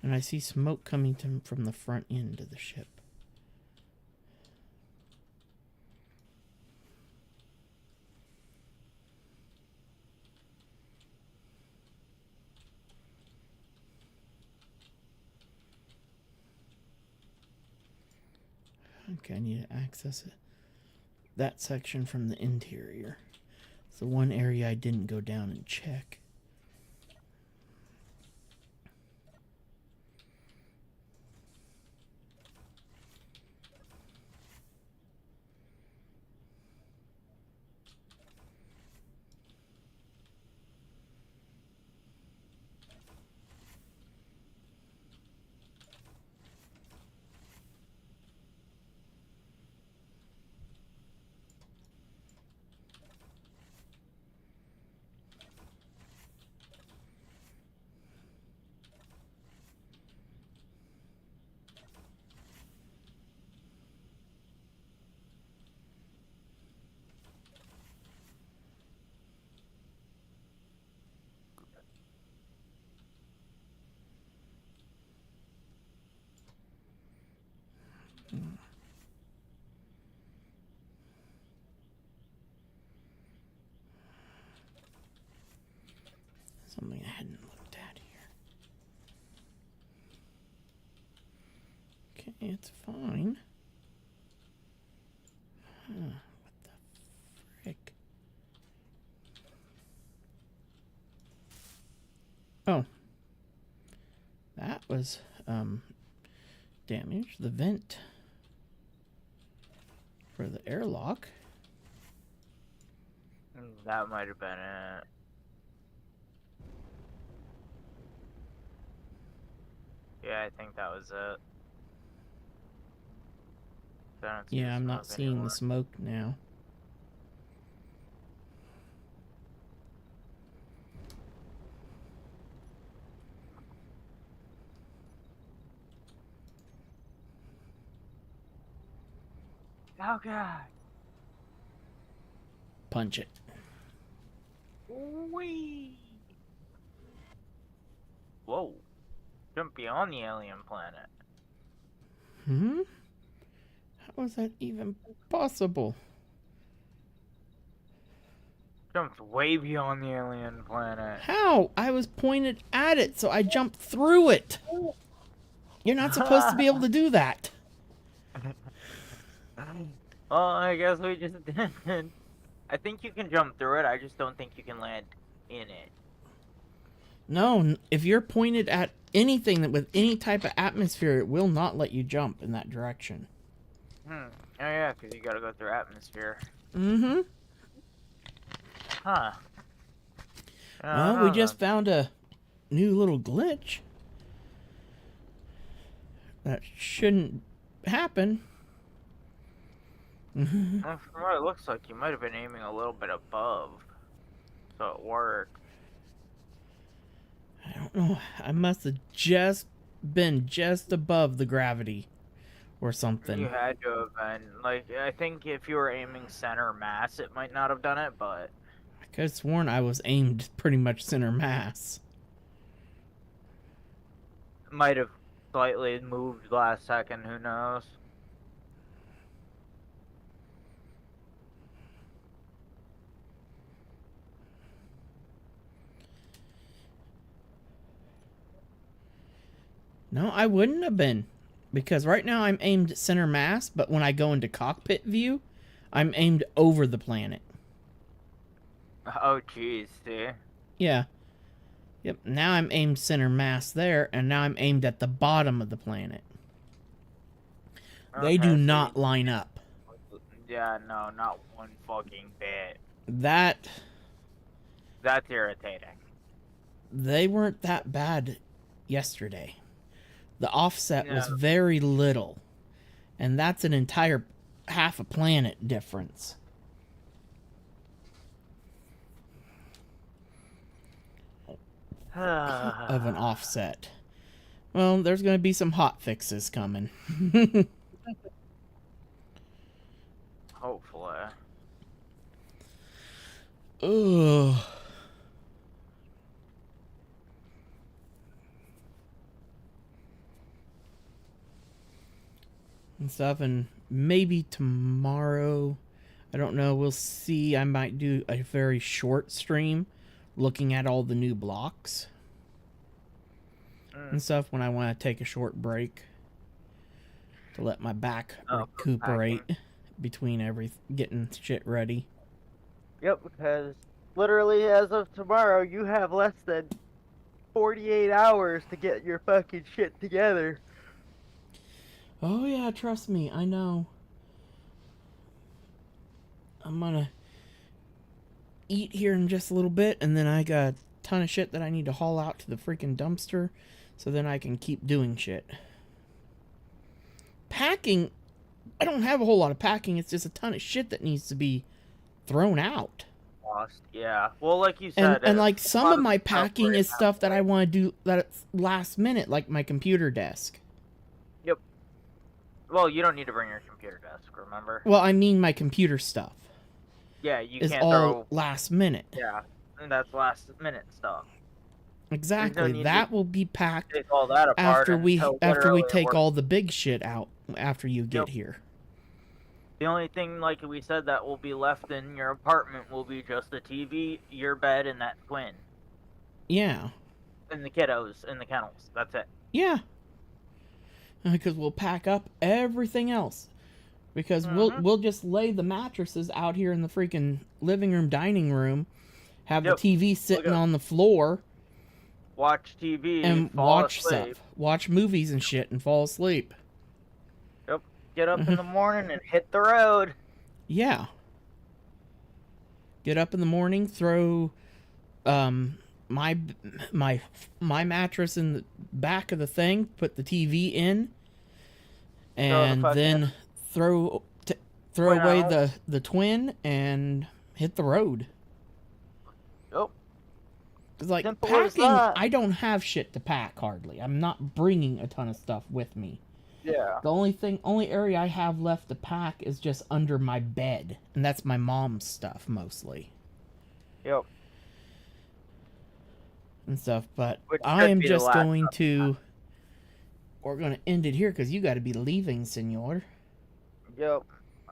And I see smoke coming from the front end of the ship. Okay, I need to access it. That section from the interior. It's the one area I didn't go down and check. Something I hadn't looked at here. Okay, it's fine. Huh, what the frick? Oh. That was, damage. The vent for the airlock. That might have been it. Yeah, I think that was it. I don't see the Yeah, I'm not smoke seeing anymore. the smoke now. Oh god. Punch it. Wee. Whoa. Jump beyond the alien planet. Hmm? How is that even possible? Jumped way beyond the alien planet. How? I was pointed at it, so I jumped through it. You're not supposed to be able to do that. Well, I guess we just did. I think you can jump through it, I just don't think you can land in it. No, if you're pointed at anything that with any type of atmosphere, it will not let you jump in that direction. Oh yeah, because you gotta go through atmosphere. Mm-hmm. Huh. Well, we just found a new little glitch. That shouldn't happen. Well, from what it looks like, you might have been aiming a little bit above. So it worked. I don't know. I must have just been just above the gravity or something. You had to have been. Like, I think if you were aiming center mass, it might not have done it, but... I could have sworn I was aimed pretty much center mass. It might have slightly moved last second, who knows? No, I wouldn't have been. Because right now I'm aimed center mass, but when I go into cockpit view, I'm aimed over the planet. Oh, jeez, see? Yeah. Yep, now I'm aimed center mass there, and now I'm aimed at the bottom of the planet. They do Okay, so not line up. Yeah, no, not one fucking bit. That's irritating. They weren't that bad yesterday. The offset was No. very little. And that's an entire half a planet difference. Of an offset. Well, there's going to be some hot fixes coming. Hopefully. Ugh. And stuff, and maybe tomorrow, I don't know, we'll see. I might do a very short stream looking at all the new blocks and stuff when I want to take a short break to let my back recuperate between getting shit ready. Yep, because literally as of tomorrow, you have less than 48 hours to get your fucking shit together. Oh yeah, trust me, I know. I'm gonna eat here in just a little bit, and then I got a ton of shit that I need to haul out to the freaking dumpster, so then I can keep doing shit. Packing, I don't have a whole lot of packing, it's just a ton of shit that needs to be thrown out. Lost, yeah. Well, like you said, And like some of my packing is stuff that I want to do that's last minute, like my computer desk. Yep. Well, you don't need to bring your computer desk, remember? Well, I mean my computer stuff. Yeah, you is can't all throw... last minute. Yeah, and that's last minute stuff. Exactly. That will be packed take all that apart after we take work. all the big shit out after you get here. The only thing, like we said, that will be left in your apartment will be just the TV, your bed, and that twin. Yeah. And the kiddos and the kennels. That's it. Yeah. Because we'll pack up everything else. Because we'll just lay the mattresses out here in the freaking living room, dining room, have the TV sitting on the floor, watch TV and fall watch asleep. stuff, watch movies and shit, and fall asleep. Yep. Get up in the morning and hit the road. Yeah. Get up in the morning, throw my mattress in the back of the thing, put the TV in, and then throw away the twin and hit the road. Yep. Cause like Simple as packing, that. I don't have shit to pack hardly. I'm not bringing a ton of stuff with me. Yeah. The only area I have left to pack is just under my bed, and that's my mom's stuff mostly. Yep. And stuff, but Which I should am be the just last going of to. We're going to end it here because you got to be leaving, senor. Yep.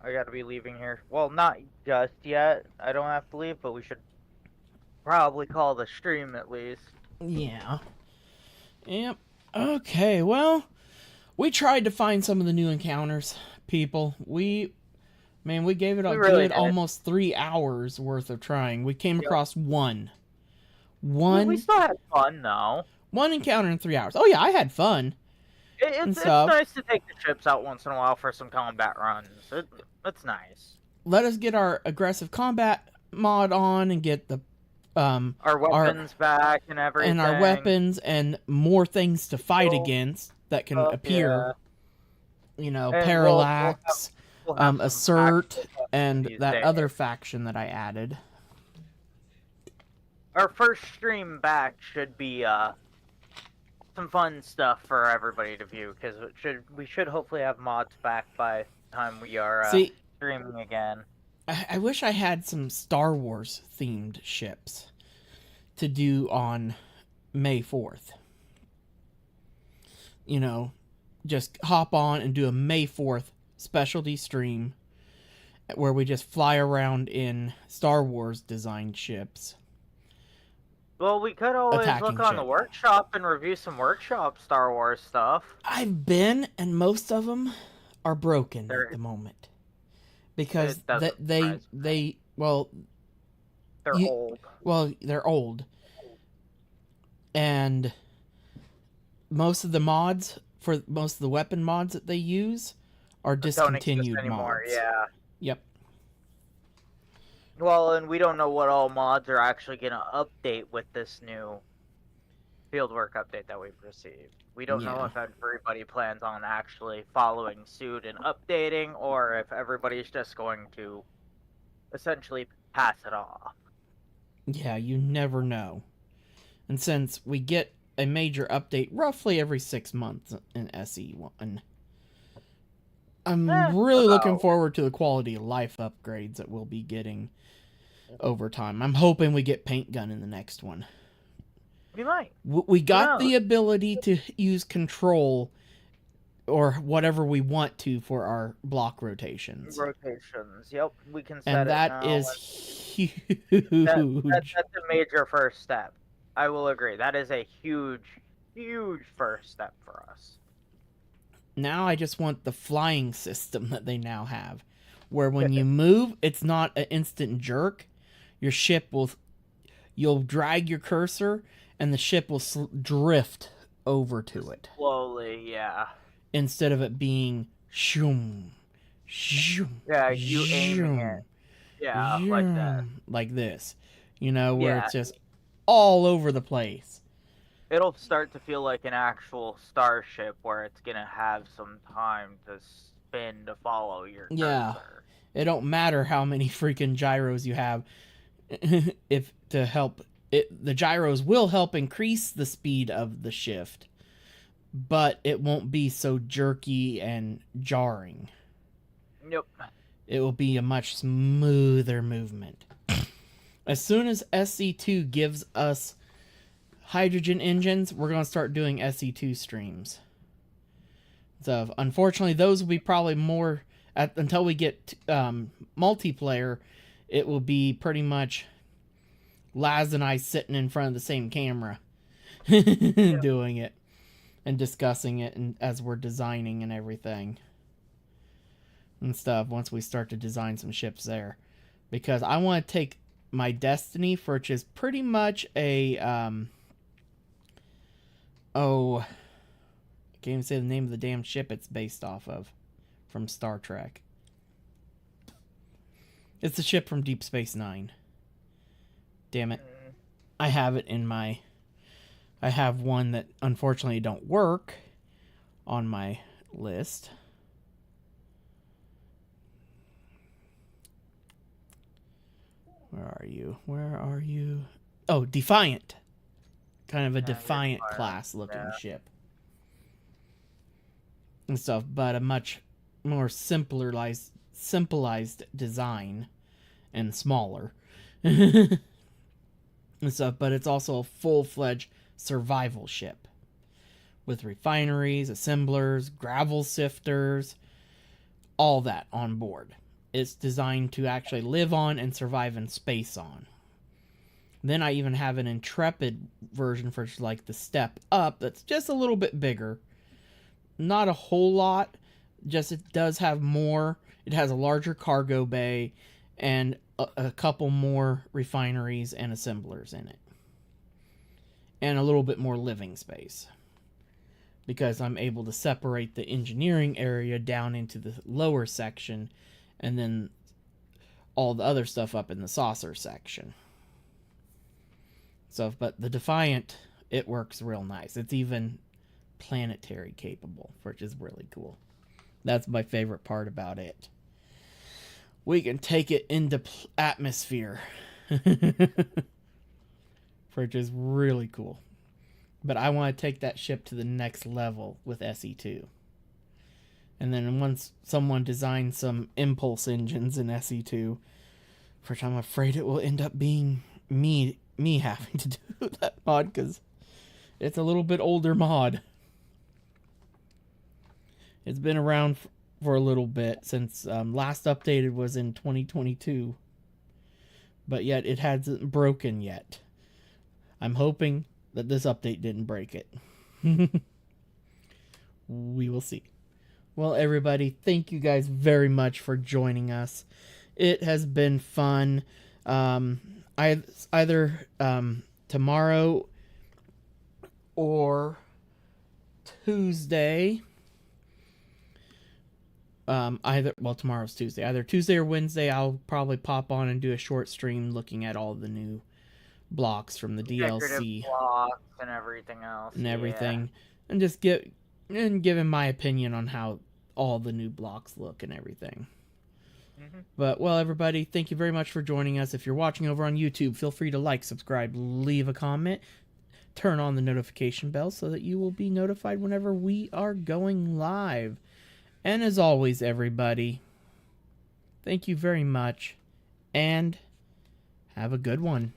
I gotta be leaving here. Well, not just yet. I don't have to leave, but we should probably call the stream at least. Yeah. Yep. Okay, well, we tried to find some of the new encounters, people. We gave it a good almost 3 hours worth of trying. We came across one. We still had fun, though. One encounter in 3 hours. Oh, yeah, I had fun. It's nice to take the ships out once in a while for some combat runs. It's nice. Let us get our aggressive combat mod on and get the our weapons back and everything. And our weapons and more things to fight against that can appear. Yeah. You know, and Parallax, we'll have Assert, and that other faction that I added. Our first stream back should be some fun stuff for everybody to view, because we should hopefully have mods back by the time we are streaming again. I wish I had some Star Wars themed ships to do on May 4th. You know, just hop on and do a May 4th specialty stream where we just fly around in Star Wars designed ships Well, we could always attacking look on the ship. workshop and review some workshop Star Wars stuff. I've been, and most of them are broken They're- at the moment because It doesn't surprise me. They're you- old. they're old, and most of the mods for most of the weapon mods that they use are Don't exist discontinued anymore. mods. Yeah. Yep. Well, and we don't know what all mods are actually going to update with this new Fieldwork update that we've received. We don't know Yeah. if everybody plans on actually following suit and updating, or if everybody's just going to essentially pass it off. Yeah, you never know. And since we get a major update roughly every 6 months in SE1, I'm really looking forward to the quality of life upgrades that we'll be getting over time. I'm hoping we get paint gun in the next one. We might. We got knows? the ability to use control or whatever we want to for our block rotations. Rotations. Yep, we can set And it that now, is and huge. that's a major first step. I will agree. That is a huge, huge first step for us. Now I just want the flying system that they now have, where when you move, it's not an instant jerk. Your ship you'll drag your cursor, and the ship will drift over to it Slowly, yeah. instead of it being shoom, shoom. Yeah, you aiming shoom, it. Yeah, like that. shoom, like this. You know, where Yeah. it's just all over the place. It'll start to feel like an actual starship where it's gonna have some time to spin to follow your Yeah. cursor. It don't matter how many freaking gyros you have. If to help it, the gyros will help increase the speed of the shift, but it won't be so jerky and jarring. Yep. It will be a much smoother movement. As soon as SC2 gives us hydrogen engines, we're going to start doing SC2 streams. So, unfortunately, those will be probably more until we get multiplayer. It will be pretty much Laz and I sitting in front of the same camera doing it and discussing it, and as we're designing and everything and stuff once we start to design some ships there, because I want to take my Destiny, which is pretty much a I can't even say the name of the damn ship it's based off of from Star Trek. It's the ship from Deep Space Nine. Damn it. I have it in my... I have one that unfortunately don't work on my list. Where are you? Where are you? Oh, Defiant. Kind of a Defiant class looking ship. And stuff, but a much more simplified design and smaller. And stuff, but it's also a full-fledged survival ship with refineries, assemblers, gravel sifters, all that on board. It's designed to actually live on and survive in space on. Then I even have an Intrepid version for like the step up that's just a little bit bigger. Not a whole lot, just it does have more. It has a larger cargo bay and a couple more refineries and assemblers in it. And a little bit more living space. Because I'm able to separate the engineering area down into the lower section and then all the other stuff up in the saucer section. So, but the Defiant, it works real nice. It's even planetary capable, which is really cool. That's my favorite part about it. We can take it into atmosphere. Which is really cool. But I want to take that ship to the next level with SE2. And then once someone designs some impulse engines in SE2, which I'm afraid it will end up being me having to do that mod, because it's a little bit older mod. It's been around for a little bit since last updated was in 2022. But yet it hasn't broken yet. I'm hoping that this update didn't break it. We will see. Well, everybody, thank you guys very much for joining us. It has been fun. Either tomorrow or Tuesday. Tomorrow's Tuesday. Either Tuesday or Wednesday, I'll probably pop on and do a short stream looking at all the new blocks from the DLC Blocks and everything else. and everything, and just giving my opinion on how all the new blocks look and everything. But, well, everybody, thank you very much for joining us. If you're watching over on YouTube, feel free to like, subscribe, leave a comment, turn on the notification bell so that you will be notified whenever we are going live. And as always, everybody, thank you very much, and have a good one.